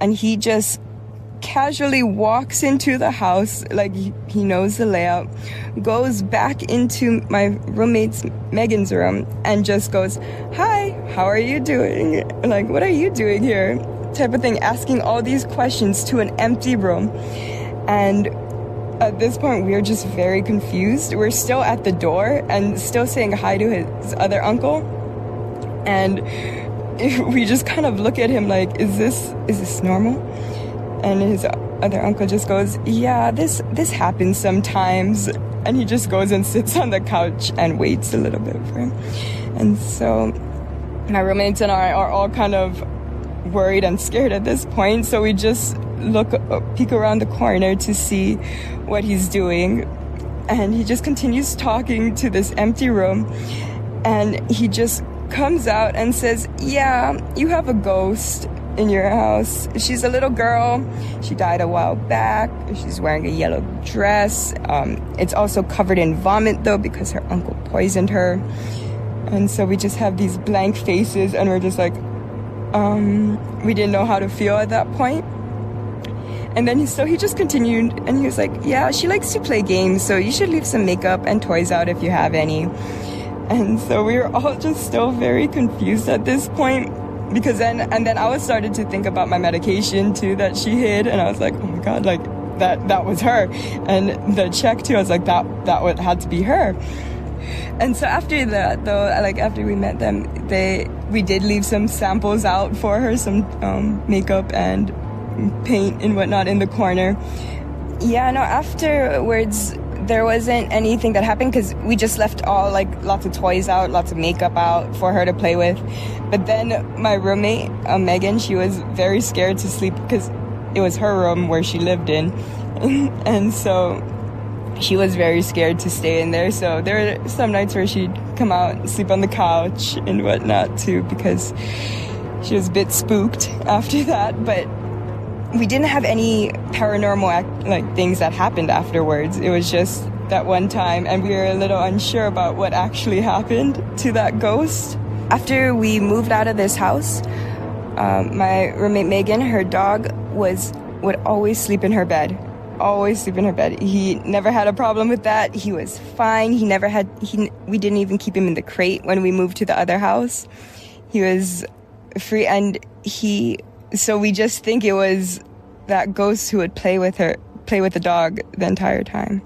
and he just casually walks into the house like he knows the layout, goes back into my roommate's Megan's room, and just goes, hi, how are you doing? Like, what are you doing here? Type of thing, asking all these questions to an empty room. And at this point, we're just very confused. We're still at the door and still saying hi to his other uncle. And we just kind of look at him like, is this normal? And his other uncle just goes, yeah, this happens sometimes. And he just goes and sits on the couch and waits a little bit for him. And so my roommates and I are all kind of worried and scared at this point. So we just peek around the corner to see what he's doing, and he just continues talking to this empty room, and he just comes out and says, yeah, you have a ghost in your house. She's a little girl. She died a while back. She's wearing a yellow dress. It's also covered in vomit though, because her uncle poisoned her. And so we just have these blank faces, and we're just like, we didn't know how to feel at that point. And then he just continued, and he was like, yeah, she likes to play games, so you should leave some makeup and toys out if you have any. And so we were all just still very confused at this point, because then I was started to think about my medication too that she hid, and I was like, oh my god, like that was her. And the check too, I was like, that had to be her. And so after that though, like after we met them, we did leave some samples out for her, some makeup and paint and whatnot in the corner. Yeah, no, afterwards there wasn't anything that happened because we just left lots of toys out, lots of makeup out for her to play with. But then my roommate Megan, she was very scared to sleep because it was her room where she lived in. And so she was very scared to stay in there. So there were some nights where she'd come out and sleep on the couch and whatnot too, because she was a bit spooked after that. But we didn't have any paranormal things that happened afterwards. It was just that one time, and we were a little unsure about what actually happened to that ghost. After we moved out of this house, my roommate Megan, her dog would always sleep in her bed. Always sleep in her bed. He never had a problem with that. He was fine. We didn't even keep him in the crate when we moved to the other house. He was free, and he So we just think it was that ghost who would play with the dog the entire time.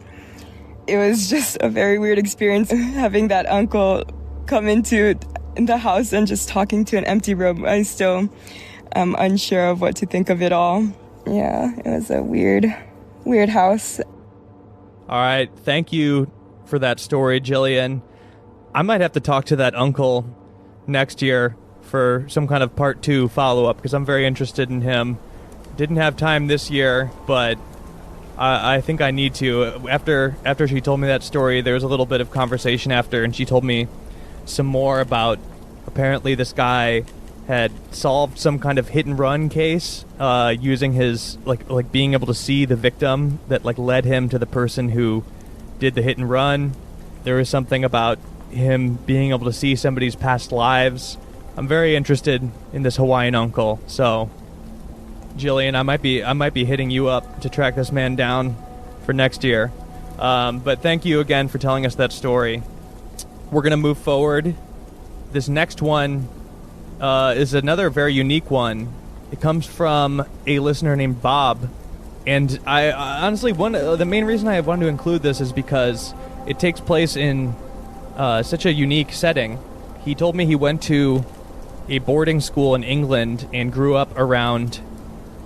It was just a very weird experience having that uncle come into the house and just talking to an empty room. I still am unsure of what to think of it all. Yeah, it was a weird house. All right, thank you for that story, Jillian. I might have to talk to that uncle next year for some kind of part 2 follow-up, because I'm very interested in him. Didn't have time this year, but I think I need to. After she told me that story, there was a little bit of conversation after, and she told me some more about, apparently this guy had solved some kind of hit-and-run case using his, like being able to see the victim that, like, led him to the person who did the hit-and-run. There was something about him being able to see somebody's past lives. I'm very interested in this Hawaiian uncle, so Jillian, I might be hitting you up to track this man down for next year. But thank you again for telling us that story. We're going to move forward. This next one is another very unique one. It comes from a listener named Bob. And I honestly, the main reason I wanted to include this is because it takes place in such a unique setting. He told me he went to a boarding school in England and grew up around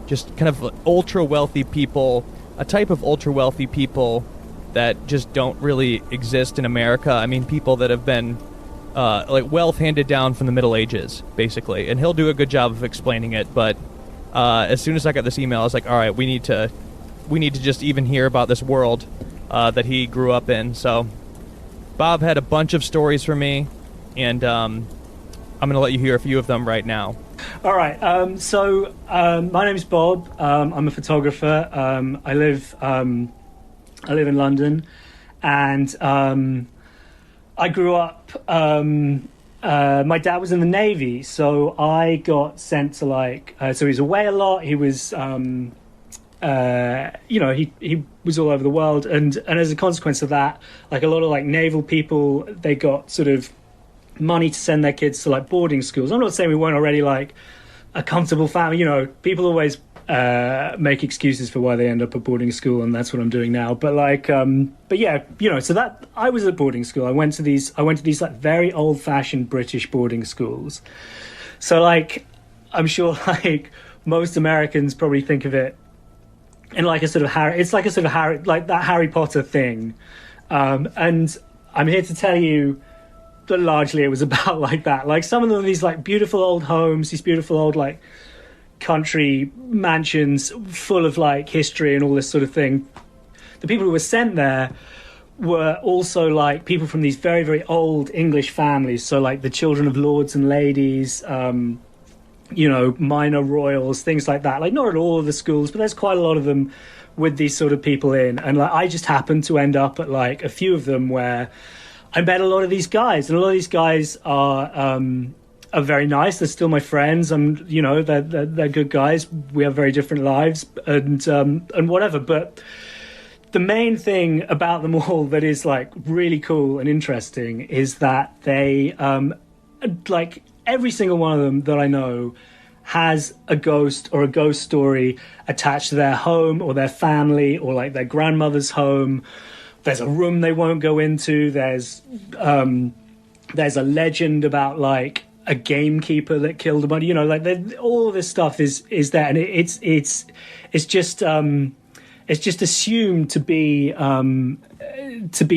just kind of ultra-wealthy people, a type of ultra-wealthy people that just don't really exist in America. I mean, people that have been, like, wealth handed down from the Middle Ages, basically. And he'll do a good job of explaining it, but as soon as I got this email, I was like, all right, we need to just even hear about this world that he grew up in. So Bob had a bunch of stories for me, and I'm going to let you hear a few of them right now. All right. My name's Bob. I'm a photographer. I live in London, and I grew up. My dad was in the Navy, so I got sent to so he was away a lot. He was, he was all over the world, and as a consequence of that, like a lot of naval people, they got sort of money to send their kids to boarding schools. I'm not saying we weren't already a comfortable family. People always make excuses for why they end up at boarding school, and that's what I'm doing now. But yeah, so that I was at boarding school. I went to these very old-fashioned British boarding schools. So I'm sure most Americans probably think of it in a sort of Harry. It's like a sort of Harry, like that Harry Potter thing. And I'm here to tell you that largely it was about that. Some of them are these beautiful old homes, these beautiful old country mansions full of history and all this sort of thing. The people who were sent there were also people from these very, very old English families. So the children of lords and ladies, minor royals, things like that. Not at all of the schools, but there's quite a lot of them with these sort of people in. And I just happened to end up at a few of them where I met a lot of these guys, and a lot of these guys are very nice. They're still my friends. They're good guys. We have very different lives and whatever. But the main thing about them all that is really cool and interesting is that they every single one of them that I know has a ghost or a ghost story attached to their home or their family or their grandmother's home. There's a room they won't go into. There's a legend about a gamekeeper that killed a bunny. All of this stuff is there, and it's just assumed to be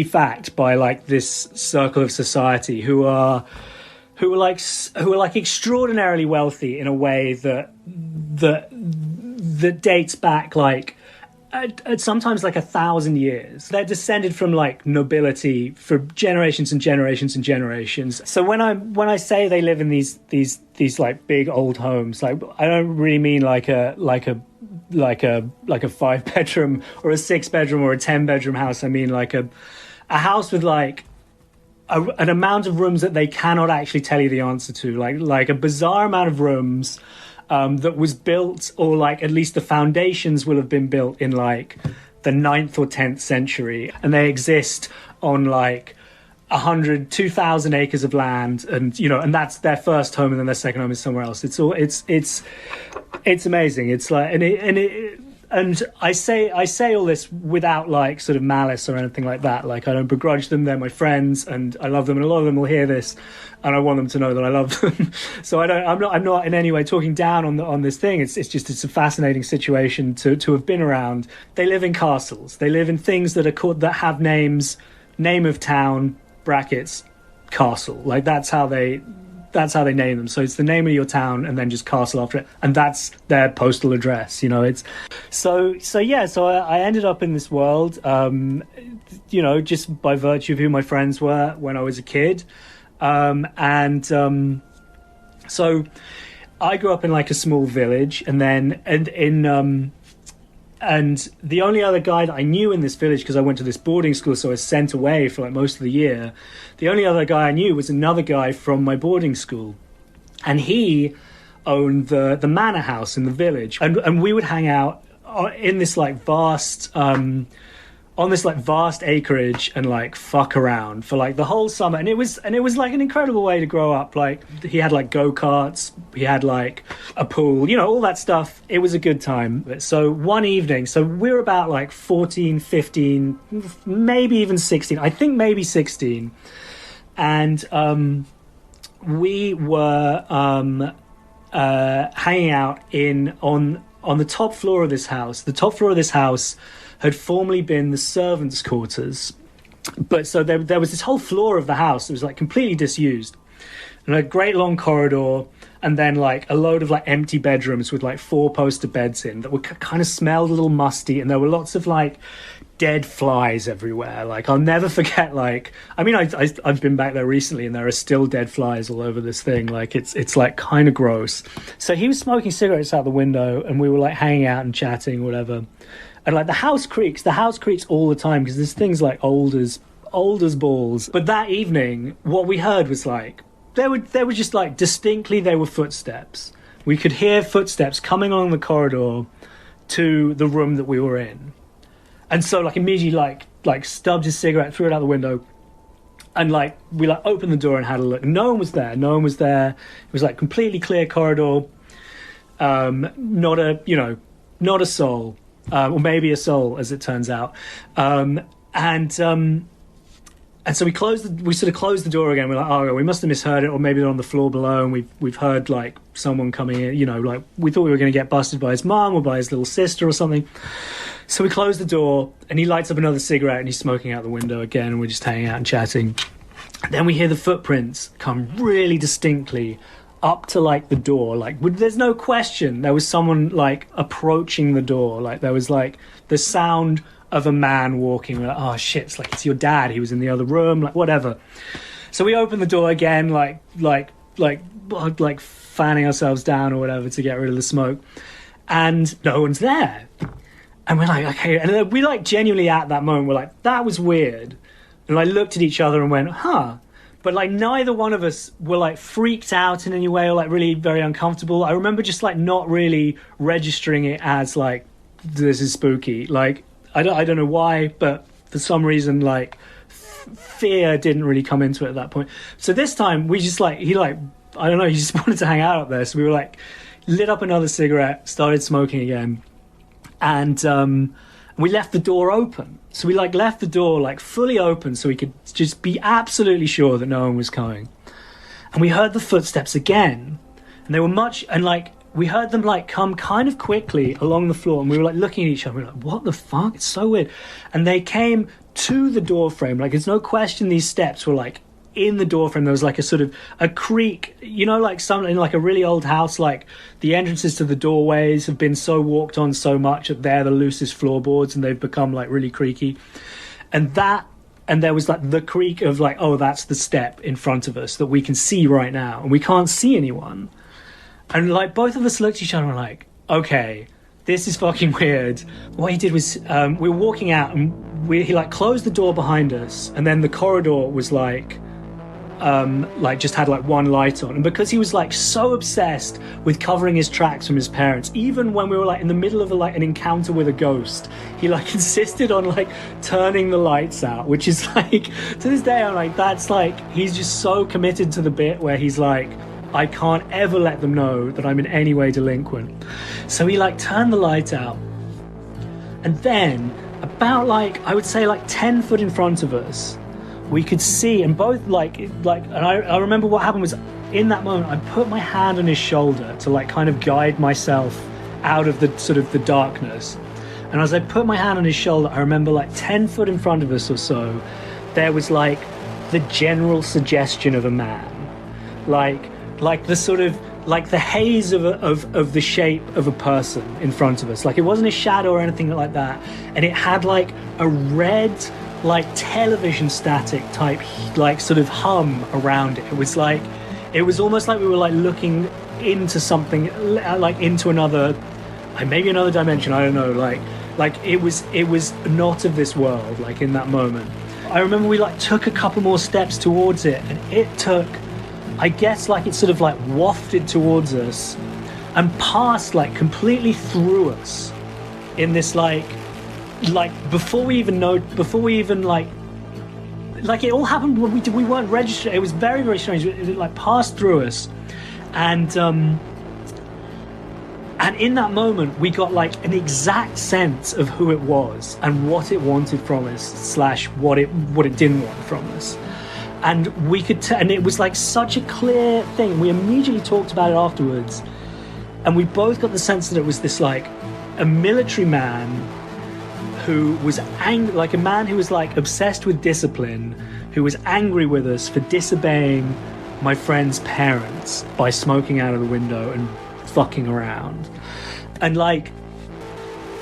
fact by this circle of society who are extraordinarily wealthy in a way that dates back at sometimes 1,000 years. They're descended from nobility for generations and generations and generations. So when I say they live in these big old homes, I don't really mean a 5-bedroom or a 6-bedroom or a 10-bedroom house. I mean a house with an amount of rooms that they cannot actually tell you the answer to, like a bizarre amount of rooms that was built, or at least the foundations will have been built in the 9th or 10th century, and they exist on 100, 2,000 acres of land, and and that's their first home, and then their second home is somewhere else. It's amazing. It's like, and I say all this without like sort of malice or anything like that. Like, I don't begrudge them. They're my friends, and I love them, and a lot of them will hear this, and I want them to know that I love them. So I'm not in any way talking down on this thing. It's a fascinating situation to have been around. They live in castles. They live in things that have names, name of town, brackets, castle. Like, that's how they name them. So it's the name of your town and then just castle after it, and that's their postal address. It's so I ended up in this world, just by virtue of who my friends were when I was a kid, so I grew up in like a small village, and the only other guy that I knew in this village, because I went to this boarding school, so I was sent away for like most of the year, the only other guy I knew was another guy from my boarding school, and he owned the manor house in the village, and we would hang out in this like vast on this like vast acreage and like fuck around for like the whole summer, and it was like an incredible way to grow up. Like, he had like go-karts, he had like a pool, all that stuff. It was a good time. So one evening, so we were about like 14, 15, maybe even 16, I think maybe 16, and we were hanging out on the top floor of this house. The top floor of this house had formerly been the servants' quarters, but so there was this whole floor of the house that was like completely disused, and a great long corridor, and then like a load of like empty bedrooms with like 4 poster beds in that were kind of smelled a little musty, and there were lots of like dead flies everywhere. Like, I'll never forget, like, I mean, I've been back there recently, and there are still dead flies all over this thing. Like, it's like kind of gross. So he was smoking cigarettes out the window, and we were like hanging out and chatting, whatever. And like the house creaks all the time, because this thing's like old as balls. But that evening, what we heard was like, there were just like distinctly, there were footsteps. We could hear footsteps coming along the corridor to the room that we were in. And so like immediately like stubbed his cigarette, threw it out the window, and like we like opened the door and had a look. No one was there. It was like completely clear corridor. Not a soul. Or maybe a soul, as it turns out. And so we sort of closed the door again. We're like, oh, we must have misheard it, or maybe they're on the floor below, and we've heard like someone coming in. Like, we thought we were going to get busted by his mum or by his little sister or something. So we close the door, and he lights up another cigarette, and he's smoking out the window again, and we're just hanging out and chatting. And then we hear the footprints come really distinctly up to like the door. Like, there's no question there was someone like approaching the door. Like, there was like the sound of a man walking. We're like, oh shit, it's your dad, he was in the other room, like whatever. So we open the door again, like fanning ourselves down or whatever to get rid of the smoke, and no one's there. And we're like, okay, and then we like genuinely at that moment we're like, that was weird, and I looked at each other and went, huh. But like neither one of us were like freaked out in any way or like really very uncomfortable. I remember just like not really registering it as like, this is spooky. Like, I don't know why, but for some reason like fear didn't really come into it at that point. So this time we just like, he just wanted to hang out up there. So we were like, lit up another cigarette, started smoking again, and we left the door open. So we like left the door like fully open so we could just be absolutely sure that no one was coming. And we heard the footsteps again, and they were we heard them like come kind of quickly along the floor, and we were like looking at each other. We were like, what the fuck? It's so weird. And they came to the door frame. Like, there's no question these steps were like in the door frame. There was like a sort of a creak, like something in like a really old house, like the entrances to the doorways have been so walked on so much that they're the loosest floorboards, and they've become like really creaky. And there was like the creak of like, oh, that's the step in front of us that we can see right now, and we can't see anyone. And like both of us looked at each other and were like, okay, this is fucking weird. What he did was we were walking out, and he like closed the door behind us, and then the corridor was like like just had like one light on, and because he was like so obsessed with covering his tracks from his parents, even when we were like in the middle of an encounter with a ghost, he like insisted on like turning the lights out, which is like, to this day I'm like, that's like, he's just so committed to the bit where he's like, I can't ever let them know that I'm in any way delinquent. So he like turned the light out, and then about like, I would say like 10 foot in front of us, we could see, and both and I remember what happened was, in that moment I put my hand on his shoulder to like kind of guide myself out of the sort of the darkness. And as I put my hand on his shoulder, I remember like 10 foot in front of us or so, there was like the general suggestion of a man, like the sort of like the haze of the shape of a person in front of us. Like it wasn't a shadow or anything like that, and it had like a red like television static type like sort of hum around it. It was like, it was almost like we were like looking into something, like into another, maybe another dimension, I don't know, like it was not of this world. Like in that moment I remember we like took a couple more steps towards it, and it took, I guess like it sort of like wafted towards us and passed like completely through us in this like before we even like it all happened when we weren't registered. It was very, very strange. It like passed through us, and in that moment we got like an exact sense of who it was and what it wanted from us / what it didn't want from us. And we could and it was like such a clear thing. We immediately talked about it afterwards, and we both got the sense that it was this like a military man who was angry, like a man who was like obsessed with discipline, who was angry with us for disobeying my friend's parents by smoking out of the window and fucking around. And like,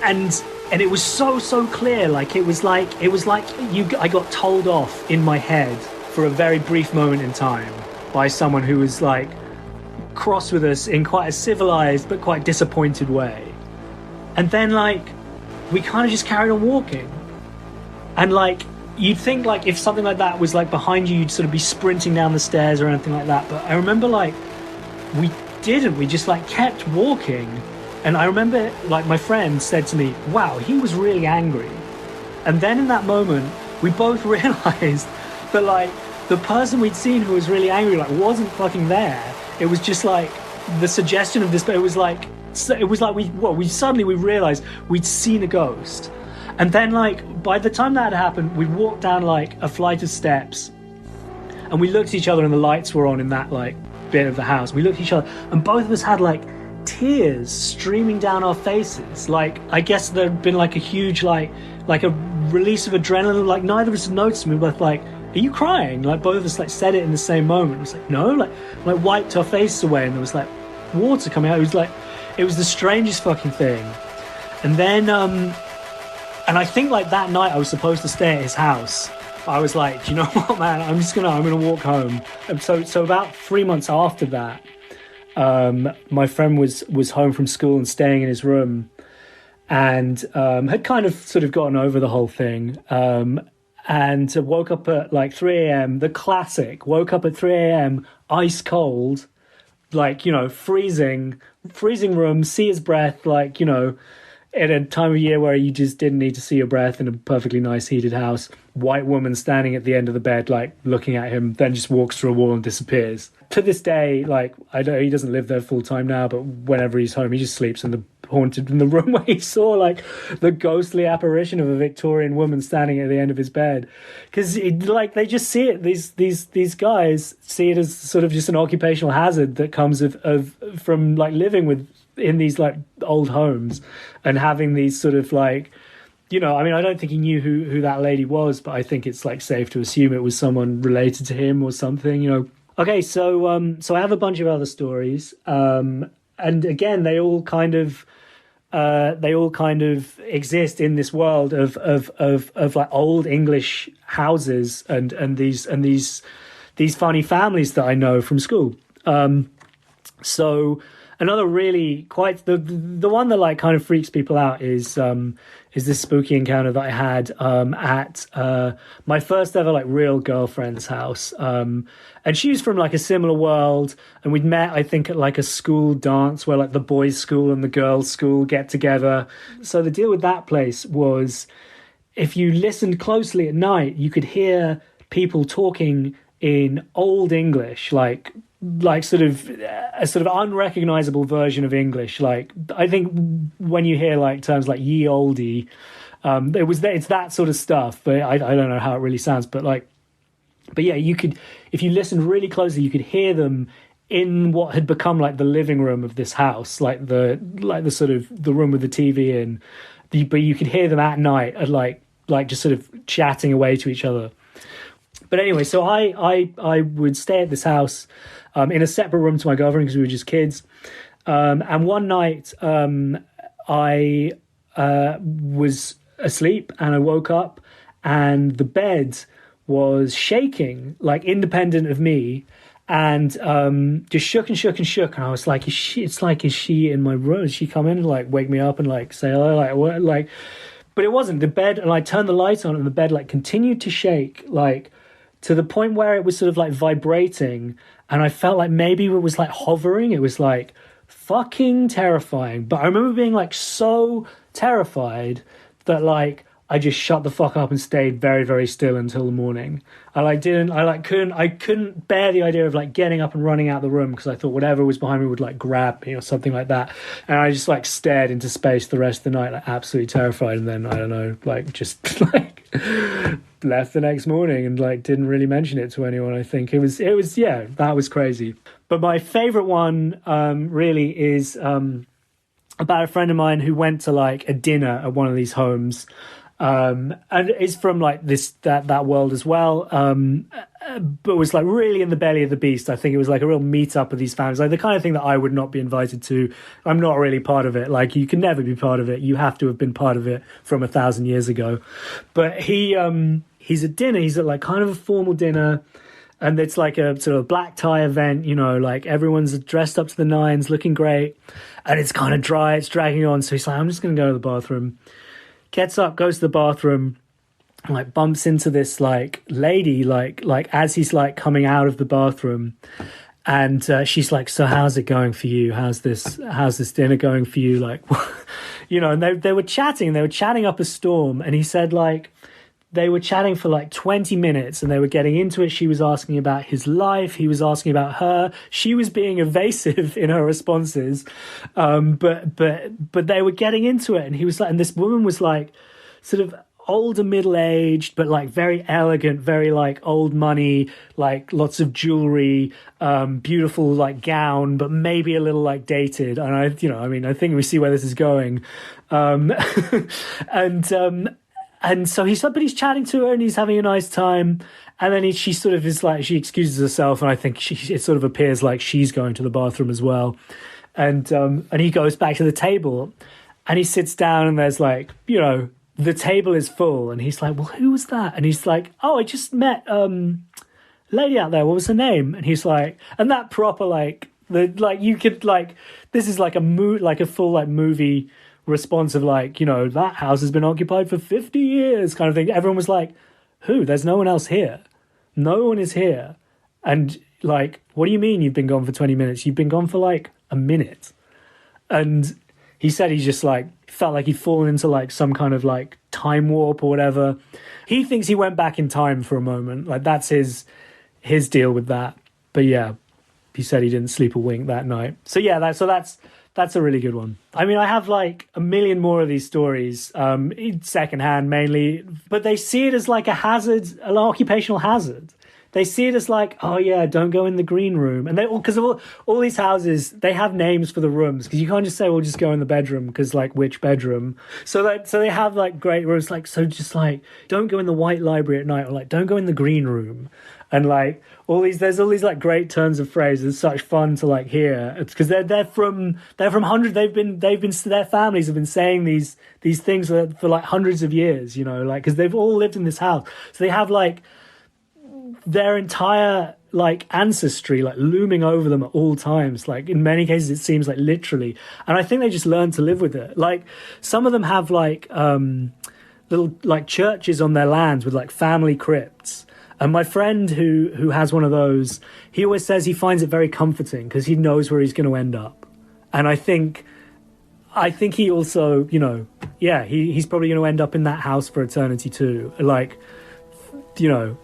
and it was so clear. Like it was like I got told off in my head for a very brief moment in time by someone who was like cross with us in quite a civilized but quite disappointed way. And then like we kind of just carried on walking, and like you'd think like if something like that was like behind you, you'd sort of be sprinting down the stairs or anything like that. But I remember like we didn't, we just like kept walking. And I remember like my friend said to me, wow, he was really angry. And then in that moment we both realized that like the person we'd seen who was really angry like wasn't fucking there. It was just like the suggestion of this, but it was like we suddenly realized we'd seen a ghost. And then like by the time that had happened, we walked down like a flight of steps, and we looked at each other, and the lights were on in that like bit of the house. We looked at each other, and both of us had like tears streaming down our faces. Like I guess there'd been like a huge like a release of adrenaline. Like neither of us noticed. We were both like, are you crying? Like both of us like said it in the same moment. It was like, no, like wiped our faces away, and there was like water coming out. It was the strangest fucking thing. And then and I think like that night I was supposed to stay at his house. I was like, do you know what, man, I'm gonna walk home. And so about 3 months after that, my friend was home from school and staying in his room, and had kind of sort of gotten over the whole thing, and woke up at like 3 a.m. The classic, woke up at 3 a.m. ice cold, like, you know, freezing room, see his breath, like, you know, at a time of year where you just didn't need to see your breath in a perfectly nice heated house. White woman standing at the end of the bed, like looking at him, then just walks through a wall and disappears. To this day, like, he doesn't live there full time now, but whenever he's home, he just sleeps in the room where he saw like the ghostly apparition of a Victorian woman standing at the end of his bed. Because like they just see it, these guys see it as sort of just an occupational hazard that comes from like living in these like old homes and having these sort of like, you know, I mean, I don't think he knew who that lady was, but I think it's like safe to assume it was someone related to him or something, you know. Okay, so I have a bunch of other stories, and again, they all kind of exist in this world of like old English houses and these funny families that I know from school. So another really quite the one that like kind of freaks people out is is this spooky encounter that I had at my first ever like real girlfriend's house. And she was from like a similar world, and we'd met, I think, at like a school dance where like the boys' school and the girls' school get together. So the deal with that place was, if you listened closely at night, you could hear people talking in Old English, like sort of a sort of unrecognizable version of English. Like, I think when you hear like terms like ye olde, it's that sort of stuff, but I don't know how it really sounds, but yeah, you could, if you listened really closely, you could hear them in what had become like the living room of this house, like the sort of the room with the TV in, but you could hear them at night and like just sort of chatting away to each other. But anyway, so I would stay at this house in a separate room to my girlfriend because we were just kids. And one night I was asleep and I woke up and the bed was shaking, like independent of me, and just shook and shook and shook. And I was like, is she in my room? Did she come in and like wake me up and like say hello? Like what? Like, but it wasn't the bed. And I turned the light on and the bed like continued to shake, like to the point where it was sort of like vibrating. And I felt like maybe it was like hovering. It was like fucking terrifying. But I remember being like so terrified that like I just shut the fuck up and stayed very, very still until the morning. I couldn't bear the idea of like getting up and running out the room because I thought whatever was behind me would like grab me or something like that. And I just like stared into space the rest of the night, like absolutely terrified. And then I don't know, like just like left the next morning and like didn't really mention it to anyone. I think it was yeah, that was crazy. But my favorite one really is about a friend of mine who went to like a dinner at one of these homes. And it's from like that world as well, but was like really in the belly of the beast. I think it was like a real meetup of these families, like the kind of thing that I would not be invited to. I'm not really part of it. Like you can never be part of it. You have to have been part of it from 1,000 years ago. But he's at dinner. He's at like kind of a formal dinner, and it's like a sort of black tie event. You know, like everyone's dressed up to the nines, looking great, and it's kind of dry. It's dragging on. So he's like, I'm just going to go to the bathroom. Gets up, goes to the bathroom, and like bumps into this like lady, like as he's like coming out of the bathroom, and she's like, "So how's it going for you? How's this dinner going for you?" Like, you know, and they were chatting up a storm, and he said like they were chatting for like 20 minutes and they were getting into it. She was asking about his life. He was asking about her. She was being evasive in her responses. But they were getting into it. And he was like, and this woman was like sort of older, middle-aged, but like very elegant, very like old money, like lots of jewelry, beautiful like gown, but maybe a little like dated. And I think we see where this is going. And so he's chatting to her and he's having a nice time. And then she sort of is like, she excuses herself. And I think it sort of appears like she's going to the bathroom as well. And he goes back to the table and he sits down and there's like, you know, the table is full. And he's like, well, who was that? And he's like, oh, I just met lady out there. What was her name? And he's like, and that proper like, you could like, this is like a full like movie response of like, you know, that house has been occupied for 50 years kind of thing. Everyone was like, who? There's no one else here. No one is here. And like, what do you mean you've been gone for 20 minutes? You've been gone for like a minute. And he said he just like felt like he'd fallen into like some kind of like time warp or whatever. He thinks he went back in time for a moment. Like that's his deal with that. But yeah, he said he didn't sleep a wink that night. So yeah, that's a really good one. I mean, I have like a million more of these stories, secondhand mainly, but they see it as like a hazard, an occupational hazard. They see it as like, oh yeah, don't go in the green room. And because all these houses, they have names for the rooms because you can't just say, well, just go in the bedroom because like which bedroom? So they have like great rooms, like, so just like, don't go in the white library at night or like, don't go in the green room. And like there's all these like great turns of phrase. It's such fun to like hear. It's because they're from hundreds. Their families have been saying these things for like hundreds of years. You know, like because they've all lived in this house, so they have like their entire like ancestry like looming over them at all times. Like in many cases it seems like literally, and I think they just learn to live with it. Like some of them have like little like churches on their lands with like family crypts, and my friend who has one of those, he always says he finds it very comforting because he knows where he's going to end up. And I think he also, you know, yeah, he's probably going to end up in that house for eternity too. Like, you know,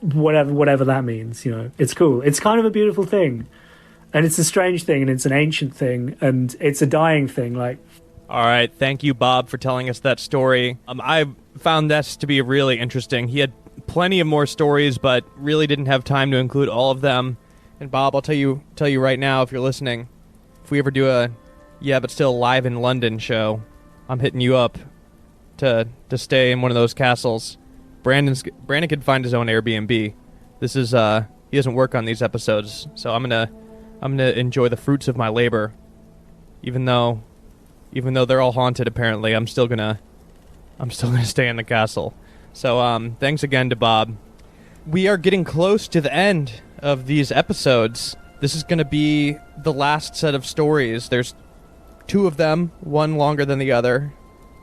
whatever that means, you know, it's cool. It's kind of a beautiful thing, and it's a strange thing, and it's an ancient thing, and it's a dying thing. Like, all right, thank you, Bob, for telling us that story. I found this to be really interesting. He had plenty of more stories, but really didn't have time to include all of them. And Bob, I'll tell you right now, if you're listening, if we ever do a but still live in London show, I'm hitting you up to stay in one of those castles. Brandon can find his own Airbnb. This is he doesn't work on these episodes, so I'm gonna enjoy the fruits of my labor. Even though they're all haunted, apparently, I'm still gonna stay in the castle. So thanks again to Bob. We are getting close to the end of these episodes. This is gonna be the last set of stories. There's 2 of them, one longer than the other.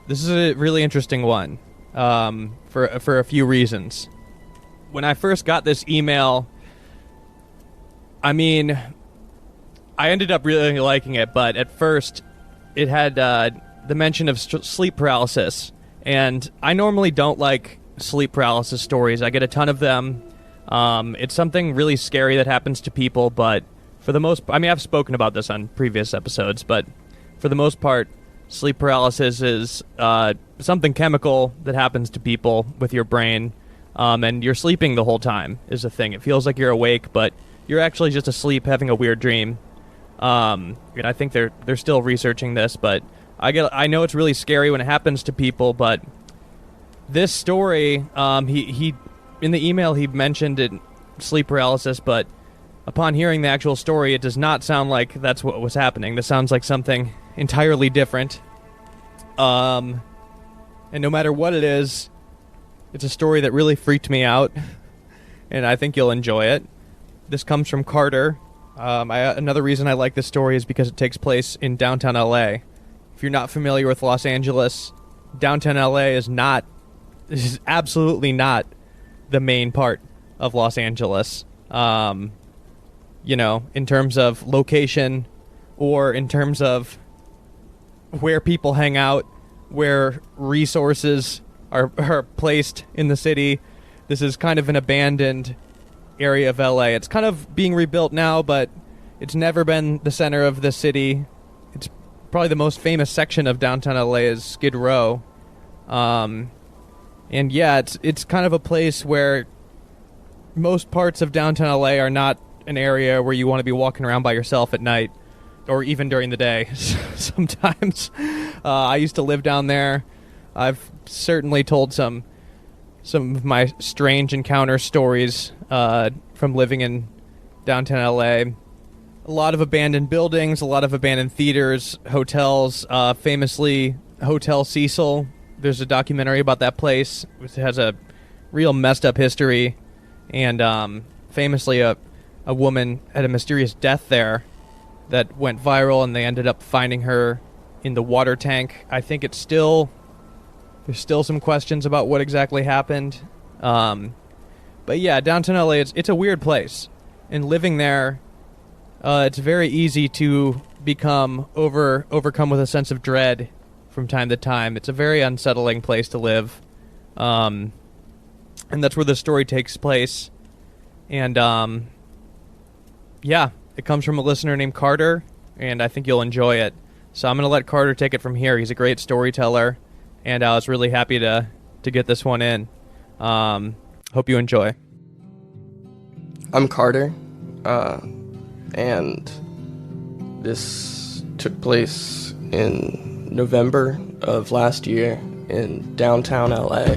This is a really interesting one, for a few reasons. When I first got this email, I mean, I ended up really liking it, but at first it had the mention of sleep paralysis, and I normally don't like sleep paralysis stories. I get a ton of them. It's something really scary that happens to people, but for the most... I mean, I've spoken about this on previous episodes, but for the most part, sleep paralysis is something chemical that happens to people with your brain, and you're sleeping the whole time is the thing. It feels like you're awake, but you're actually just asleep having a weird dream. And I think they're still researching this, but I know it's really scary when it happens to people, but this story, he in the email he mentioned sleep paralysis, but upon hearing the actual story, it does not sound like that's what was happening. This sounds like something entirely different. And no matter what it is, it's a story that really freaked me out, and I think you'll enjoy it. This comes from Carter. Another reason I like this story is because it takes place in downtown LA. If you're not familiar with Los Angeles, downtown LA is absolutely not the main part of Los Angeles. You know, in terms of location or in terms of where people hang out, where resources are placed in the city. This is kind of an abandoned area of LA. It's kind of being rebuilt now, but it's never been the center of the city. It's probably the most famous section of downtown LA is Skid Row. And yeah, it's kind of a place where most parts of downtown LA are not an area where you want to be walking around by yourself at night or even during the day. Sometimes I used to live down there. I've certainly told some of my strange encounter stories from living in downtown LA. A lot of abandoned buildings, a lot of abandoned theaters, hotels, famously Hotel Cecil. There's a documentary about that place. It has a real messed up history, and famously a woman had a mysterious death there that went viral, and they ended up finding her in the water tank. I think there's still some questions about what exactly happened. But yeah, downtown LA, it's a weird place. And living there, it's very easy to become overcome with a sense of dread from time to time. It's a very unsettling place to live. And that's where the story takes place. And yeah, it comes from a listener named Carter, and I think you'll enjoy it. So I'm going to let Carter take it from here. He's a great storyteller, and I was really happy to get this one in. Hope you enjoy. I'm Carter, and this took place in November of last year in downtown LA.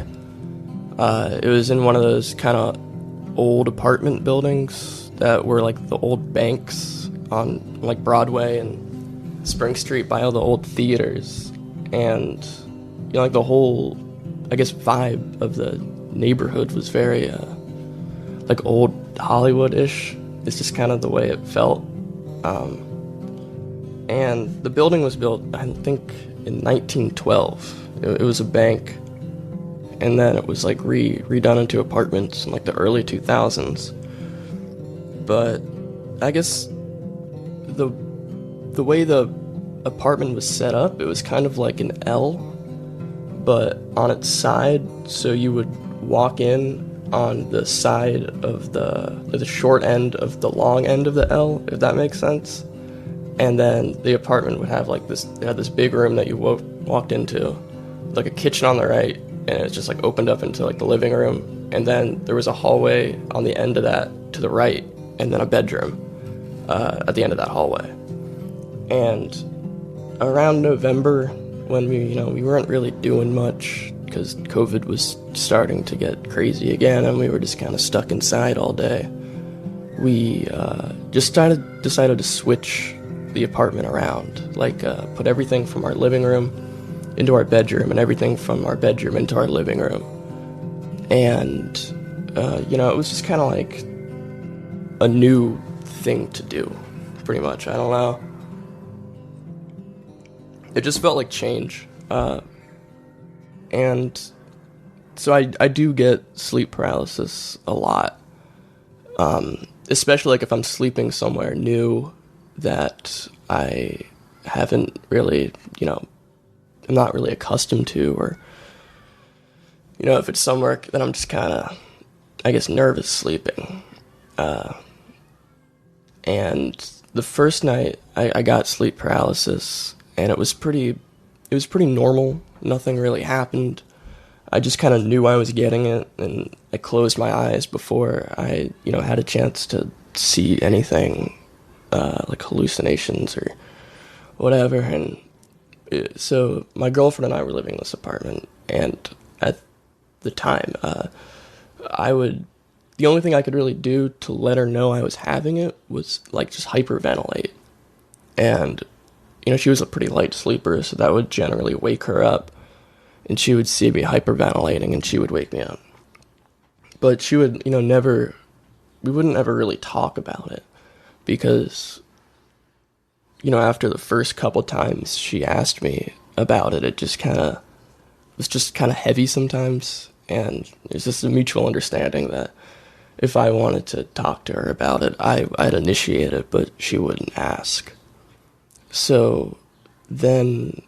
It was in one of those kind of old apartment buildings that were like the old banks on like Broadway and Spring Street by all the old theaters. And you know, like the whole, I guess, vibe of the neighborhood was very like old Hollywood-ish. It's just kind of the way it felt. And the building was built, I think, in 1912. It was a bank, and then it was like redone into apartments in like the early 2000s. But I guess the way the apartment was set up, it was kind of like an L, but on its side, so you would walk in on the side of the short end of the long end of the L, if that makes sense. And then the apartment would have like this, it had this big room that you walked into, like a kitchen on the right, and it just like opened up into like the living room. And then there was a hallway on the end of that to the right, and then a bedroom at the end of that hallway. And around November, when we weren't really doing much because COVID was starting to get crazy again, and we were just kind of stuck inside all day, we just decided to switch the apartment around, like put everything from our living room into our bedroom and everything from our bedroom into our living room. And it was just kind of like a new thing to do, pretty much. I don't know, it just felt like change. And so I do get sleep paralysis a lot, especially like if I'm sleeping somewhere new that I haven't really, I'm not really accustomed to, or, if it's somewhere that I'm just kind of, I guess, nervous sleeping. And the first night I got sleep paralysis, and it was pretty normal. Nothing really happened. I just kind of knew I was getting it, and I closed my eyes before I, had a chance to see anything, like hallucinations or whatever. And so my girlfriend and I were living in this apartment, and at the time, the only thing I could really do to let her know I was having it was like just hyperventilate. And she was a pretty light sleeper, so that would generally wake her up, and she would see me hyperventilating, and she would wake me up. But she would, we wouldn't ever really talk about it, because, after the first couple times she asked me about it, it was just kind of heavy sometimes, and there's just a mutual understanding that if I wanted to talk to her about it, I'd initiate it, but she wouldn't ask. So then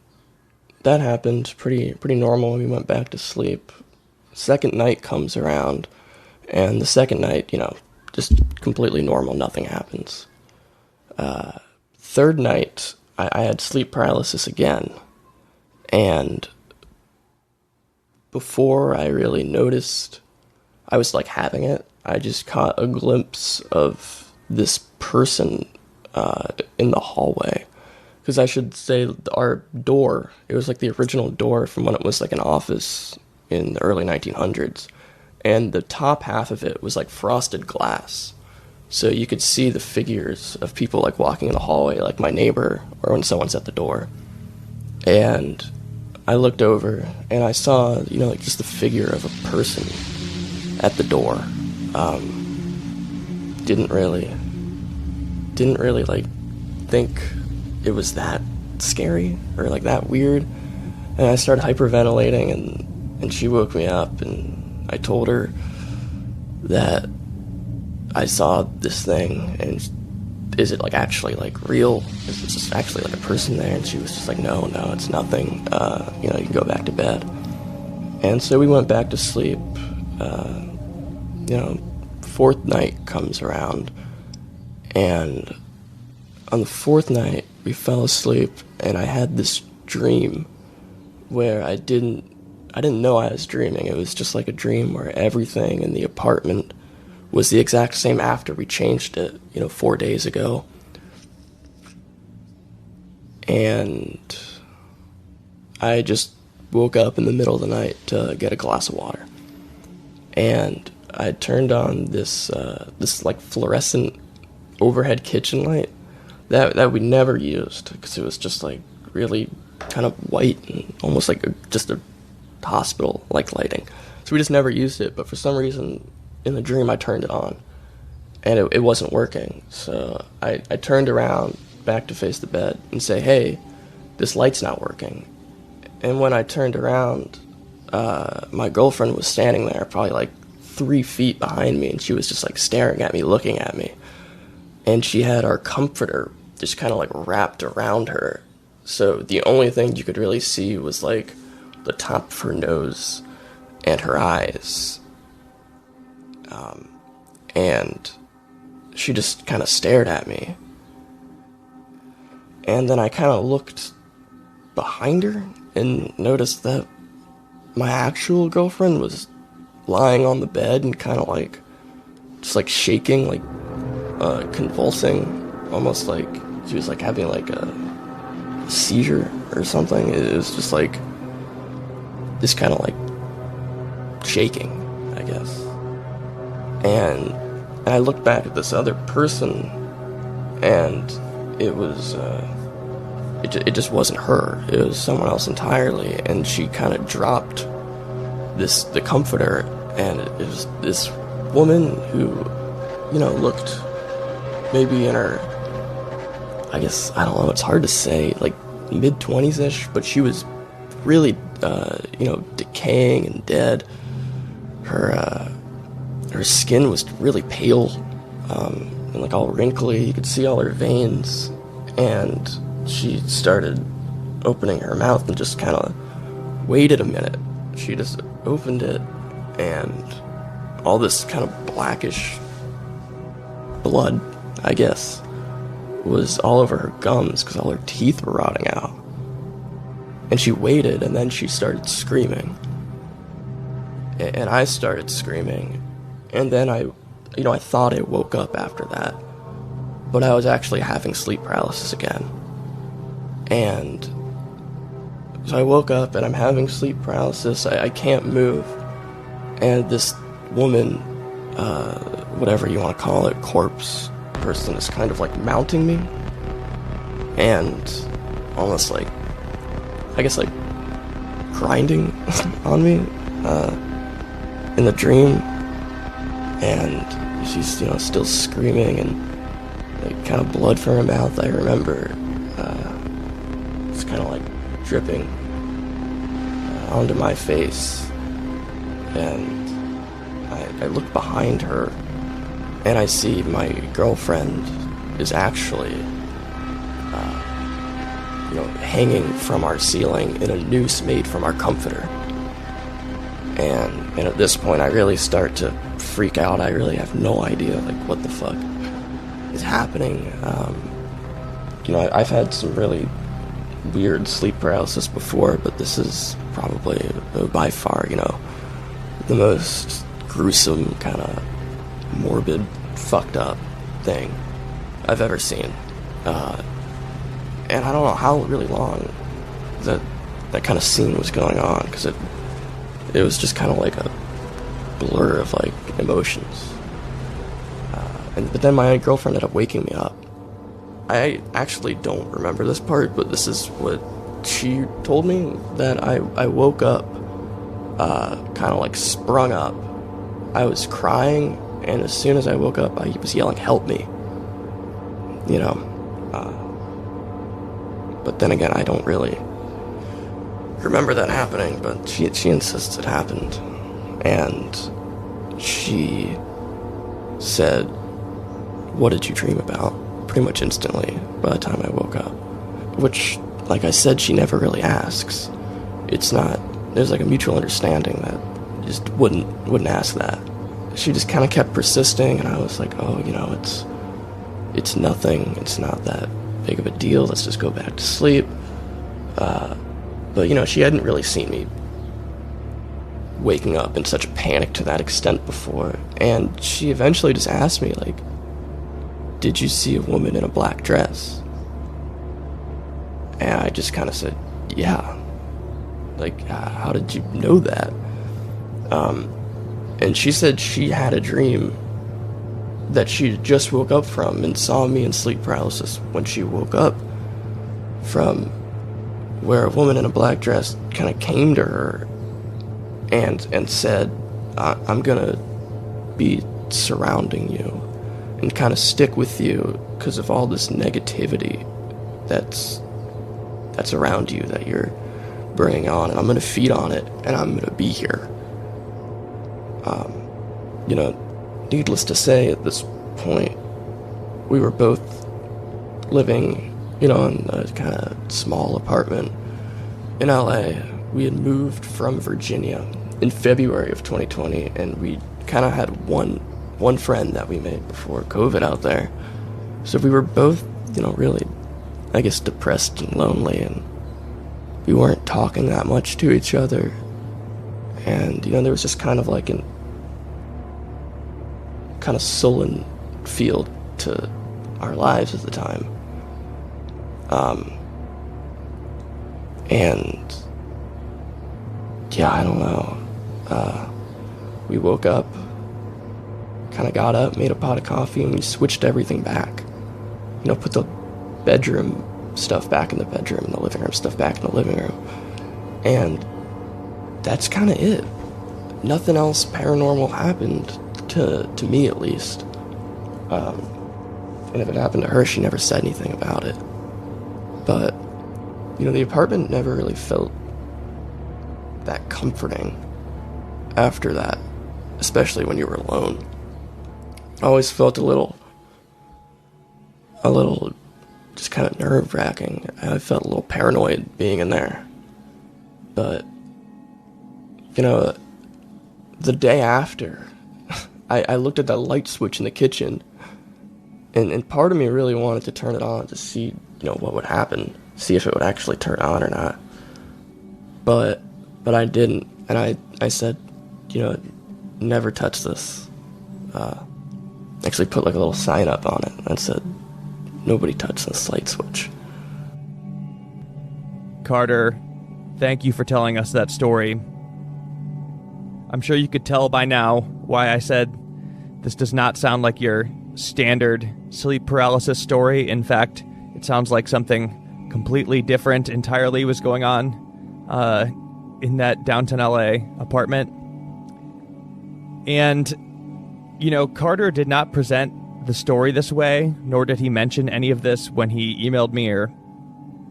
that happened, pretty normal, and we went back to sleep. Second night comes around, and the second night, just completely normal, nothing happens. Third night, I had sleep paralysis again, and before I really noticed I was like having it, I just caught a glimpse of this person in the hallway. Because I should say our door, it was like the original door from when it was like an office in the early 1900s. And the top half of it was like frosted glass. So you could see the figures of people like walking in the hallway, like my neighbor, or when someone's at the door. And I looked over and I saw, like just the figure of a person at the door. Didn't really like think it was that scary or like that weird. And I started hyperventilating, and she woke me up, and I told her that I saw this thing, and is it like actually like real? Is this actually like a person there? And she was just like, no, it's nothing. You can go back to bed. And so we went back to sleep. Fourth night comes around, and on the fourth night, we fell asleep, and I had this dream where I didn't know I was dreaming. It was just like a dream where everything in the apartment was the exact same after we changed it, 4 days ago. And I just woke up in the middle of the night to get a glass of water. And I turned on this like fluorescent overhead kitchen light that we never used, because it was just like really kind of white and almost like just a hospital like lighting. So we just never used it, but for some reason in the dream I turned it on, and it wasn't working. So I turned around back to face the bed and say, hey, this light's not working. And when I turned around, my girlfriend was standing there probably like 3 feet behind me, and she was just like staring at me, looking at me. And she had our comforter just kind of like wrapped around her. So the only thing you could really see was like the top of her nose and her eyes. And she just kind of stared at me. And then I kind of looked behind her and noticed that my actual girlfriend was lying on the bed and kind of like, just like shaking, like convulsing, almost like she was like having like a seizure or something. It was just like this kind of like shaking, I guess. And I looked back at this other person, and it was it just wasn't her. It was someone else entirely. And she kind of dropped the comforter, and it was this woman who, you know, looked maybe in her, I guess, I don't know, it's hard to say, like mid-20s-ish, but she was really, you know, decaying and dead. Her skin was really pale, and like all wrinkly. You could see all her veins, and she started opening her mouth and just kind of waited a minute. She just opened it, and all this kind of blackish blood, I guess, was all over her gums because all her teeth were rotting out. And she waited, and then she started screaming. And I started screaming. And then I thought I woke up after that. But I was actually having sleep paralysis again. And so I woke up, and I'm having sleep paralysis. I can't move. And this woman, whatever you want to call it, corpse person, is kind of like mounting me. And almost like, I guess like grinding on me in the dream. And she's, you know, still screaming, and like kind of blood from her mouth, I remember. It's kind of like dripping onto my face. And I look behind her, and I see my girlfriend is actually, you know, hanging from our ceiling in a noose made from our comforter. And at this point, I really start to freak out. I really have no idea, like, what the fuck is happening. You know, I've had some really weird sleep paralysis before, but this is probably, by far, you know, the most gruesome, kind of morbid, fucked up thing I've ever seen. And I don't know how really long that kind of scene was going on, because it was just kind of like a blur of like emotions. But then my girlfriend ended up waking me up. I actually don't remember this part, but this is what she told me, that I woke up, kind of like sprung up. I was crying, and as soon as I woke up, I was yelling, "Help me!" You know. But then again, I don't really remember that happening, but she insists it happened. And she said, "What did you dream about?" Pretty much instantly by the time I woke up. Which, like I said, she never really asks. It's not, there's like a mutual understanding that just wouldn't ask that. She just kind of kept persisting, and I was like, oh, you know, it's nothing, it's not that big of a deal, let's just go back to sleep. But, you know, she hadn't really seen me waking up in such a panic to that extent before, and she eventually just asked me, like, "Did you see a woman in a black dress?" And I just kind of said, "Yeah." Like, how did you know that? And she said she had a dream that she just woke up from, and saw me in sleep paralysis when she woke up from, where a woman in a black dress kind of came to her and said, "I'm gonna be surrounding you." And and kind of stick with you because of all this negativity that's around you that you're bringing on, and I'm going to feed on it, and I'm going to be here. Needless to say, at this point, we were both living, in a kind of small apartment in LA. We had moved from Virginia in February of 2020, and we kind of had one friend that we made before COVID out there. So we were both, really, I guess, depressed and lonely, and we weren't talking that much to each other. And, there was just kind of like an kind of sullen feel to our lives at the time. And yeah, I don't know. We woke up, kind of got up, made a pot of coffee, and we switched everything back. Put the bedroom stuff back in the bedroom, the living room stuff back in the living room. And that's kind of it. Nothing else paranormal happened to me, at least. And if it happened to her, she never said anything about it. But, the apartment never really felt that comforting after that, especially when you were alone. I always felt a little just kind of nerve-wracking. I felt a little paranoid being in there. But, the day after, I looked at that light switch in the kitchen, and part of me really wanted to turn it on to see, what would happen, see if it would actually turn on or not. But I didn't, and I said, never touch this. Actually put like a little sign up on it and said, nobody touch this light switch. Carter, thank you for telling us that story. I'm sure you could tell by now why I said this does not sound like your standard sleep paralysis story. In fact, it sounds like something completely different entirely was going on in that downtown LA apartment. And, Carter did not present the story this way, nor did he mention any of this when he emailed me or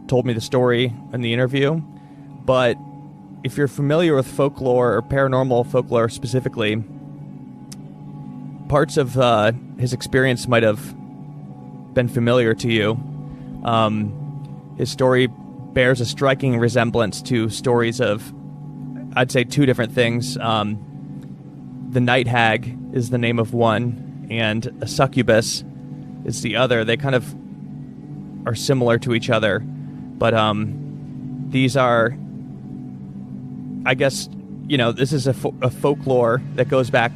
told me the story in the interview. But if you're familiar with folklore, or paranormal folklore specifically, parts of his experience might have been familiar to you. His story bears a striking resemblance to stories of, I'd say, two different things. The night hag is the name of one, and a succubus is the other. They kind of are similar to each other, but these are, I guess, this is a folklore that goes back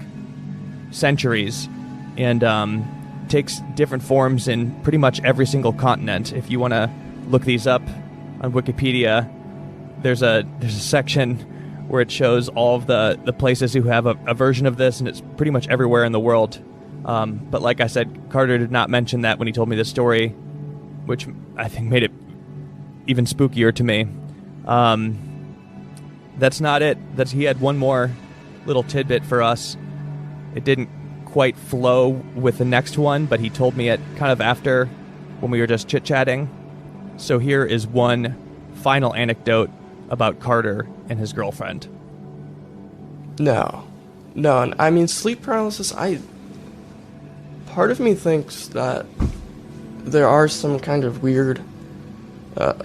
centuries and takes different forms in pretty much every single continent. If you want to look these up on Wikipedia, there's a section where it shows all of the places who have a version of this, and it's pretty much everywhere in the world. But like I said, Carter did not mention that when he told me this story, which I think made it even spookier to me. That's not it. He had one more little tidbit for us. It didn't quite flow with the next one, but he told me it kind of after when we were just chit-chatting. So here is one final anecdote about Carter and his girlfriend. No, and I mean, sleep paralysis, part of me thinks that there are some kind of weird,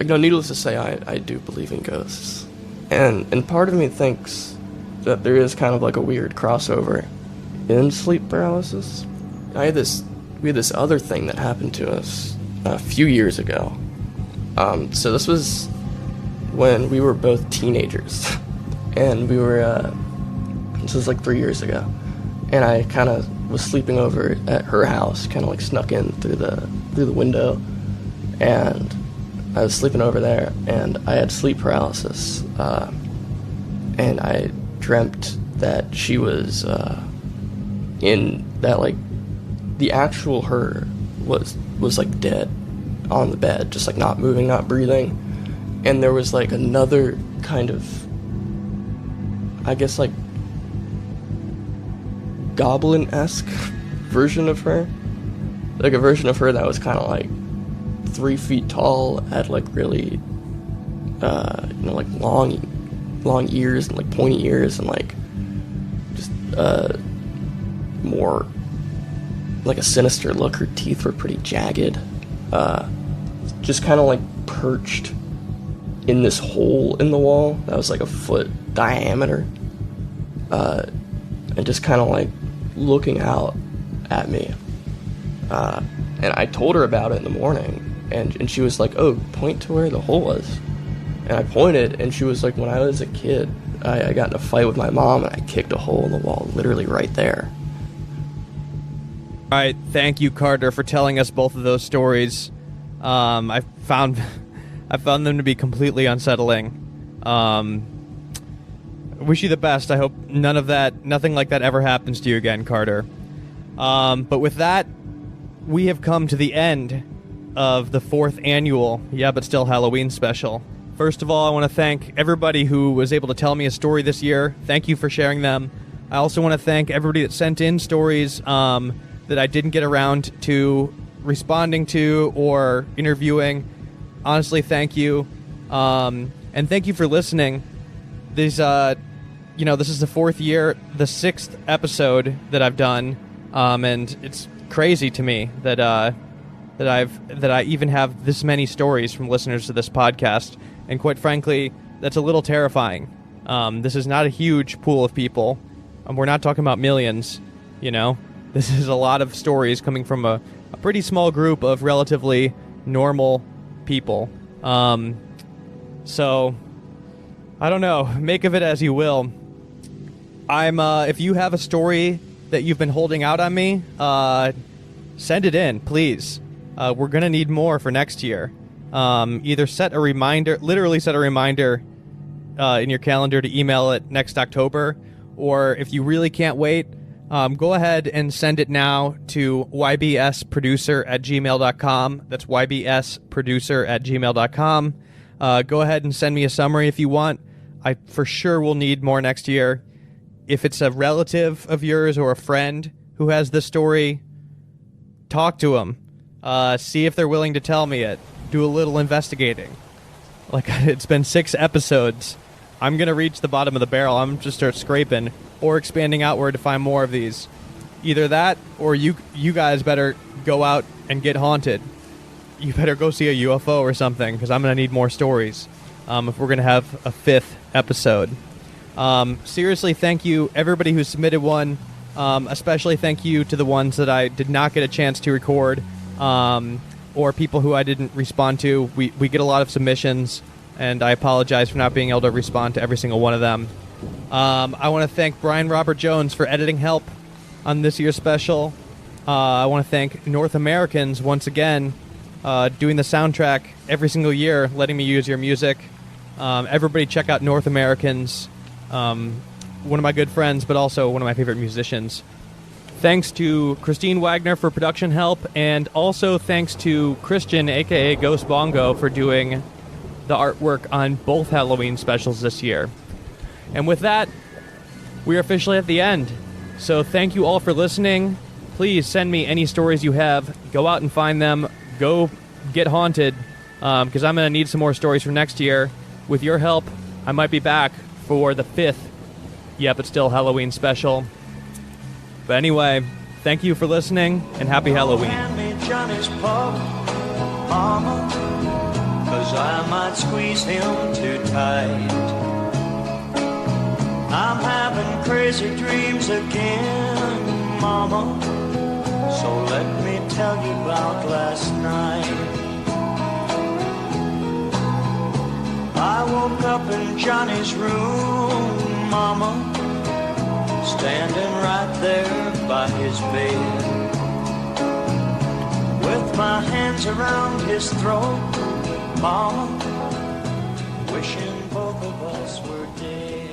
needless to say, I do believe in ghosts. And part of me thinks that there is kind of like a weird crossover in sleep paralysis. We had this other thing that happened to us a few years ago. So this was when we were both teenagers, and we were, this was like 3 years ago, and I kind of was sleeping over at her house, kind of like snuck in through the window, and I was sleeping over there, and I had sleep paralysis, and I dreamt that she was in that, like, the actual her was like dead on the bed, just like not moving, not breathing, and there was like another kind of, I guess, like goblin-esque version of her like a version of her that was kind of like 3 feet tall, had like really, like long ears and like pointy ears, and like just more like a sinister look. Her teeth were pretty jagged, just kind of like perched in this hole in the wall that was like a foot diameter, and just kind of like looking out at me. And I told her about it in the morning, and she was like, "Oh, point to where the hole was." And I pointed, and she was like, "When I was a kid, I got in a fight with my mom, and I kicked a hole in the wall literally right there." All right, thank you, Carter, for telling us both of those stories. I found them to be completely unsettling. I wish you the best. I hope nothing like that ever happens to you again, Carter. But with that, we have come to the end of the 4th annual Yeah But Still Halloween special. First of all, I want to thank everybody who was able to tell me a story this year. Thank you for sharing them. I also want to thank everybody that sent in stories that I didn't get around to responding to or interviewing. Honestly, thank you. And thank you for listening. This is the 4th year, the 6th episode that I've done, and it's crazy to me that I even have this many stories from listeners to this podcast, and quite frankly, that's a little terrifying. This is not a huge pool of people. We're not talking about millions, This is a lot of stories coming from a pretty small group of relatively normal people. So, I don't know. Make of it as you will. If you have a story that you've been holding out on me, send it in, please. We're going to need more for next year. Either literally set a reminder in your calendar to email it next October, or if you really can't wait, go ahead and send it now to ybsproducer@gmail.com. That's ybsproducer@gmail.com. Go ahead and send me a summary if you want. I for sure will need more next year. If it's a relative of yours or a friend who has this story, talk to them. See if they're willing to tell me it. Do a little investigating. Like, it's been 6 episodes. I'm going to reach the bottom of the barrel. I'm just start scraping or expanding outward to find more of these. Either that, or you guys better go out and get haunted. You better go see a UFO or something, because I'm going to need more stories if we're going to have a 5th episode. Seriously, thank you, everybody who submitted one. Especially thank you to the ones that I did not get a chance to record, or people who I didn't respond to. We get a lot of submissions, and I apologize for not being able to respond to every single one of them. I want to thank Brian Robert Jones for editing help on this year's special. I want to thank North Americans once again, doing the soundtrack every single year, letting me use your music. Everybody check out North Americans. One of my good friends, but also one of my favorite musicians. Thanks to Christine Wagner for production help, and also thanks to Christian, aka Ghost Bongo, for doing the artwork on both Halloween specials this year. And with that, we are officially at the end. So thank you all for listening. Please send me any stories you have. Go out and find them. Go get haunted, because I'm going to need some more stories for next year. With your help, I might be back for the 5th Yeah But Still Halloween special. But anyway, thank you for listening, and happy Halloween. Hand me Johnny's paw, Mama, 'cause I might squeeze him too tight. I'm having crazy dreams again, Mama, so let me tell you about last night. I woke up in Johnny's room, Mama, standing right there by his bed, with my hands around his throat, Mama, wishing both of us were dead.